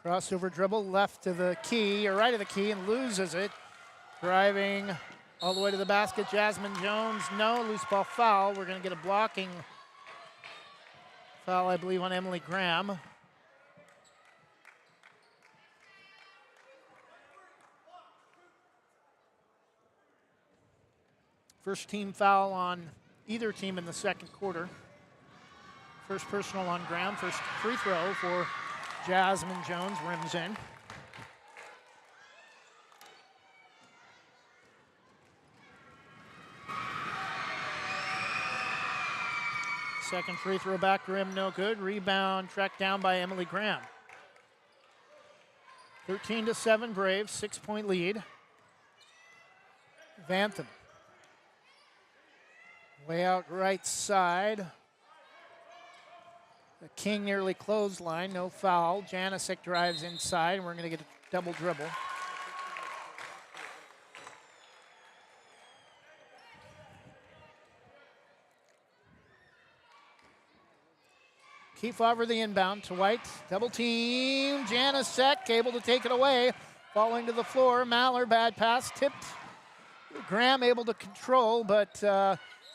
Crossover dribble left to the key, or right of the key, and loses it. Driving all the way to the basket, Jasmine Jones. No, loose ball foul. We're going to get a blocking foul, I believe, on Emily Graham. First team foul on either team in the second quarter. First personal on Graham. First free throw for Jasmine Jones, rims in. Second free throw back, rim no good. Rebound tracked down by Emily Graham. 13-7 Braves, 6-point lead. Vantham. Way out right side. The King nearly clothesline, no foul. Janicek drives inside, and we're going to get a double dribble. Kefauver the inbound to White. Double team. Janicek able to take it away. Falling to the floor. Maller, bad pass, tipped. Graham able to control, but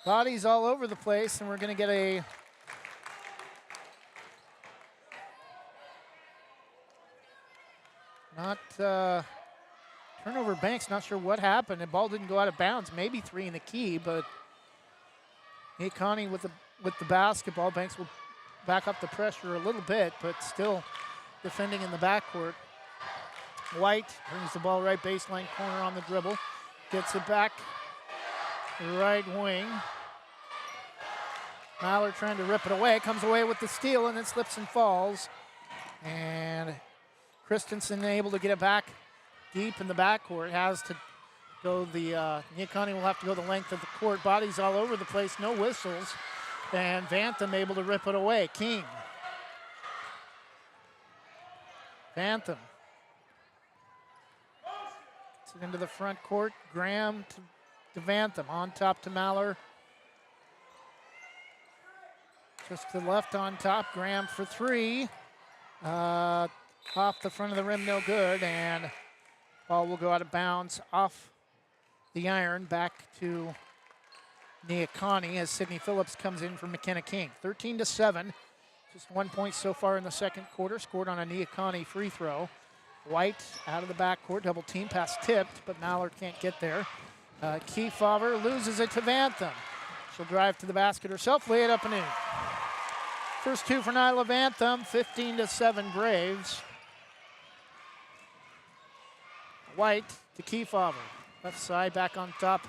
bodies all over the place, and we're going to get a turnover. Banks, not sure what happened. The ball didn't go out of bounds. Maybe 3 in the key, but Neah Kah Nie with the basketball. Banks will back up the pressure a little bit, but still defending in the backcourt. White brings the ball right baseline corner on the dribble. Gets it back right wing. Maller trying to rip it away. Comes away with the steal and then slips and falls. And Christensen able to get it back deep in the backcourt. Has to go Neah Kah Nie will have to go the length of the court. Bodies all over the place, no whistles. And Vantham able to rip it away. King. Vantham. Gets it into the front court. Graham to Vantham. On top to Maller. Just to the left on top. Graham for 3. Off the front of the rim, no good. And ball will go out of bounds off the iron back to Neah Kah Nie as Sydney Phillips comes in for McKenna King. 13-7. Just 1 point so far in the second quarter. Scored on a Neah Kah Nie free throw. White out of the backcourt. Double team pass tipped, but Maller can't get there. Kefauver loses it to Vantham. She'll drive to the basket herself, lay it up and in. First 2 for Nyla Vantham. 15-7 Braves. White to Kefauver. Left side back on top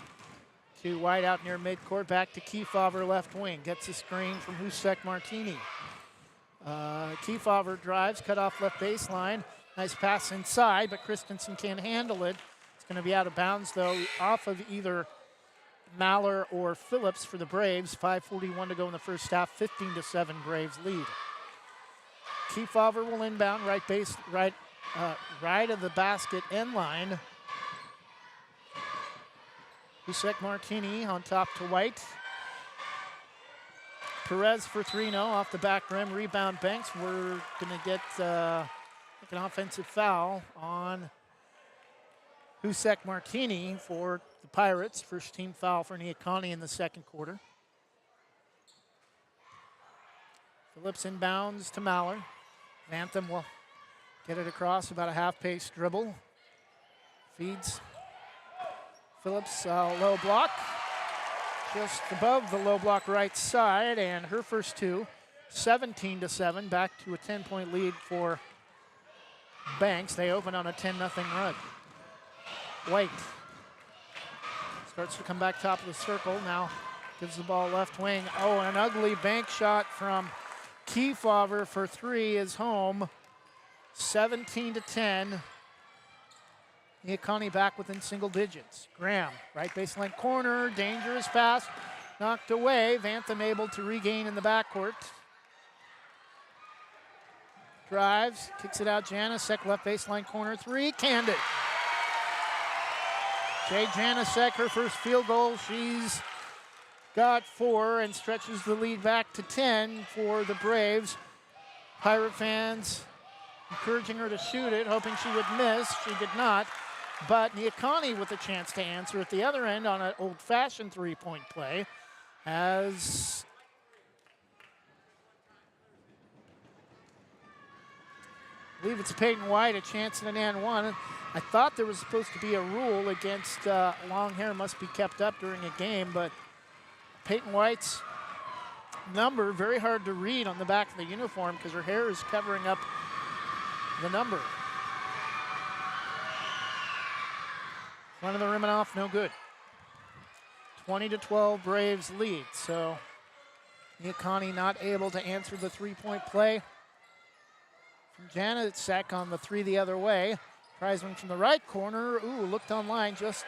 To White out near midcourt, back to Kefauver left wing. Gets a screen from Husek Martini. Kefauver drives, cut off left baseline. Nice pass inside, but Christensen can't handle it. It's going to be out of bounds, though, off of either Maller or Phillips for the Braves. 5:41 to go in the first half. 15-7 Braves lead. Kefauver will inbound right of the basket end line. Husek Martini on top to White. Perez for 3, no, off the back rim. Rebound Banks. We're going to get an offensive foul on Husek Martini for the Pirates. First team foul for Neah Kah Nie in the second quarter. Phillips inbounds to Maller. Vantham will get it across, about a half-pace dribble. Feeds. Phillips, low block, just above the low block right side, and her first two, 17-7, back to a 10-point lead for Banks. They open on a 10-0 run. White starts to come back top of the circle, now gives the ball left wing. Oh, an ugly bank shot from Kefauver for 3 is home, 17-10. Neah Kah Nie back within single digits. Graham, right baseline corner, dangerous pass, knocked away. Vantham able to regain in the backcourt. Drives, kicks it out. Janasek, left baseline corner, 3, canned it. Jay Janasek, her first field goal. She's got 4 and stretches the lead back to 10 for the Braves. Pirate fans encouraging her to shoot it, hoping she would miss. She did not. But Neah Kah Nie with a chance to answer at the other end on an old-fashioned three-point play. As I believe it's Peyton White, a chance at an and one. I thought there was supposed to be a rule against long hair must be kept up during a game, but Peyton White's number, very hard to read on the back of the uniform because her hair is covering up the number. Front of the rim and off, no good. 20-12 Braves lead. So Neah Kah Nie not able to answer the three-point play from Janasek on the 3 the other way. Tries one from the right corner. Ooh, looked online, just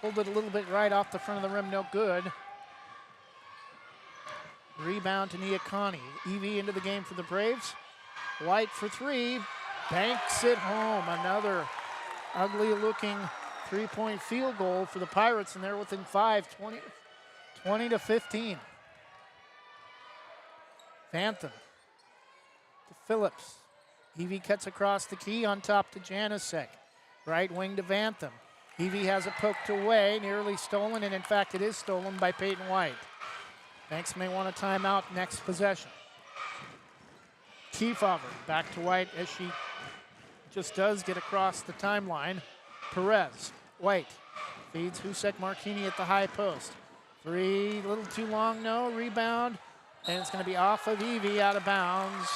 pulled it a little bit right off the front of the rim, no good. Rebound to Neah Kah Nie. Evie into the game for the Braves. White for 3, banks it home. Another ugly-looking three-point field goal for the Pirates, and they're within 5, 20-15. Vantham to Phillips. Evie cuts across the key on top to Janasek. Right wing to Vantham. Evie has it poked away, nearly stolen, and in fact it is stolen by Peyton White. Banks may want a timeout next possession. Kefauver back to White as she just does get across the timeline. Perez, White, feeds Husek Martini at the high post. 3, a little too long, no, rebound, and it's going to be off of Evie, out of bounds.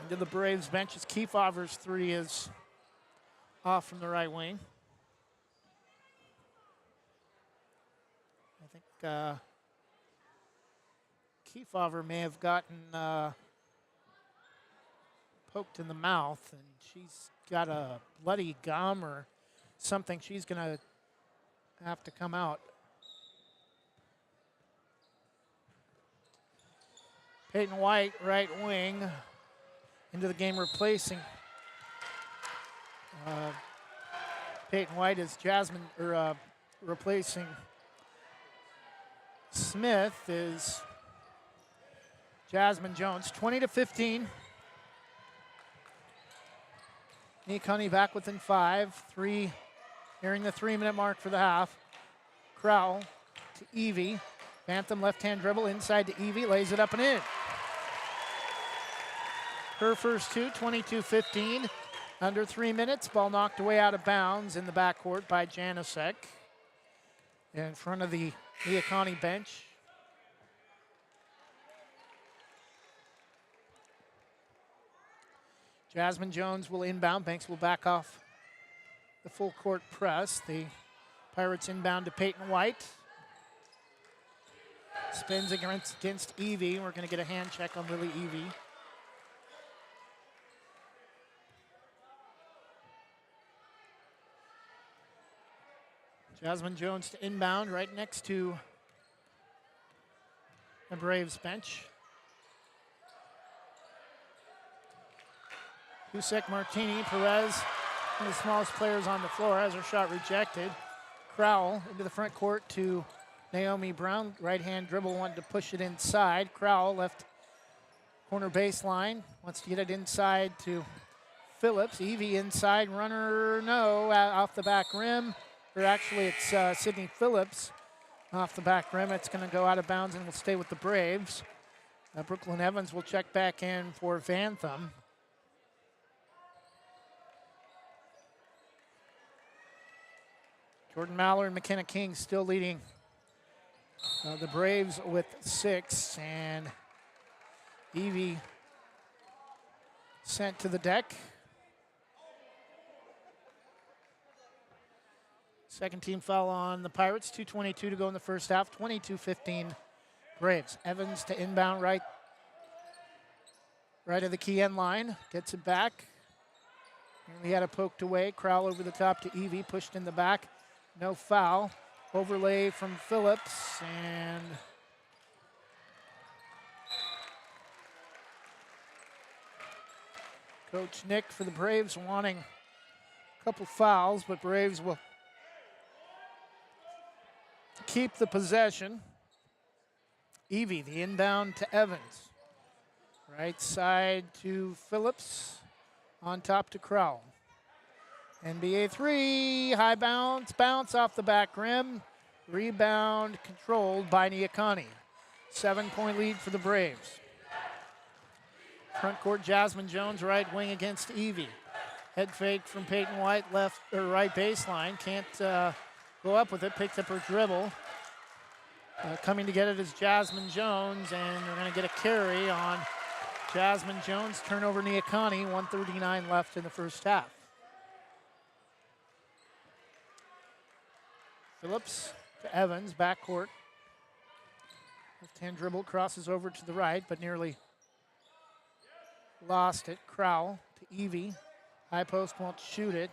Into the Braves bench as Kefauver's 3 is off from the right wing. I think Kefauver may have gotten poked in the mouth, and she's got a bloody gum or something. She's going to have to come out. Peyton White, right wing, into the game replacing. Peyton White is replacing Smith is Jasmine Jones. 20-15. Neah Kah Nie back within 5. 3, nearing the 3-minute mark for the half. Crowell to Evie. Vantham left-hand dribble inside to Evie, lays it up and in. Her first 2, 22-15. Under 3 minutes, ball knocked away out of bounds in the backcourt by Janasek. In front of the Neah Kah Nie bench. Jasmine Jones will inbound. Banks will back off the full court press. The Pirates inbound to Peyton White. Spins against Evie. We're going to get a hand check on Lily Evie. Jasmine Jones to inbound right next to the Braves bench. Husek, Martini, Perez, one of the smallest players on the floor, has her shot rejected. Crowell into the front court to Naomi Brown. Right-hand dribble, wanted to push it inside. Crowell left corner baseline, wants to get it inside to Phillips. Evie inside, runner, no, off the back rim. Or actually, it's Sydney Phillips off the back rim. It's going to go out of bounds and will stay with the Braves. Brooklyn Evans will check back in for Vantham. Jordan Mallor and McKenna King still leading the Braves with 6. And Evie sent to the deck. Second team foul on the Pirates. 2:22 to go in the first half. 22-15 Braves. Evans to inbound right of the key end line. Gets it back. And we had it poked away. Crowell over the top to Evie. Pushed in the back. No foul. Overlay from Phillips. And Coach Nick for the Braves wanting a couple fouls, but Braves will keep the possession. Evie, the inbound to Evans. Right side to Phillips. On top to Crowell. NBA 3, high bounce off the back rim. Rebound controlled by Neah Kah Nie. 7-point lead for the Braves. Front court, Jasmine Jones, right wing against Evie. Head fake from Peyton White, left or right baseline. Can't go up with it, picked up her dribble. Coming to get it is Jasmine Jones, and they're going to get a carry on Jasmine Jones. Turnover Neah Kah Nie, 1:39 left in the first half. Phillips to Evans, backcourt. Left-hand dribble, crosses over to the right, but nearly lost it. Crowell to Evie. High post, won't shoot it.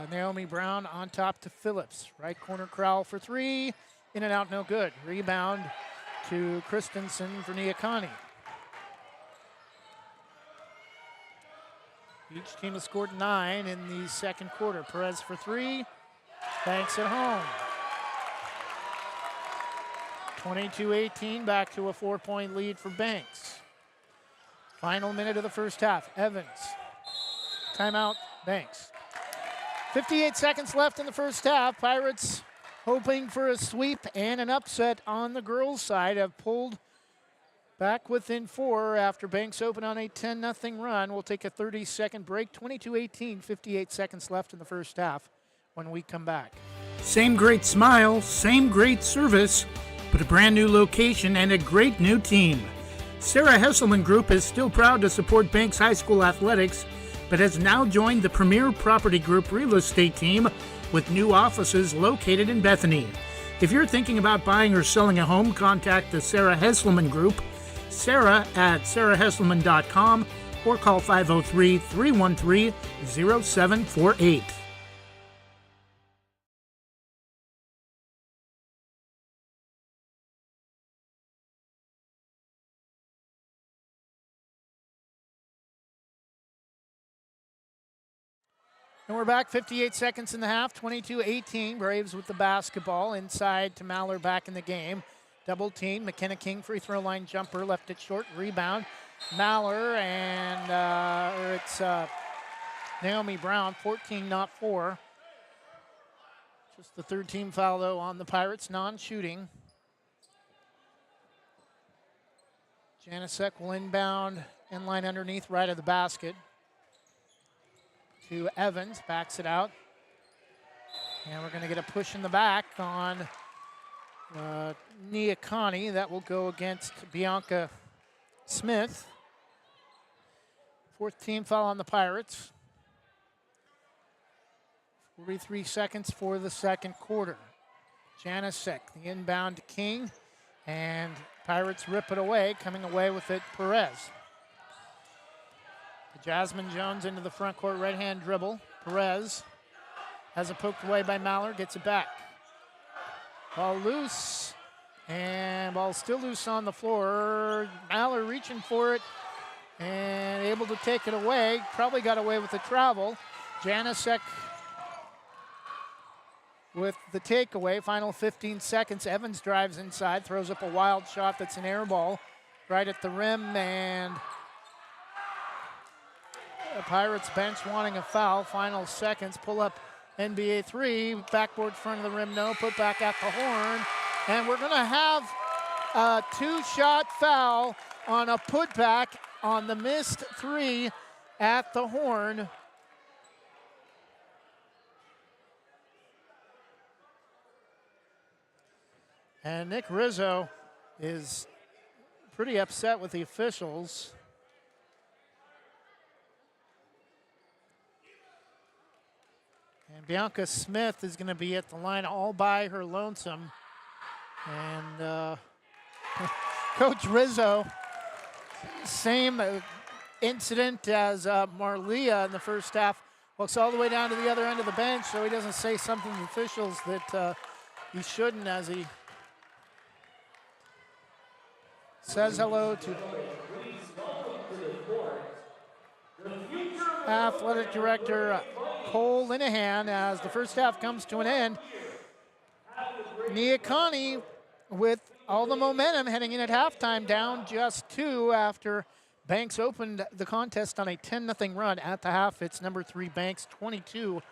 Naomi Brown on top to Phillips. Right corner, Crowell for 3. In and out, no good. Rebound to Christensen for Neah Kah Nie. Each team has scored 9 in the second quarter. Perez for 3. Banks at home. 22-18, back to a 4-point lead for Banks. Final minute of the first half. Evans. Timeout, Banks. 58 seconds left in the first half. Pirates, hoping for a sweep and an upset on the girls' side, have pulled back within 4 after Banks opened on a 10-0 run. We'll take a 30-second break. 22-18, 58 seconds left in the first half when we come back. Same great smile, same great service, but a brand new location and a great new team. Sarah Hesselman Group is still proud to support Banks High School athletics, but has now joined the Premier Property Group real estate team with new offices located in Bethany. If you're thinking about buying or selling a home, contact the Sarah Hesselman Group, Sarah at sarahhesselman.com, or call 503-313-0748. And we're back, 58 seconds in the half, 22-18. Braves with the basketball. Inside to Mallor back in the game. Double team, McKenna King free throw line jumper, left it short, rebound. Mallor and it's Naomi Brown, 14, not 4. Just the third team foul though on the Pirates, non-shooting. Janicek will inbound, in line underneath, right of the basket. To Evans, backs it out. And we're going to get a push in the back on Neah Kah Nie. That will go against Bianca Smith. Fourth team foul on the Pirates. 43 seconds for the second quarter. Janicek, the inbound to King, and Pirates rip it away, coming away with it, Perez. Jasmine Jones into the front court, right-hand dribble. Perez has it poked away by Mallard, gets it back. Ball loose, and ball still loose on the floor. Mallard reaching for it, and able to take it away. Probably got away with the travel. Janicek with the takeaway. Final 15 seconds. Evans drives inside, throws up a wild shot that's an air ball right at the rim, and the Pirates bench wanting a foul. Final seconds. Pull up NBA three. Backboard front of the rim, no. Put back at the horn. And we're going to have a two-shot foul on a putback on the missed three at the horn. And Nick Rizzo is pretty upset with the officials. And Bianca Smith is going to be at the line all by her lonesome. And Coach Rizzo, same incident as Marlia in the first half, walks all the way down to the other end of the bench so he doesn't say something to the officials that he shouldn't, as he says hello to Athletic Director Cole Linehan as the first half comes to an end. Neah Kah Nie with all the momentum heading in at halftime, down just 2 after Banks opened the contest on a 10-0 run. At the half, it's number 3 Banks 22,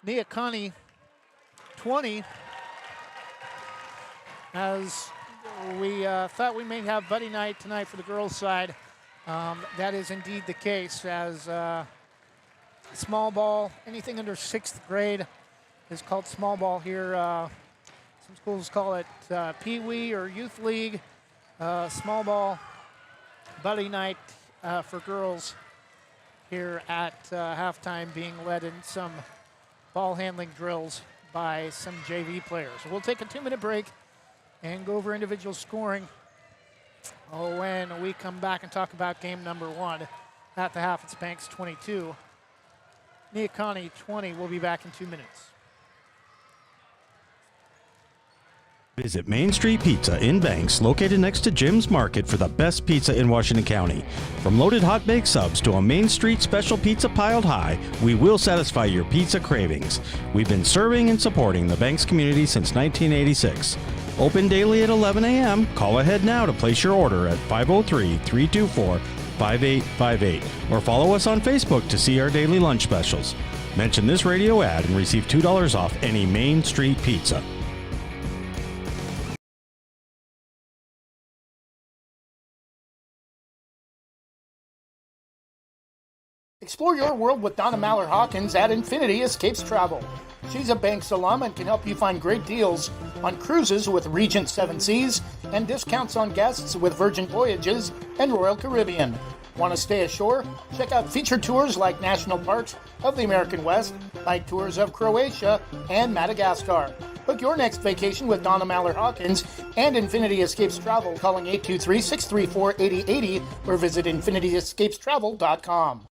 Neah Kah Nie 20. As we thought we may have buddy night tonight for the girls' side, that is indeed the case, as small ball, anything under 6th grade is called small ball here. Some schools call it Pee-wee or Youth League. Small ball buddy night for girls here at halftime, being led in some ball handling drills by some JV players. We'll take a 2-minute break and go over individual scoring when we come back and talk about game number 1. At the half, it's Banks 22, Neah Kah Nie 20. We'll be back in 2 minutes. Visit Main Street Pizza in Banks, located next to Jim's Market, for the best pizza in Washington County. From loaded hot baked subs to a Main Street special pizza piled high, we will satisfy your pizza cravings. We've been serving and supporting the Banks community since 1986. Open daily at 11 a.m. Call ahead now to place your order at 503-324-5858 or follow us on Facebook to see our daily lunch specials. Mention this radio ad and receive $2 off any Main Street pizza. Explore your world with Donna Mallard Hawkins at Infinity Escapes Travel. She's a Banks alum and can help you find great deals on cruises with Regent Seven Seas and discounts on guests with Virgin Voyages and Royal Caribbean. Want to stay ashore? Check out featured tours like National Parks of the American West, like tours of Croatia and Madagascar. Book your next vacation with Donna Mallard Hawkins and Infinity Escapes Travel, calling 823-634-8080 or visit infinityescapestravel.com.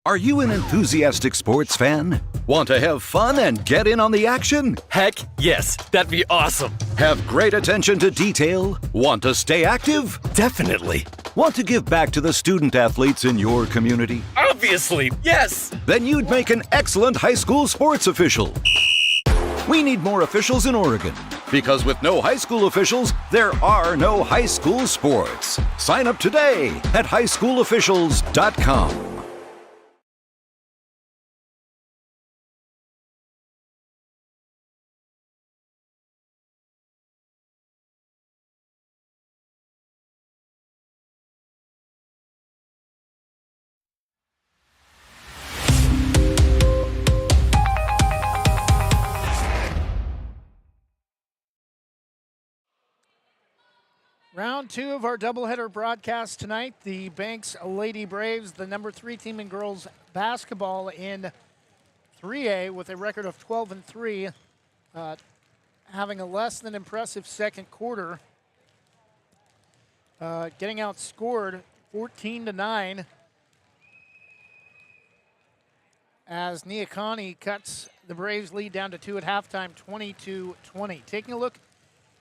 Are you an enthusiastic sports fan? Want to have fun and get in on the action? Heck yes, that'd be awesome. Have great attention to detail? Want to stay active? Definitely. Want to give back to the student athletes in your community? Obviously, yes. Then you'd make an excellent high school sports official. We need more officials in Oregon, because with no high school officials, there are no high school sports. Sign up today at highschoolofficials.com. Round 2 of our doubleheader broadcast tonight. The Banks Lady Braves, the number 3 team in girls basketball in 3A with a record of 12-3, having a less than impressive second quarter, getting outscored 14-9 as Neah Kah Nie cuts the Braves lead down to 2 at halftime, 22-20. Taking a look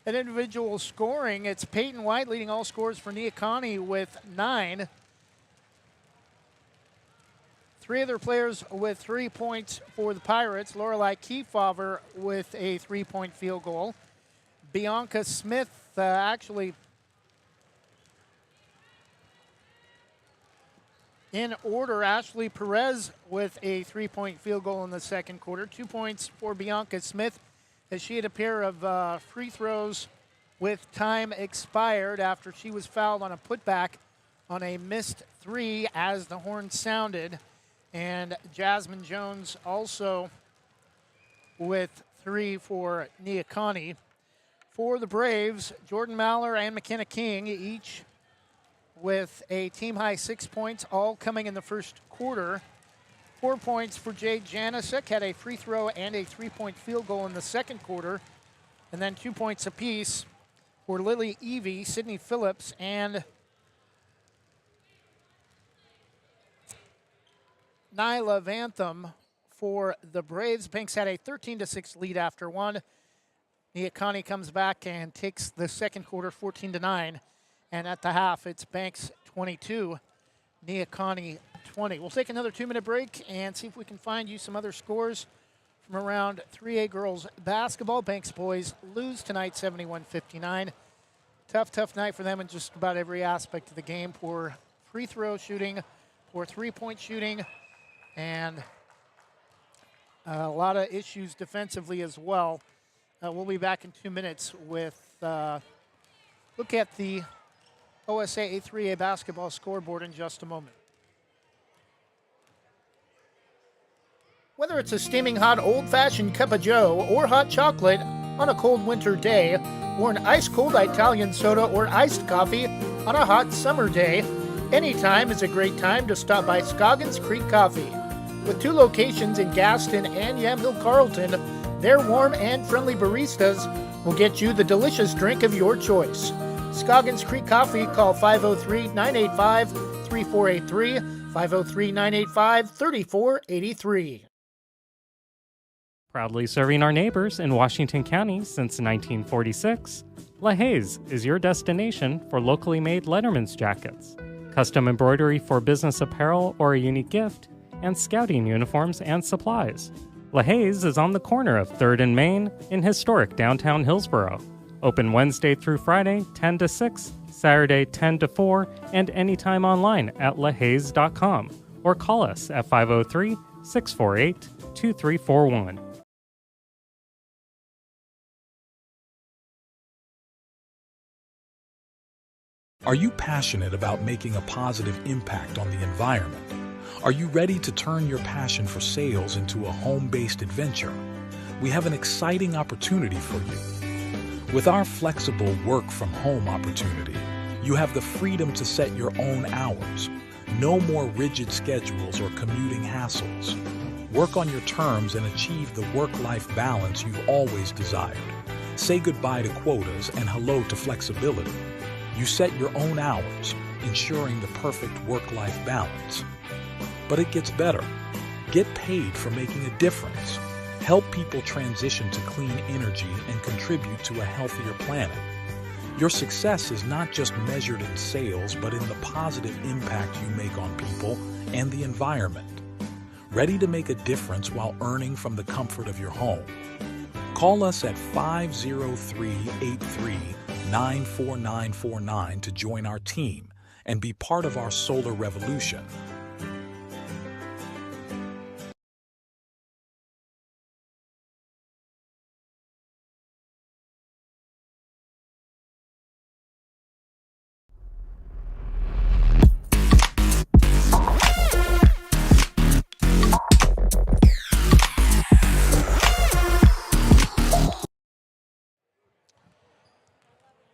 at individual scoring, it's Peyton White leading all scorers for Neah Kah Nie with 9. 3 other players with 3 points for the Pirates. Lorelei Kefauver with a 3-point field goal. Bianca Smith actually in order. Ashley Perez with a 3-point field goal in the second quarter. 2 points for Bianca Smith as she had a pair of free throws with time expired after she was fouled on a putback on a missed 3 as the horn sounded. And Jasmine Jones also with 3 for Neah Kah Nie. For the Braves, Jordan Maller and McKenna King each with a team-high 6 points, all coming in the first quarter. 4 points for Jade Janicek, had a free throw and a 3-point field goal in the second quarter. And then 2 points apiece for Lily Evie, Sydney Phillips, and Nyla Vantham for the Braves. Banks had a 13-6 lead after one. Neah Kah Nie comes back and takes the second quarter 14-9. And at the half, it's Banks 22, Neah Kah Nie 20. We'll take another 2-minute break and see if we can find you some other scores from around 3A girls basketball. Banks boys lose tonight 71-59. Tough night for them in just about every aspect of the game. Poor free throw shooting, poor 3-point shooting, and a lot of issues defensively as well. We'll be back in 2 minutes with look at the OSA A3A basketball scoreboard in just a moment. Whether it's a steaming hot old-fashioned cup of joe or hot chocolate on a cold winter day, or an ice-cold Italian soda or iced coffee on a hot summer day, anytime is a great time to stop by Scoggins Creek Coffee. With 2 locations in Gaston and Yamhill Carlton, their warm and friendly baristas will get you the delicious drink of your choice. Scoggins Creek Coffee, call 503-985-3483, 503-985-3483. Proudly serving our neighbors in Washington County since 1946, LaHaye's is your destination for locally made Letterman's jackets, custom embroidery for business apparel or a unique gift, and scouting uniforms and supplies. LaHaye's is on the corner of 3rd and Main in historic downtown Hillsborough. Open Wednesday through Friday, 10 to 6, Saturday, 10 to 4, and anytime online at lahayes.com or call us at 503-648-2341. Are you passionate about making a positive impact on the environment? Are you ready to turn your passion for sales into a home-based adventure? We have an exciting opportunity for you. With our flexible work-from-home opportunity, you have the freedom to set your own hours. No more rigid schedules or commuting hassles. Work on your terms and achieve the work-life balance you've always desired. Say goodbye to quotas and hello to flexibility. You set your own hours, ensuring the perfect work-life balance. But it gets better. Get paid for making a difference. Help people transition to clean energy and contribute to a healthier planet. Your success is not just measured in sales, but in the positive impact you make on people and the environment. Ready to make a difference while earning from the comfort of your home? Call us at 503-83-94949 to join our team and be part of our solar revolution.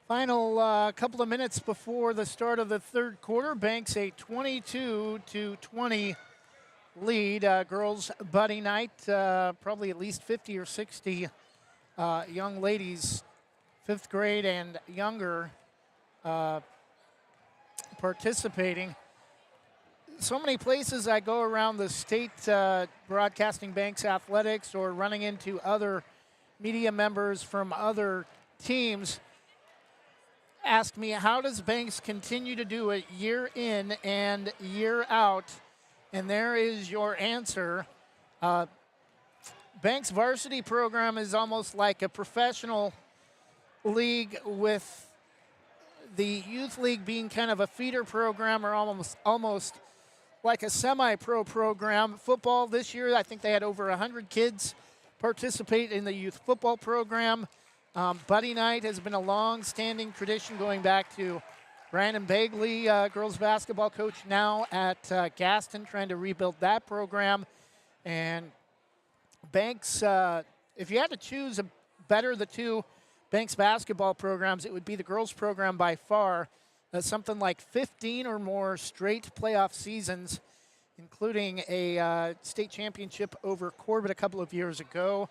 Final couple of minutes before the start of the third quarter. Banks a 22-20 lead. Girls buddy night, probably at least 50 or 60 young ladies, 5th grade and younger, participating. So many places I go around the state broadcasting Banks athletics or running into other media members from other teams ask me, how does Banks continue to do it year in and year out? And there is your answer. Banks varsity program is almost like a professional league, with the youth league being kind of a feeder program, or almost like a semi-pro program. Football this year, I think they had over 100 kids participate in the youth football program. Buddy night has been a long-standing tradition going back to Brandon Bagley, girls basketball coach now at Gaston, trying to rebuild that program. And Banks, if you had to choose a better of the two Banks basketball programs, it would be the girls program by far. Something like 15 or more straight playoff seasons, including a state championship over Corbett a couple of years ago,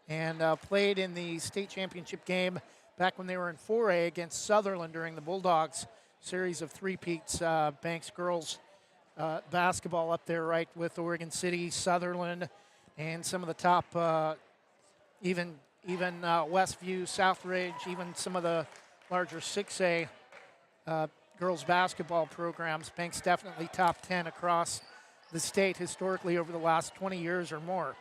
and played in the state championship game back when they were in 4A against Sutherland during the Bulldogs series of three-peats. Banks girls basketball up there right with Oregon City, Sutherland, and some of the top, even Westview, Southridge, even some of the larger 6A girls basketball programs. Banks definitely top 10 across the state historically over the last 20 years or more.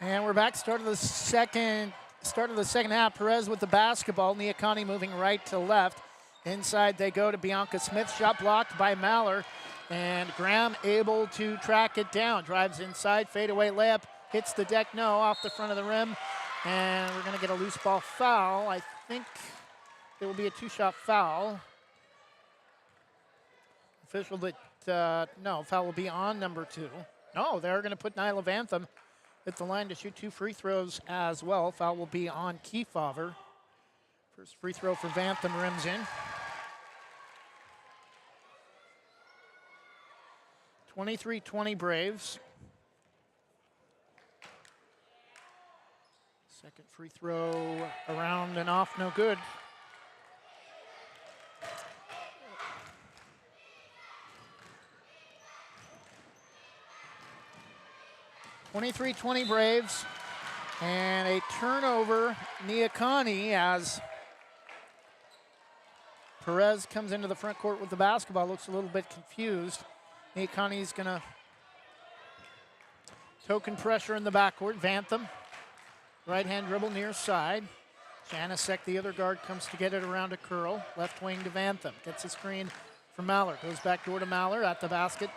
And we're back. Start of the second half. Perez with the basketball. Neah Kah Nie moving right to left. Inside they go to Bianca Smith. Shot blocked by Maller. And Graham able to track it down. Drives inside. Fadeaway layup. Hits the deck. No. Off the front of the rim. And we're going to get a loose ball foul. I think it will be a two-shot foul. Official that, no, foul will be on number 2. No, they're going to put Nyla Vantham at the line to shoot 2 free throws as well. Foul will be on Kefauver. First free throw for Vantham rims in. 23-20 Braves. Second free throw around and off, no good. (23-20) Braves, and a turnover. Neah Kah Nie as Perez comes into the front court with the basketball. Looks a little bit confused. Neah Kah Nie is going to token pressure in the backcourt. Vantham, right-hand dribble near side. Janicek, the other guard, comes to get it around a curl. Left wing to Vantham. Gets a screen from Maller. Goes back door to Maller at the basket.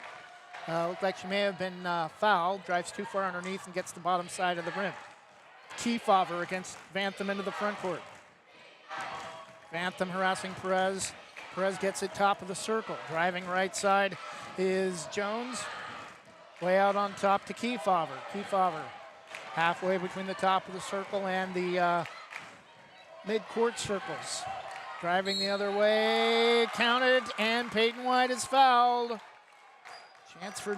Looked like she may have been fouled. Drives too far underneath and gets the bottom side of the rim. Kefauver against Vantham into the front court. Vantham harassing Perez. Perez gets it top of the circle. Driving right side is Jones. Way out on top to Kefauver. Kefauver halfway between the top of the circle and the mid-court circles. Driving the other way. Counted, and Peyton White is fouled. Chance for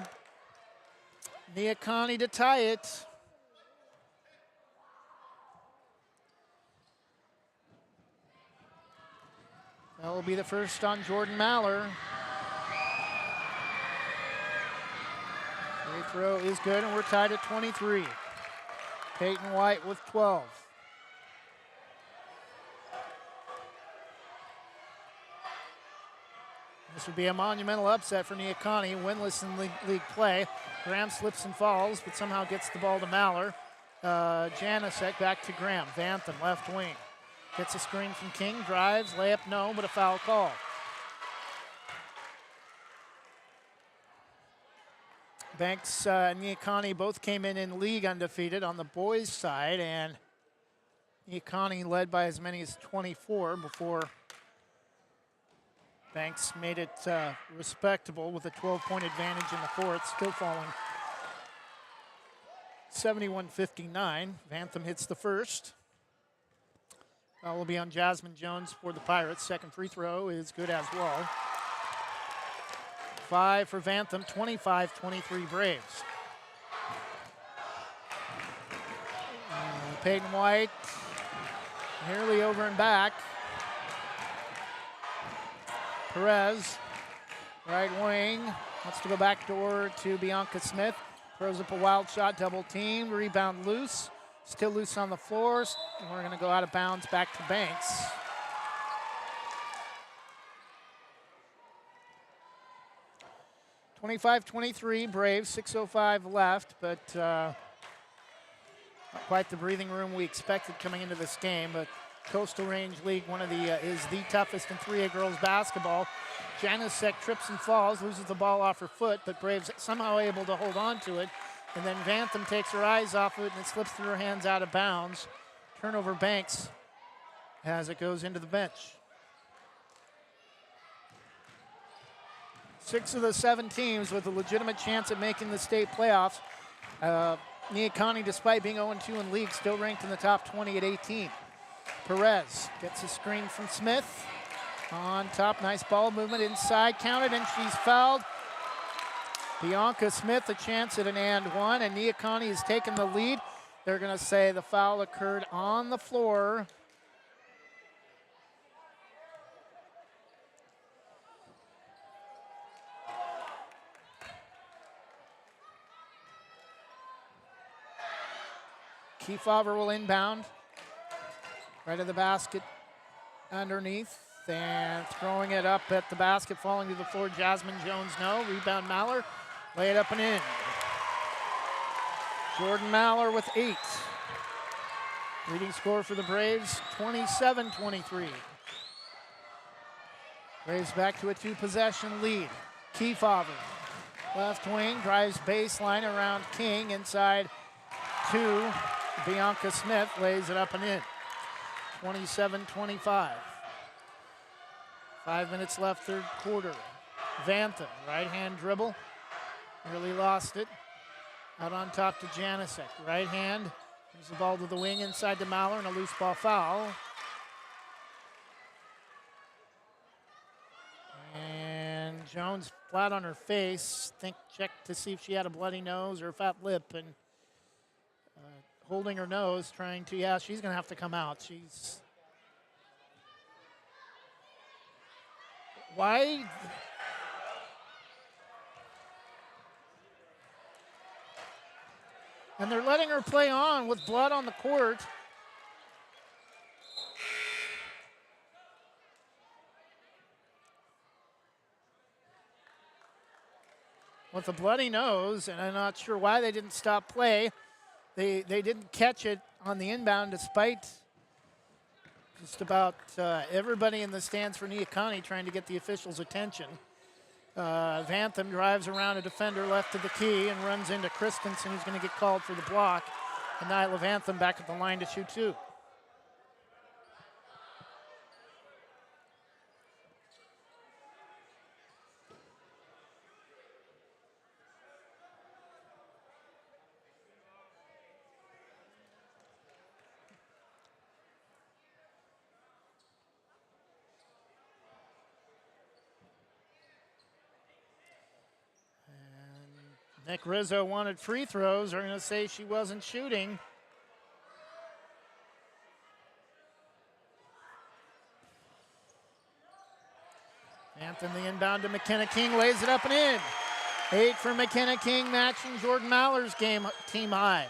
Neah Kah Nie to tie it. That will be the first on Jordan Maller. Free throw is good, and we're tied at 23. Peyton White with 12. This would be a monumental upset for Neah Kah Nie, winless in league play. Graham slips and falls, but somehow gets the ball to Maller. Janicek back to Graham. Vantham, left wing. Gets a screen from King, drives, layup, no, but a foul call. Banks and Neah Kah Nie both came in league undefeated on the boys' side, and Neah Kah Nie led by as many as 24 before Banks made it respectable with a 12-point advantage in the fourth, still falling 71-59. Vantham hits the first. Will be on Jasmine Jones for the Pirates. Second free throw is good as well. 5 for Vantham, 25-23 Braves. Peyton White nearly over and back. Perez, right wing, wants to go back door to Bianca Smith. Throws up a wild shot, double team, rebound loose. Still loose on the floors. And we're going to go out of bounds back to Banks. (25-23) Braves, 6:05 left, but not quite the breathing room we expected coming into this game. But Coastal Range League, one of the is the toughest in 3A girls basketball. Janicek trips and falls, loses the ball off her foot, but Braves somehow able to hold on to it. And then Vantham takes her eyes off of it and it slips through her hands out of bounds. Turnover Banks as it goes into the bench. 6 of the 7 teams with a legitimate chance at making the state playoffs. Neah Kah Nie, despite being 0-2 in league, still ranked in the top 20 at 18. Perez gets a screen from Smith. On top, nice ball movement inside, counted, and she's fouled. Bianca Smith a chance at an and one, and Neah Kah Nie has taken the lead. They're going to say the foul occurred on the floor. Kefauver will inbound. Right of the basket underneath. And throwing it up at the basket, falling to the floor. Jasmine Jones, no. Rebound Maller. Lay it up and in. Jordan Maller with 8. Leading score for the Braves, 27-23. Braves back to a 2-possession lead. Kefauver, left wing, drives baseline around King. Inside to Bianca Smith, lays it up and in. 27-25. 5 minutes left, third quarter. Vantham, right hand dribble. Nearly lost it. Out on top to Janicek. Right hand. Brings the ball to the wing inside to Maller and a loose ball foul. And Jones flat on her face. Checked to see if she had a bloody nose or a fat lip, and holding her nose, trying to, yeah, she's going to have to come out. She's. Why? And they're letting her play on with blood on the court. With a bloody nose, and I'm not sure why they didn't stop play. They didn't catch it on the inbound despite just about everybody in the stands for Neah Kah Nie trying to get the officials' attention. Vantham drives around a defender left to the key and runs into Christensen, who's going to get called for the block. And Nyla Vantham back at the line to shoot 2. Nick Rizzo wanted free throws. They're going to say she wasn't shooting. Vantham the inbound to McKenna King, lays it up and in. 8 for McKenna King, matching Jordan Maller's team high.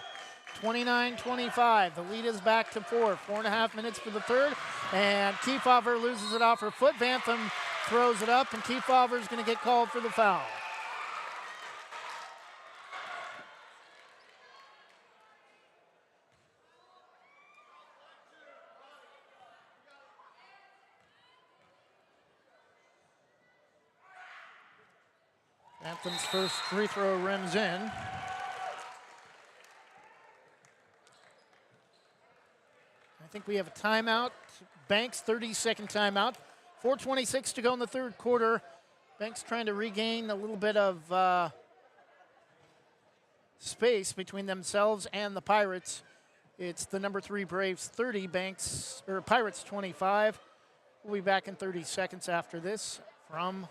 29-25. The lead is back to 4. 4.5 minutes for the third. And Kefauver loses it off her foot. Vantham throws it up, and Kefauver is going to get called for the foul. Vantham's first free throw rims in. I think we have a timeout. Banks, 30-second timeout. 4:26 to go in the third quarter. Banks trying to regain a little bit of space between themselves and the Pirates. It's the number 3 Braves 30, Pirates 25. We'll be back in 30 seconds after this from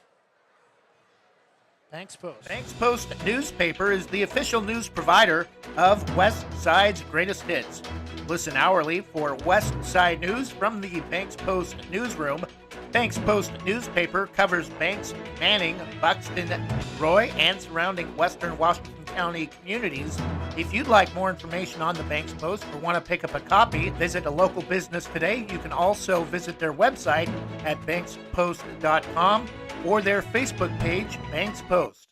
Banks Post. Banks Post newspaper is the official news provider of West Side's greatest hits. Listen hourly for West Side news from the Banks Post newsroom. Banks Post newspaper covers Banks, Manning, Buxton, Roy, and surrounding western Washington County communities. If you'd like more information on the Banks Post or want to pick up a copy, visit a local business today. You can also visit their website at bankspost.com or their Facebook page, Banks Post.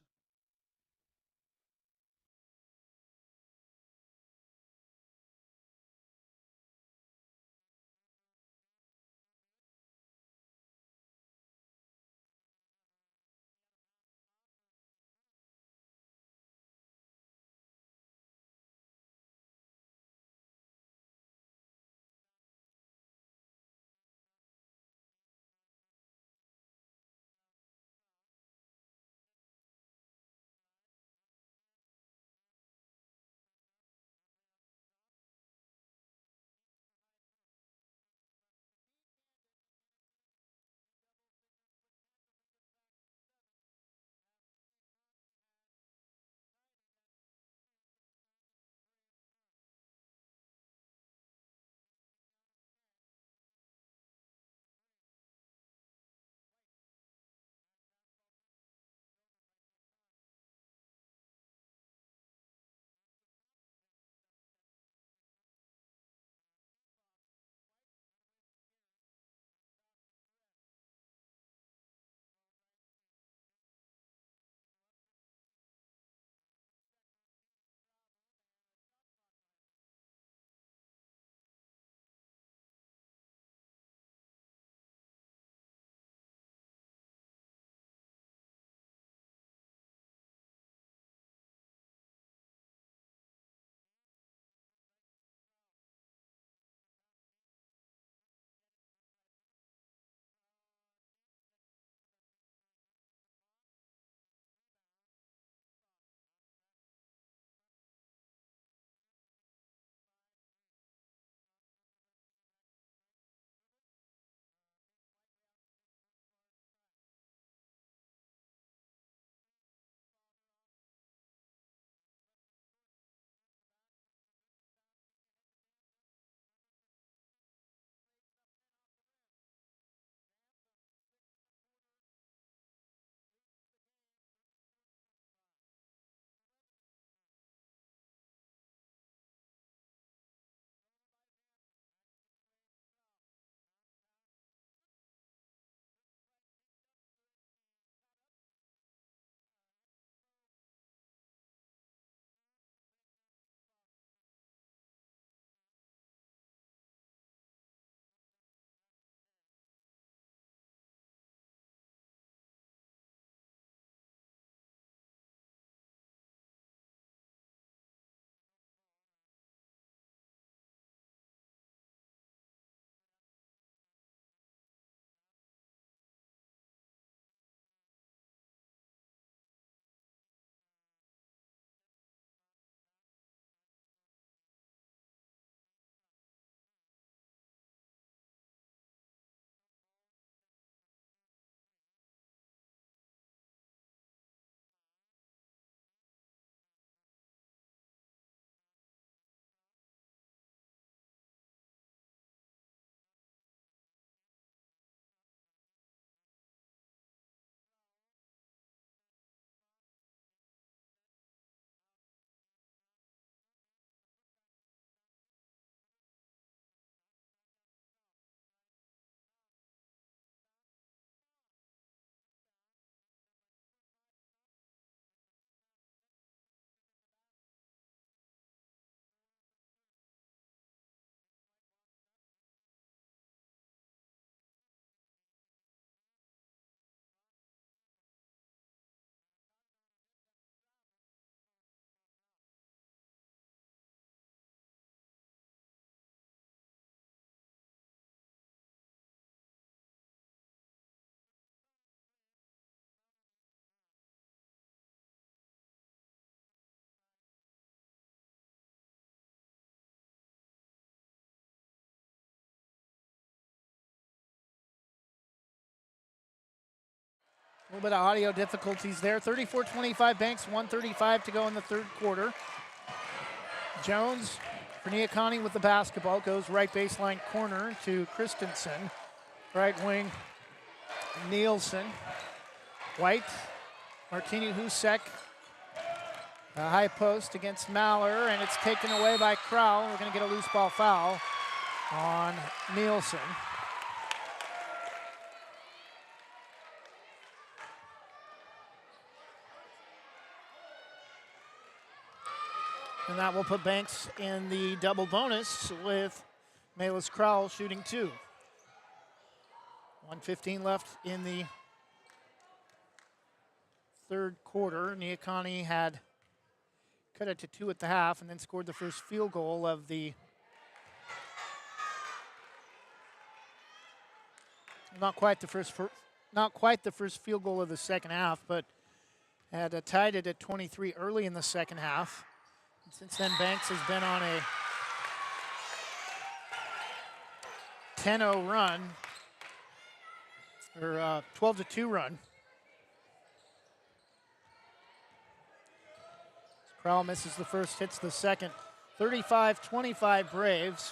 A little bit of audio difficulties there. 34-25 Banks, 1:35 to go in the third quarter. Jones for Neah Kah Nie with the basketball. Goes right baseline corner to Christensen. Right wing, Nielsen. White, Martini Husek. A high post against Maller, and it's taken away by Crowell. We're going to get a loose ball foul on Nielsen. And that will put Banks in the double bonus with Melis Crowell shooting 2. 1:15 left in the third quarter. Neah Kah Nie had cut it to 2 at the half and then scored the first field goal of the not quite the first field goal of the second half, but had tied it at 23 early in the second half. And since then, Banks has been on a 10-0 run, or 12-2 run. Crowell misses the first, hits the second. 35-25 Braves.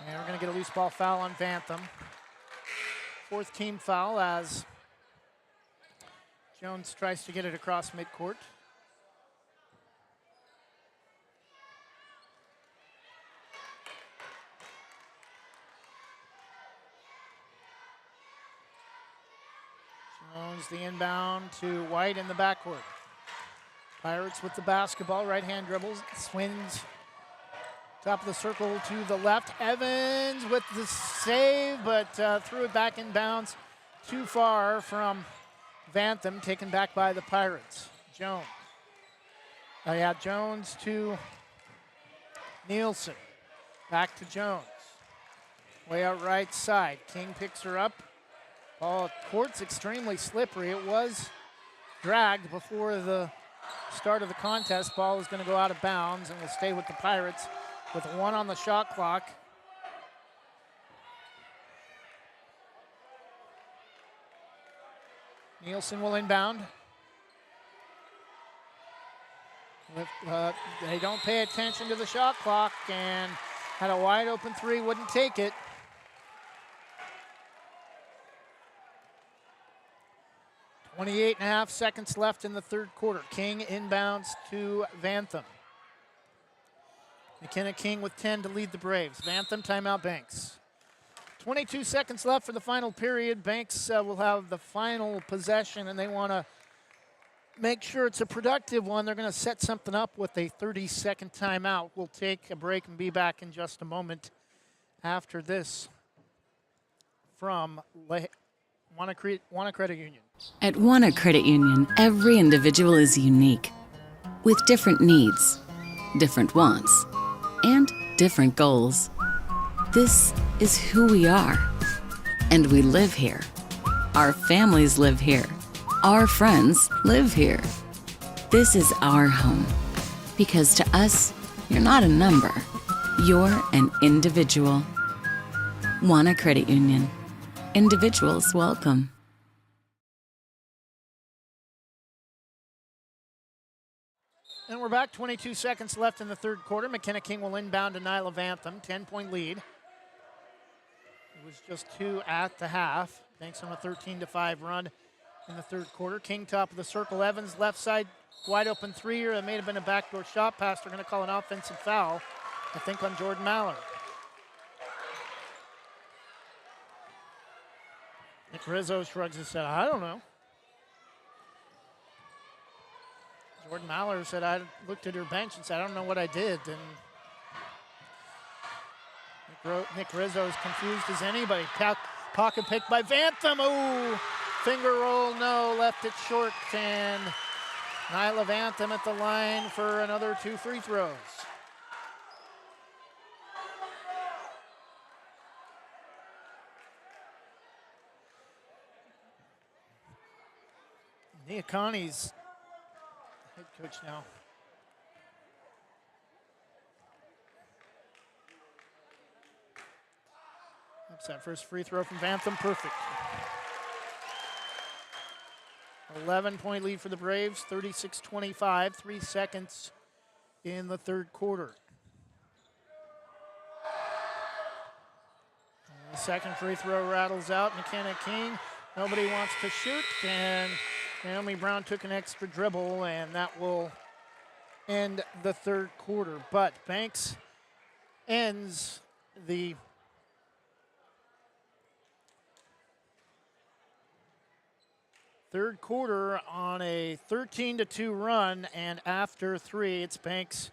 And we're going to get a loose ball foul on Vantham. 4th team foul as Jones tries to get it across midcourt. Jones the inbound to White in the backcourt. Pirates with the basketball, right-hand dribbles, swings top of the circle to the left. Evans with the save, but threw it back in bounds too far from Vantham, taken back by the Pirates. Jones. Jones to Nielsen. Back to Jones. Way out right side. King picks her up. Ball court's extremely slippery. It was dragged before the start of the contest. Ball is going to go out of bounds and will stay with the Pirates with 1 on the shot clock. Nielsen will inbound. They don't pay attention to the shot clock and had a wide open 3, wouldn't take it. 28.5 seconds left in the third quarter. King inbounds to Vantham. McKenna King with 10 to lead the Braves. Vantham, timeout Banks. 22 seconds left for the final period. Banks will have the final possession, and they want to make sure it's a productive one. They're going to set something up with a 30-second timeout. We'll take a break and be back in just a moment after this from Wanna Credit Union. At Wanna Credit Union, every individual is unique, with different needs, different wants, and different goals. This is who we are, and we live here. Our families live here. Our friends live here. This is our home, because to us, you're not a number. You're an individual. Wanna Credit Union. Individuals welcome. And we're back. 22 seconds left in the third quarter. McKenna King will inbound to Nyla Vantham. 10-point lead. It was just 2 at the half. Thanks on a 13-5 run in the third quarter. King top of the circle. Evans left side, wide open 3-er. It may have been a backdoor shot pass. They're going to call an offensive foul, I think, on Jordan Mallard. Nick Rizzo shrugs his head. I don't know. Jordan Mallard said, I looked at her bench and said, I don't know what I did. And Nick Rizzo is confused as anybody. Pocket pick by Vantham. Ooh, finger roll, no, left it short. And Nyla Vantham at the line for another 2 free throws. Neah Kah Nie's head coach now. That's that first free throw from Vantham, perfect. 11-point lead for the Braves, 36-25, 3 seconds in the third quarter. The second free throw rattles out. McKenna King, nobody wants to shoot, and Naomi Brown took an extra dribble, and that will end the third quarter. But Banks ends the third quarter on a 13-2 run, and after 3, it's Banks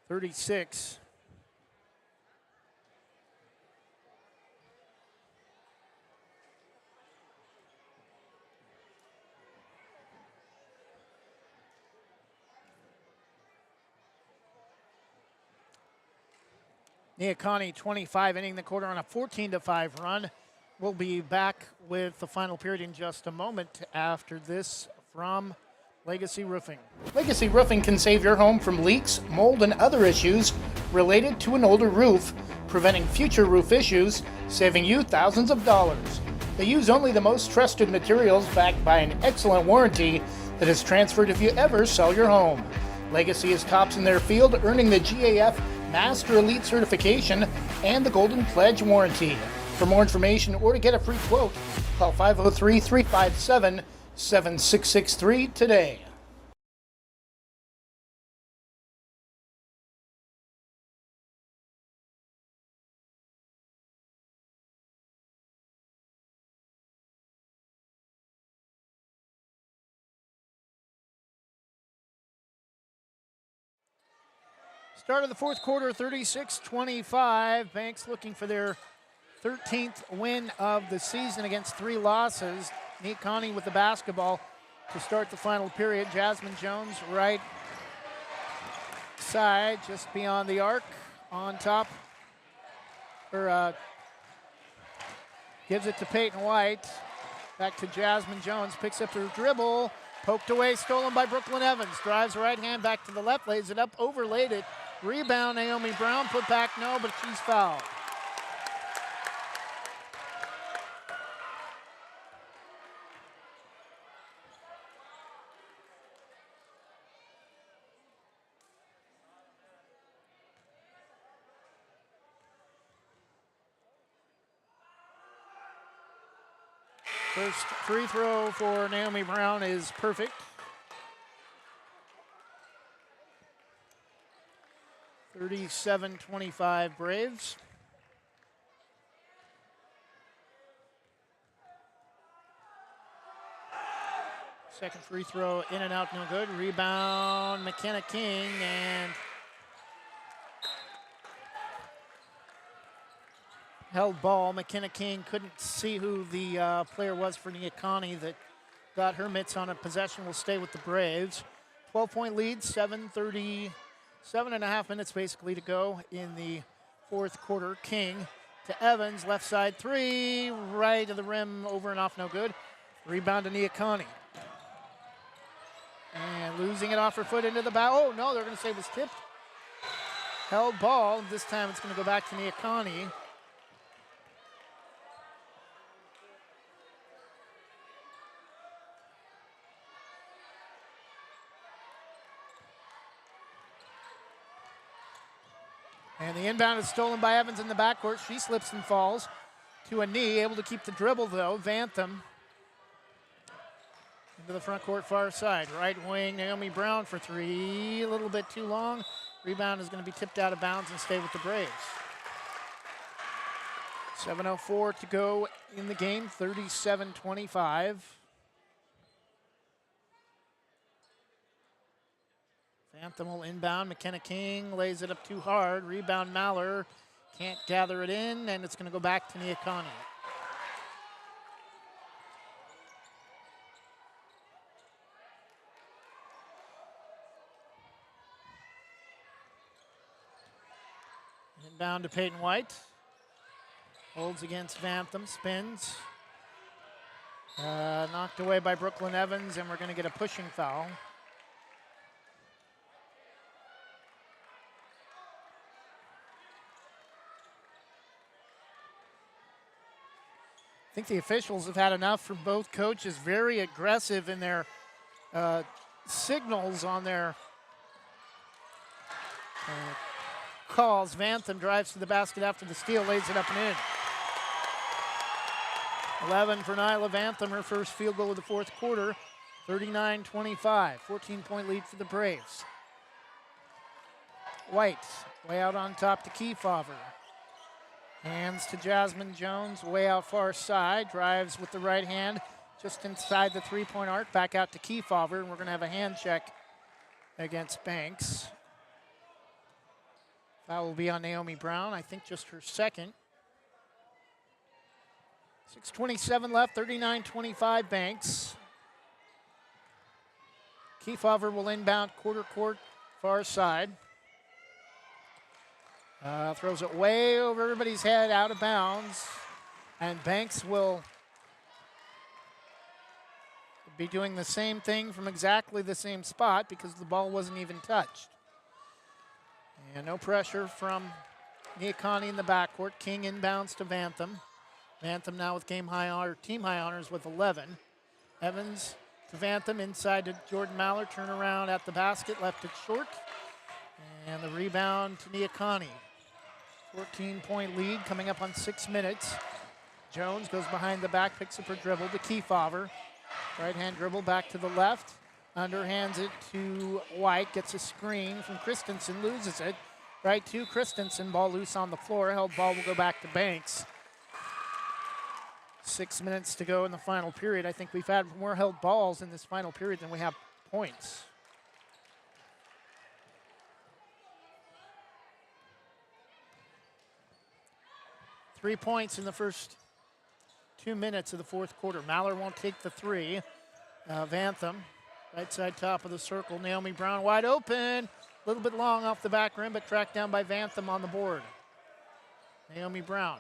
36. Neah Kah Nie, 25, ending the quarter on a 14-5 run. We'll be back with the final period in just a moment after this from Legacy Roofing. Legacy Roofing can save your home from leaks, mold, and other issues related to an older roof, preventing future roof issues, saving you thousands of dollars. They use only the most trusted materials backed by an excellent warranty that is transferred if you ever sell your home. Legacy is tops in their field, earning the GAF Master Elite certification and the Golden Pledge warranty. For more information or to get a free quote, call 503-357-7663 today. Start of the fourth quarter, 36-25. Banks looking for their 13th win of the season against 3 losses. Neah Kah Nie with the basketball to start the final period. Jasmine Jones right side, just beyond the arc, on top. Gives it to Peyton White. Back to Jasmine Jones, picks up her dribble, poked away, stolen by Brooklyn Evans. Drives right hand back to the left, lays it up, overlaid it. Rebound, Naomi Brown, put back, no, but she's fouled. First free throw for Naomi Brown is perfect. 37-25 Braves. Second free throw in and out, no good. Rebound, McKenna King, and held ball. McKenna King couldn't see who the player was for Neah Kah Nie that got her mitts on a possession. Will stay with the Braves. 12-point lead, 7:37.5 minutes basically to go in the fourth quarter. King to Evans, left side 3, right of the rim, over and off, no good. Rebound to Neah Kah Nie. And losing it off her foot into the bow. Oh, no, they're going to say it was tipped. Held ball. This time it's going to go back to Neah Kah Nie. And the inbound is stolen by Evans in the backcourt. She slips and falls to a knee, able to keep the dribble, though. Vantham into the front court far side. Right wing, Naomi Brown for 3. A little bit too long. Rebound is going to be tipped out of bounds and stay with the Braves. 7:04 to go in the game, 37-25. Vantham will inbound. McKenna King lays it up too hard. Rebound, Maller can't gather it in, and it's going to go back to Neah Kah Nie. Inbound to Peyton White. Holds against Vantham, spins. Knocked away by Brooklyn Evans, and we're going to get a pushing foul. I think the officials have had enough from both coaches. Very aggressive in their signals on their calls. Vantham drives to the basket after the steal, lays it up and in. 11 for Nyla Vantham, her first field goal of the fourth quarter. 39-25, 14-point lead for the Braves. White, way out on top to Kefauver. Hands to Jasmine Jones, way out far side. Drives with the right hand, just inside the three-point arc. Back out to Kefauver, and we're going to have a hand check against Banks. Foul will be on Naomi Brown, I think just her second. 6:27 left, 39-25 Banks. Kefauver will inbound quarter court, far side. Throws it way over everybody's head, out of bounds. And Banks will be doing the same thing from exactly the same spot because the ball wasn't even touched. And no pressure from Neah Kah Nie in the backcourt. King inbounds to Vantham. Vantham now with team high honors with 11. Evans to Vantham, inside to Jordan Mallard. Turn around at the basket, left it short. And the rebound to Neah Kah Nie. 14-point lead coming up on 6 minutes. Jones goes behind the back, picks up her dribble to Kefauver. Right-hand dribble back to the left. Underhands it to White, gets a screen from Christensen, loses it. Right to Christensen, ball loose on the floor. Held ball will go back to Banks. 6 minutes to go in the final period. I think we've had more held balls in this final period than we have points. Three points in the first 2 minutes of the fourth quarter. Mallard won't take the three. Vantham, right side top of the circle. Naomi Brown wide open. A little bit long off the back rim, but tracked down by Vantham on the board. Naomi Brown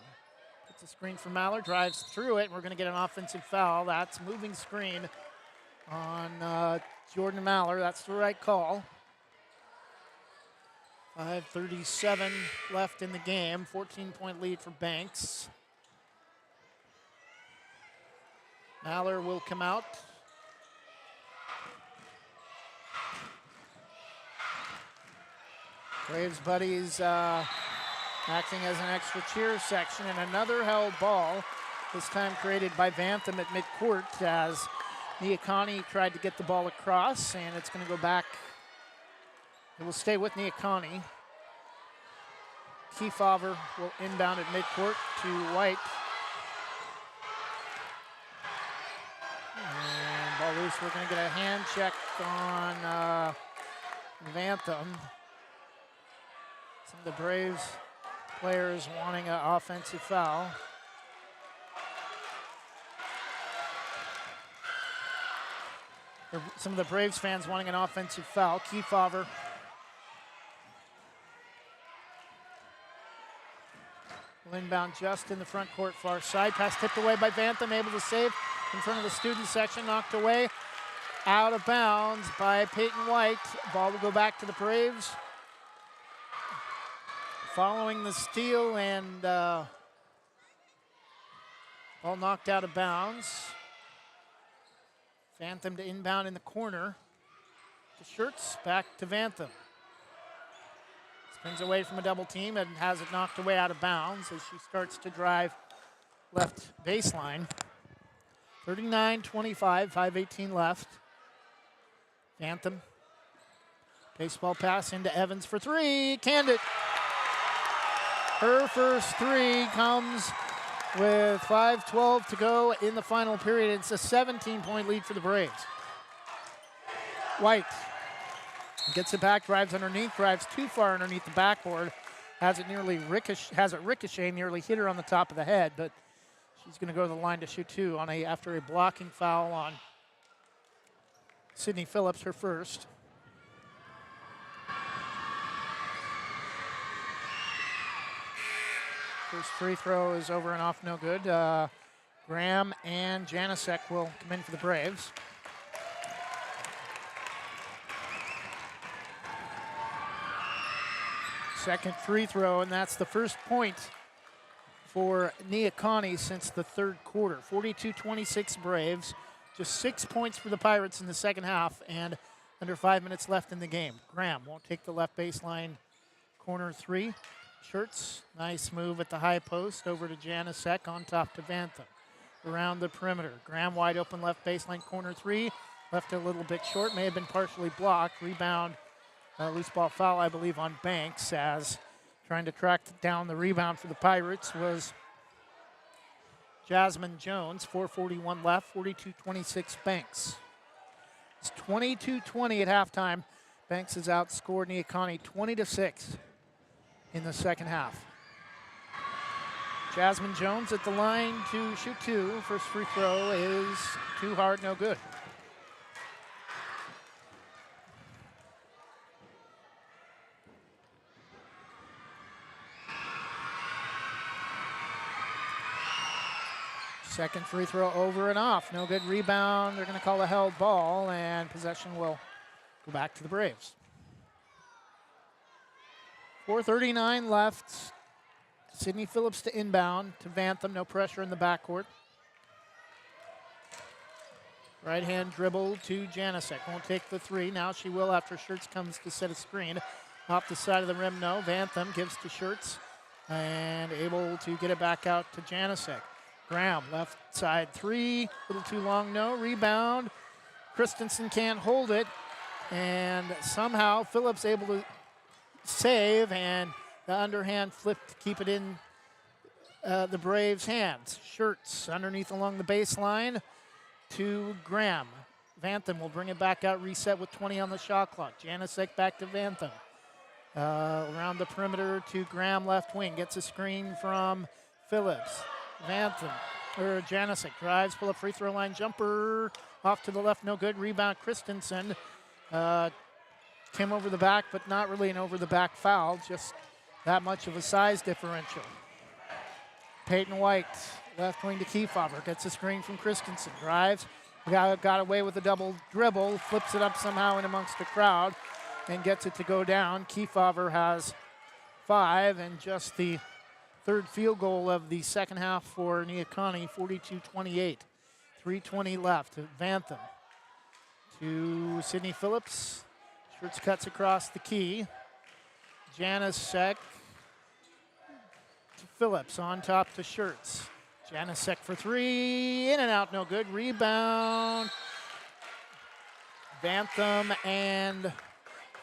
gets a screen from Mallard, drives through it, and we're going to get an offensive foul. That's moving screen on Jordan Mallard. That's the right call. 5:37 left in the game. 14-point lead for Banks. Mallard will come out. Braves buddies acting as an extra cheer section, and another held ball, this time created by Vantham at midcourt as Neah Kah Nie tried to get the ball across, and it's going to go back. It will stay with Neah Kah Nie. Kefauver will inbound at midcourt to White. And ball loose, we're going to get a hand check on Vantham. Some of the Braves players wanting an offensive foul. Some of the Braves fans wanting an offensive foul. Kefauver will inbound just in the front court far side. Pass tipped away by Vantham, able to save in front of the student section. Knocked away out of bounds by Peyton White. Ball will go back to the Braves. Following the steal and ball knocked out of bounds. Vantham to inbound in the corner. To Schertz, back to Vantham. Spins away from a double team and has it knocked away out of bounds as she starts to drive left baseline. 39-25, 5:18 left. Vantham. Baseball pass into Evans for three. Canned it. Her first three comes with 5:12 to go in the final period. It's a 17-point lead for the Braves. White gets it back, drives underneath, drives too far underneath the backboard. Has it ricochet, nearly hit her on the top of the head, but she's going to go to the line to shoot two after a blocking foul on Sydney Phillips, her first. First free throw is over and off, no good. Graham and Janasek will come in for the Braves. Second free throw, and that's the first point for Neah Kah Nie since the third quarter. 42-26 Braves. Just 6 points for the Pirates in the second half, and under 5 minutes left in the game. Graham won't take the left baseline corner three. Schurtz, nice move at the high post over to Janasek, on top to Vantham. Around the perimeter. Graham wide open left baseline corner three. Left a little bit short, may have been partially blocked. Rebound, loose ball foul, I believe, on Banks, as trying to track down the rebound for the Pirates was Jasmine Jones. 4:41 left, 42-26 Banks. It's 22-20 at halftime. Banks has outscored Neah Kah Nie 20-6 in the second half. Jasmine Jones at the line to shoot two. First free throw is too hard, no good. Second free throw over and off. No good. Rebound. They're going to call a held ball, and possession will go back to the Braves. 4:39 left. Sydney Phillips to inbound to Vantham. No pressure in the backcourt. Right hand dribble to Janasek. Won't take the three. Now she will after Schurtz comes to set a screen. Off the side of the rim, no. Vantham gives to Schurtz and able to get it back out to Janasek. Graham, left side three, a little too long, no. Rebound. Christensen can't hold it, and somehow Phillips able to save, and the underhand flip to keep it in the Braves' hands. Schurtz underneath along the baseline to Graham. Vantham will bring it back out, reset with 20 on the shot clock. Janasek back to Vantham. Around the perimeter to Graham, left wing. Gets a screen from Phillips. Vantham, or Janasek drives, pull up free throw line jumper, off to the left, no good. Rebound, Christensen. Came over the back, but not really an over the back foul, just that much of a size differential. Peyton White, left wing to Kefauver, gets a screen from Christensen, drives, got away with a double dribble, flips it up somehow in amongst the crowd, and gets it to go down. Kefauver has 5, and just the third field goal of the second half for Neah Kah Nie, 42-28. 3:20 left. Vantham to Sydney Phillips. Schurtz cuts across the key. Janasek to Phillips, on top to Schurtz. Janasek for three, in and out, no good. Rebound. Vantham and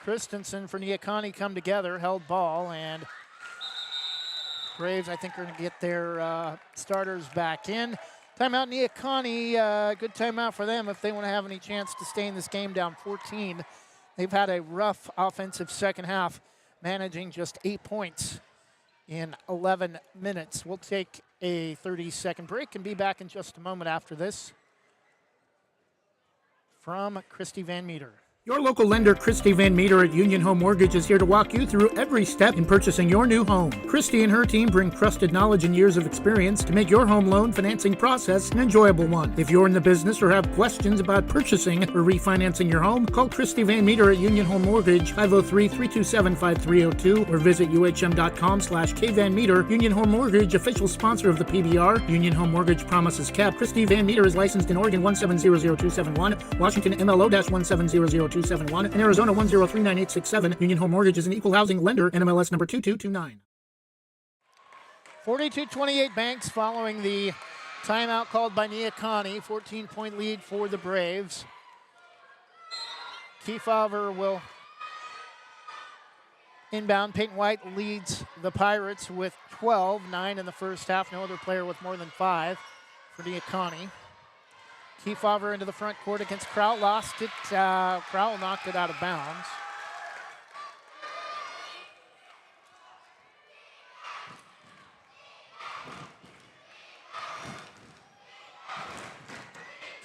Christensen for Neah Kah Nie come together, held ball, and Braves, I think, are going to get their starters back in. Timeout, Neah Kah Nie. Good timeout for them if they want to have any chance to stay in this game down 14. They've had a rough offensive second half, managing just 8 points in 11 minutes. We'll take a 30-second break and be back in just a moment after this from Christy Van Meter. Your local lender, Christy Van Meter at Union Home Mortgage, is here to walk you through every step in purchasing your new home. Christy and her team bring trusted knowledge and years of experience to make your home loan financing process an enjoyable one. If you're in the business or have questions about purchasing or refinancing your home, call Christy Van Meter at Union Home Mortgage, 503-327-5302, or visit uhm.com/kvanmeter. Union Home Mortgage, official sponsor of the PBR. Union Home Mortgage promises kept. Christy Van Meter is licensed in Oregon 1700271, Washington MLO-1700271, and Arizona 1039867. Union Home Mortgage is an equal housing lender, NMLS number 2229. 42-28 Banks following the timeout called by Neah Kah Nie. 14-point lead for the Braves. Kefauver will inbound. Peyton White leads the Pirates with 12, 9 in the first half. No other player with more than 5 for Neah Kah Nie. Kefauver into the front court against Kraut, lost it. Kraut knocked it out of bounds.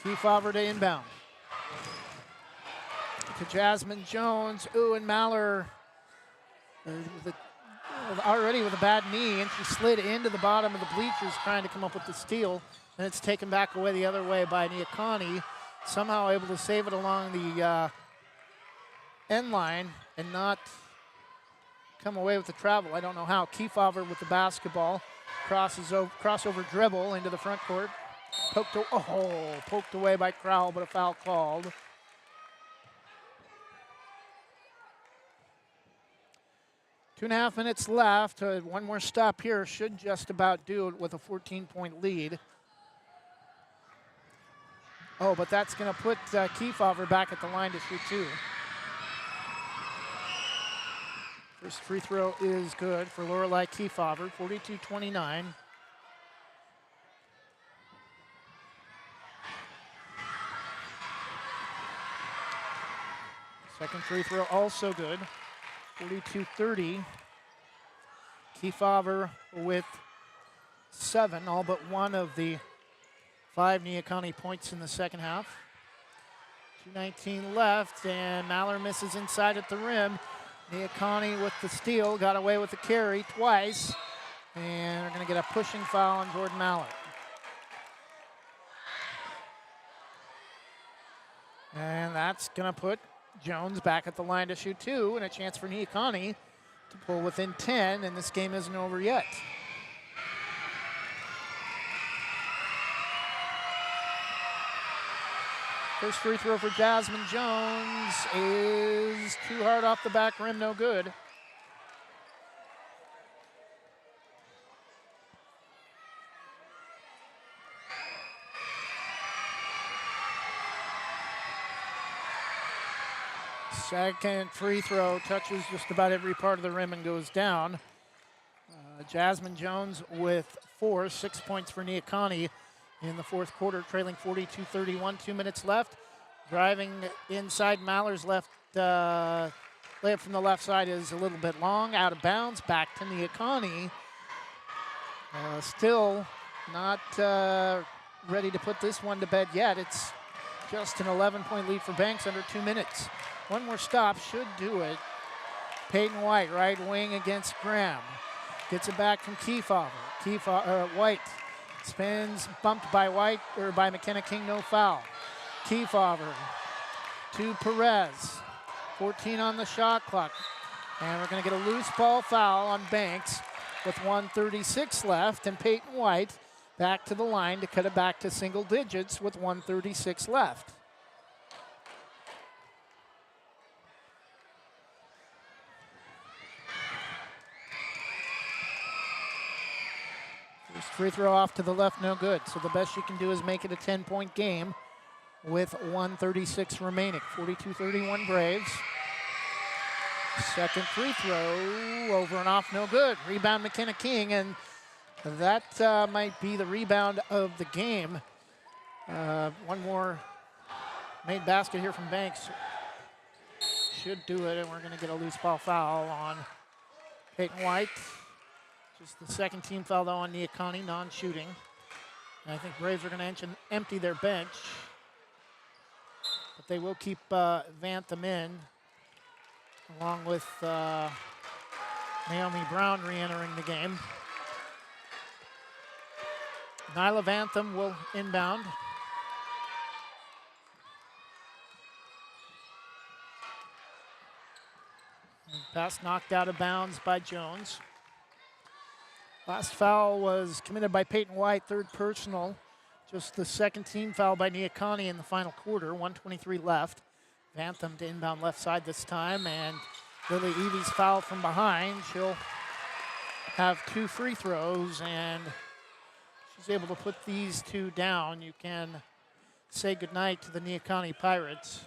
Kefauver to inbound. To Jasmine Jones. Ooh, and Maller already with a bad knee, and she slid into the bottom of the bleachers trying to come up with the steal. And it's taken back away the other way by Neah Kah Nie, somehow able to save it along the end line and not come away with the travel. I don't know how. Kefauver with the basketball. Crossover dribble into the front court. Poked away by Crowell, but a foul called. 2.5 minutes left. One more stop here should just about do it with a 14-point lead. Oh, but that's going to put Kefauver back at the line to shoot two. First free throw is good for Lorelei Kefauver, 42-29. Second free throw also good, 42-30. Kefauver with 7, all but one of the 5 Neah Kah Nie points in the second half. 2:19 left, and Maller misses inside at the rim. Neah Kah Nie with the steal, got away with the carry twice, and we're going to get a pushing foul on Jordan Maller. And that's going to put Jones back at the line to shoot two, and a chance for Neah Kah Nie to pull within 10, and this game isn't over yet. First free throw for Jasmine Jones is too hard off the back rim, no good. Second free throw touches just about every part of the rim and goes down. Jasmine Jones with 4, 6 points for Neah Kah Nie in the fourth quarter, trailing 42-31, 2 minutes left. Driving inside, Maller's left layup from the left side is a little bit long, out of bounds, back to Neah Kah Nie. Still not ready to put this one to bed yet. It's just an 11-point lead for Banks under 2 minutes. One more stop should do it. Peyton White, right wing against Graham. Gets it back from Kefauver. White spins, bumped by White, or by McKenna King, no foul. Kefauver to Perez. 14 on the shot clock. And we're going to get a loose ball foul on Banks with 1:36 left. And Peyton White back to the line to cut it back to single digits with 1:36 left. First free throw off to the left, no good. So the best you can do is make it a 10-point game with 1:36 remaining. 42-31 Braves. Second free throw, over and off, no good. Rebound McKenna King, and that might be the rebound of the game. One more made basket here from Banks should do it, and we're going to get a loose ball foul on Peyton White. Just the second team foul, though, on Neah Kah Nie, non-shooting. And I think Braves are going to empty their bench. But they will keep Vantham in, along with Naomi Brown re-entering the game. Nyla Vantham will inbound. And pass knocked out of bounds by Jones. Last foul was committed by Peyton White, third personal. Just the second team foul by Neah Kah Nie in the final quarter, 1:23 left. Vantham to inbound left side this time, and Lily Evie's foul from behind. She'll have 2 free throws, and she's able to put these 2 down. You can say goodnight to the Neah Kah Nie Pirates.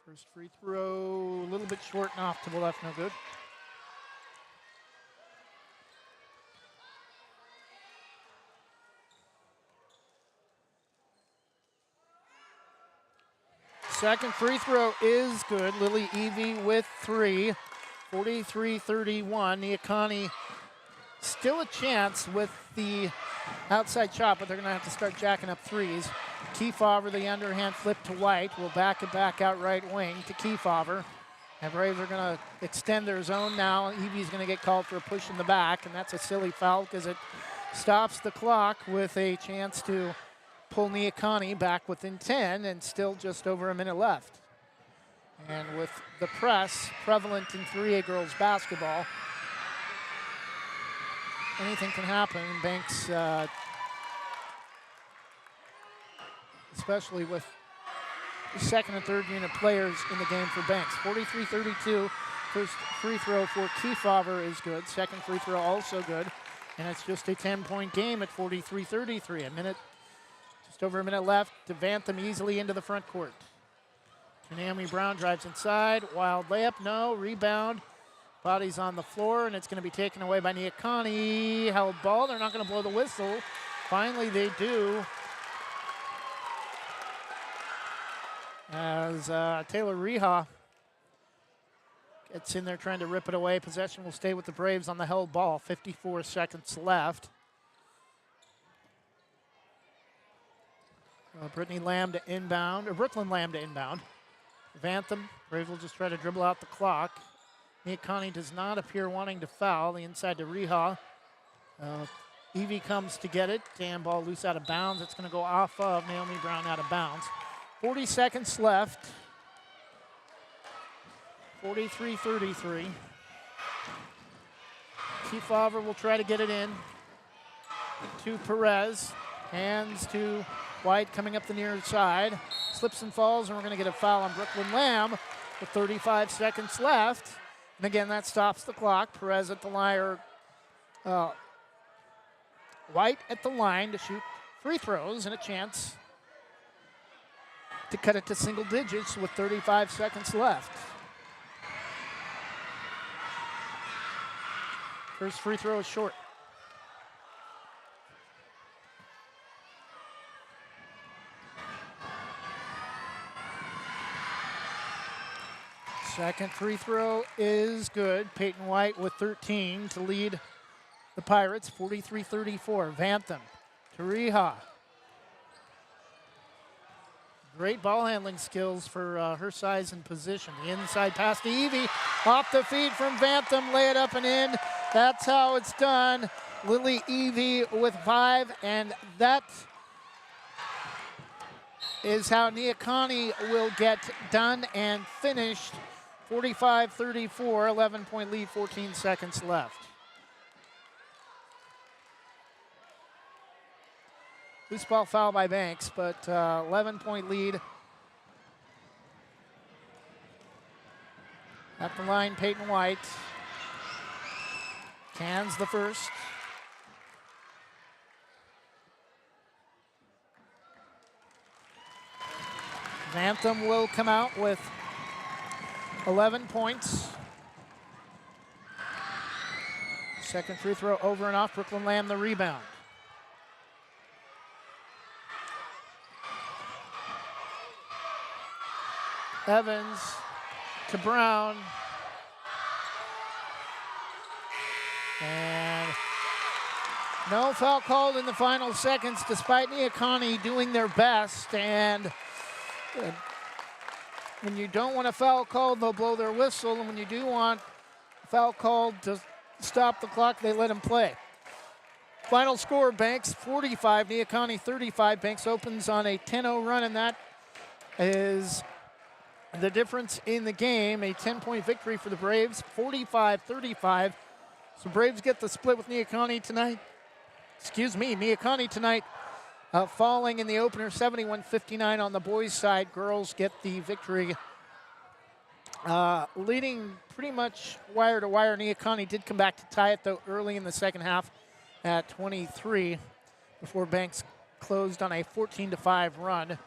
First free throw, a little bit short and off to the left, no good. Second free throw is good. Lily Evie with 3, 43-31. Neah Kah Nie still a chance with the outside shot, but they're going to have to start jacking up threes. Kefauver, the underhand flip to White, will back it back out right wing to Kefauver. And Braves are going to extend their zone now. Evie's going to get called for a push in the back, and that's a silly foul because it stops the clock with a chance to pull Neah Kah Nie back within 10, and still just over a minute left. And with the press prevalent in 3A girls basketball, anything can happen. Banks, especially with the second and third unit players in the game for Banks. 43-32. First free throw for Kefauver is good. Second free throw also good. And it's just a 10-point game at 43-33. Just over a minute left. To Vantham easily into the front court. Naomi Brown drives inside. Wild layup, no. Rebound. Body's on the floor, and it's going to be taken away by Neah Kah Nie. Held ball. They're not going to blow the whistle. Finally, they do. As Taylor Reha gets in there trying to rip it away. Possession will stay with the Braves on the held ball. 54 seconds left. Brooklyn Lamb to inbound. Vantham, Braves will just try to dribble out the clock. Neah Kah Nie does not appear wanting to foul. The inside to Reha. Evie comes to get it. Ball loose out of bounds. It's going to go off of Naomi Brown out of bounds. 40 seconds left. 43-33. Kefauver will try to get it in to Perez. Hands to White coming up the near side. Slips and falls, and we're going to get a foul on Brooklyn Lamb with 35 seconds left. And again, that stops the clock. Perez at the line, White at the line to shoot free throws and a chance to cut it to single digits with 35 seconds left. First free throw is short. Second free throw is good. Peyton White with 13 to lead the Pirates, 43-34. Vantham to Reha. Great ball handling skills for her size and position. The inside pass to Evie. Off the feed from Vantham. Lay it up and in. That's how it's done. Lily Evie with 5. And that is how Neah Kah Nie will get done and finished. 45-34, 11-point lead, 14 seconds left. Loose ball foul by Banks, but 11-point lead. At the line, Peyton White. Cans the first. Vantham will come out with 11 points. Second free throw over and off. Brooklyn Lamb the rebound. Evans to Brown. And no foul called in the final seconds, despite Neah Kah Nie doing their best. And when you don't want a foul called, they'll blow their whistle. And when you do want a foul called to stop the clock, they let them play. Final score, Banks 45, Neah Kah Nie 35. Banks opens on a 10-0 run, and that is the difference in the game. A 10-point victory for the Braves, 45-35. So Braves get the split with Neah Kah Nie tonight. Neah Kah Nie tonight falling in the opener, 71-59 on the boys' side. Girls get the victory, leading pretty much wire to wire. Neah Kah Nie did come back to tie it, though, early in the second half at 23 before Banks closed on a 14-5 run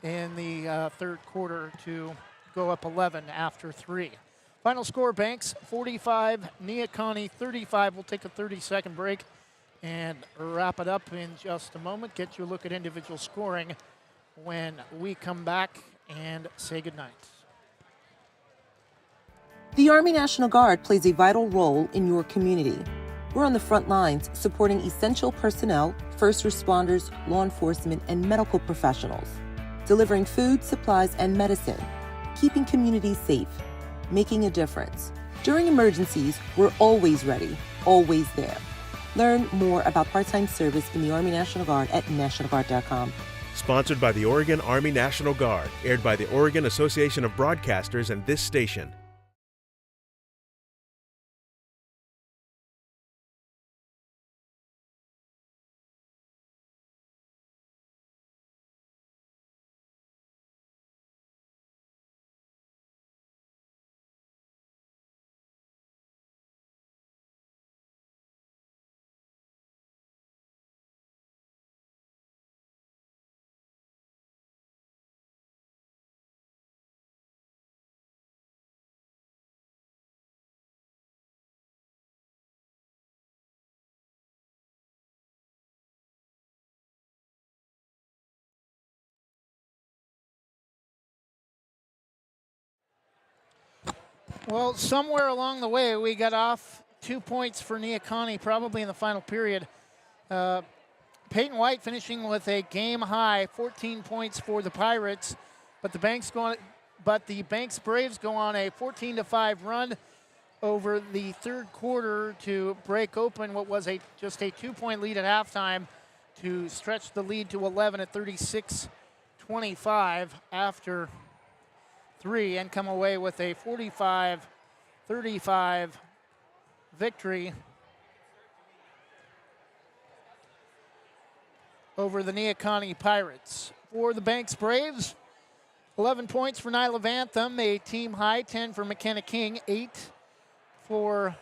in the third quarter to go up 11 after 3. Final score, Banks 45, Neah Kah Nie 35. We'll take a 30-second break and wrap it up in just a moment. Get you a look at individual scoring when we come back and say goodnight. The Army National Guard plays a vital role in your community. We're on the front lines supporting essential personnel, first responders, law enforcement, and medical professionals, delivering food, supplies, and medicine, keeping communities safe, making a difference. During emergencies, we're always ready, always there. Learn more about part-time service in the Army National Guard at NationalGuard.com. Sponsored by the Oregon Army National Guard. Aired by the Oregon Association of Broadcasters and this station. Well, somewhere along the way, we got off 2 points for Neah Kah Nie, probably in the final period. Peyton White finishing with a game high 14 points for the Pirates, but the Banks Braves go on a 14-5 run over the third quarter to break open what was just a 2-point lead at halftime to stretch the lead to 11 at 36-25 after 3 and come away with a 45-35 victory over the Neah Kah Nie Pirates. For the Banks Braves, 11 points for Nyla Vantham, a team high, 10 for McKenna King, 8 for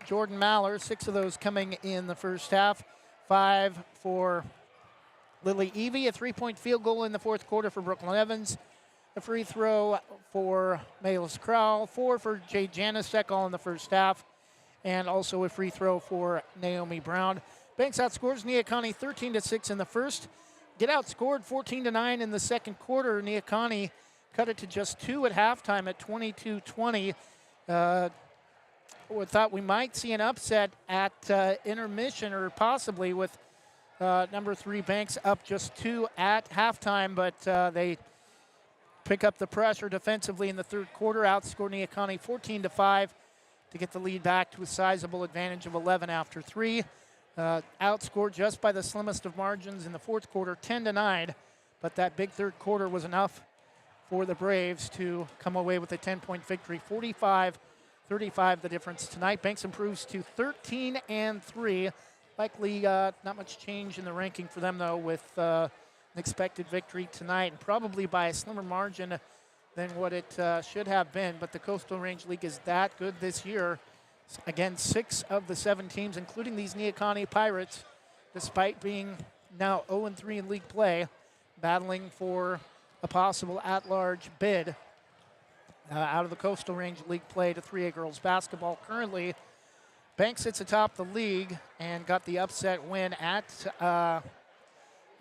Jordan Maller, 6 of those coming in the first half, 5 for Lily Evie, a 3-point field goal in the fourth quarter for Brooklyn Evans, a free throw for Malis Crowell, 4 for Jay Janicek, all in the first half, and also a free throw for Naomi Brown. Banks outscores Neah Kah Nie 13-6 in the first. Get outscored 14-9 in the second quarter. Neah Kah Nie cut it to just 2 at halftime at 22-20. We thought we might see an upset at intermission, or possibly with number 3 Banks up just 2 at halftime, but they pick up the pressure defensively in the third quarter, outscore Neah Kah Nie 14-5 to get the lead back to a sizable advantage of 11 after 3. Outscored just by the slimmest of margins in the fourth quarter, 10-9, but that big third quarter was enough for the Braves to come away with a 10-point victory, 45-35 the difference tonight. Banks improves to 13-3. Likely not much change in the ranking for them, though, with an expected victory tonight, and probably by a slimmer margin than what it should have been. But the Coastal Range League is that good this year. Again, 6 of the 7 teams, including these Neah Kah Nie Pirates, despite being now 0-3 in league play, battling for a possible at-large bid out of the Coastal Range League play to 3A girls basketball. Currently, Banks sits atop the league and got the upset win at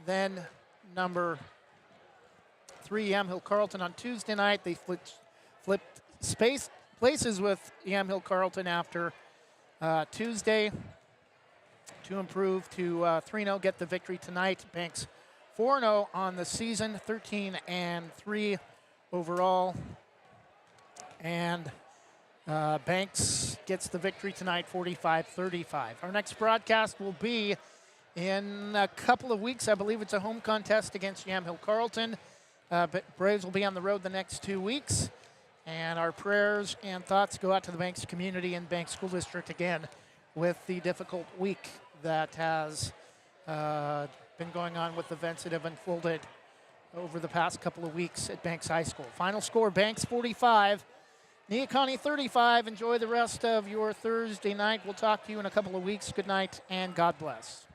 then number 3 Yamhill Carleton on Tuesday night. They flipped places with Yamhill Carleton after Tuesday to improve to 3-0, get the victory tonight. Banks 4-0 on the season, 13-3 overall. And Banks gets the victory tonight, 45-35. Our next broadcast will be in a couple of weeks. I believe it's a home contest against Yamhill Carleton. But Braves will be on the road the next 2 weeks. And our prayers and thoughts go out to the Banks community and Banks School District again with the difficult week that has been going on with events that have unfolded over the past couple of weeks at Banks High School. Final score, Banks 45, Neah Kah Nie 35. Enjoy the rest of your Thursday night. We'll talk to you in a couple of weeks. Good night and God bless.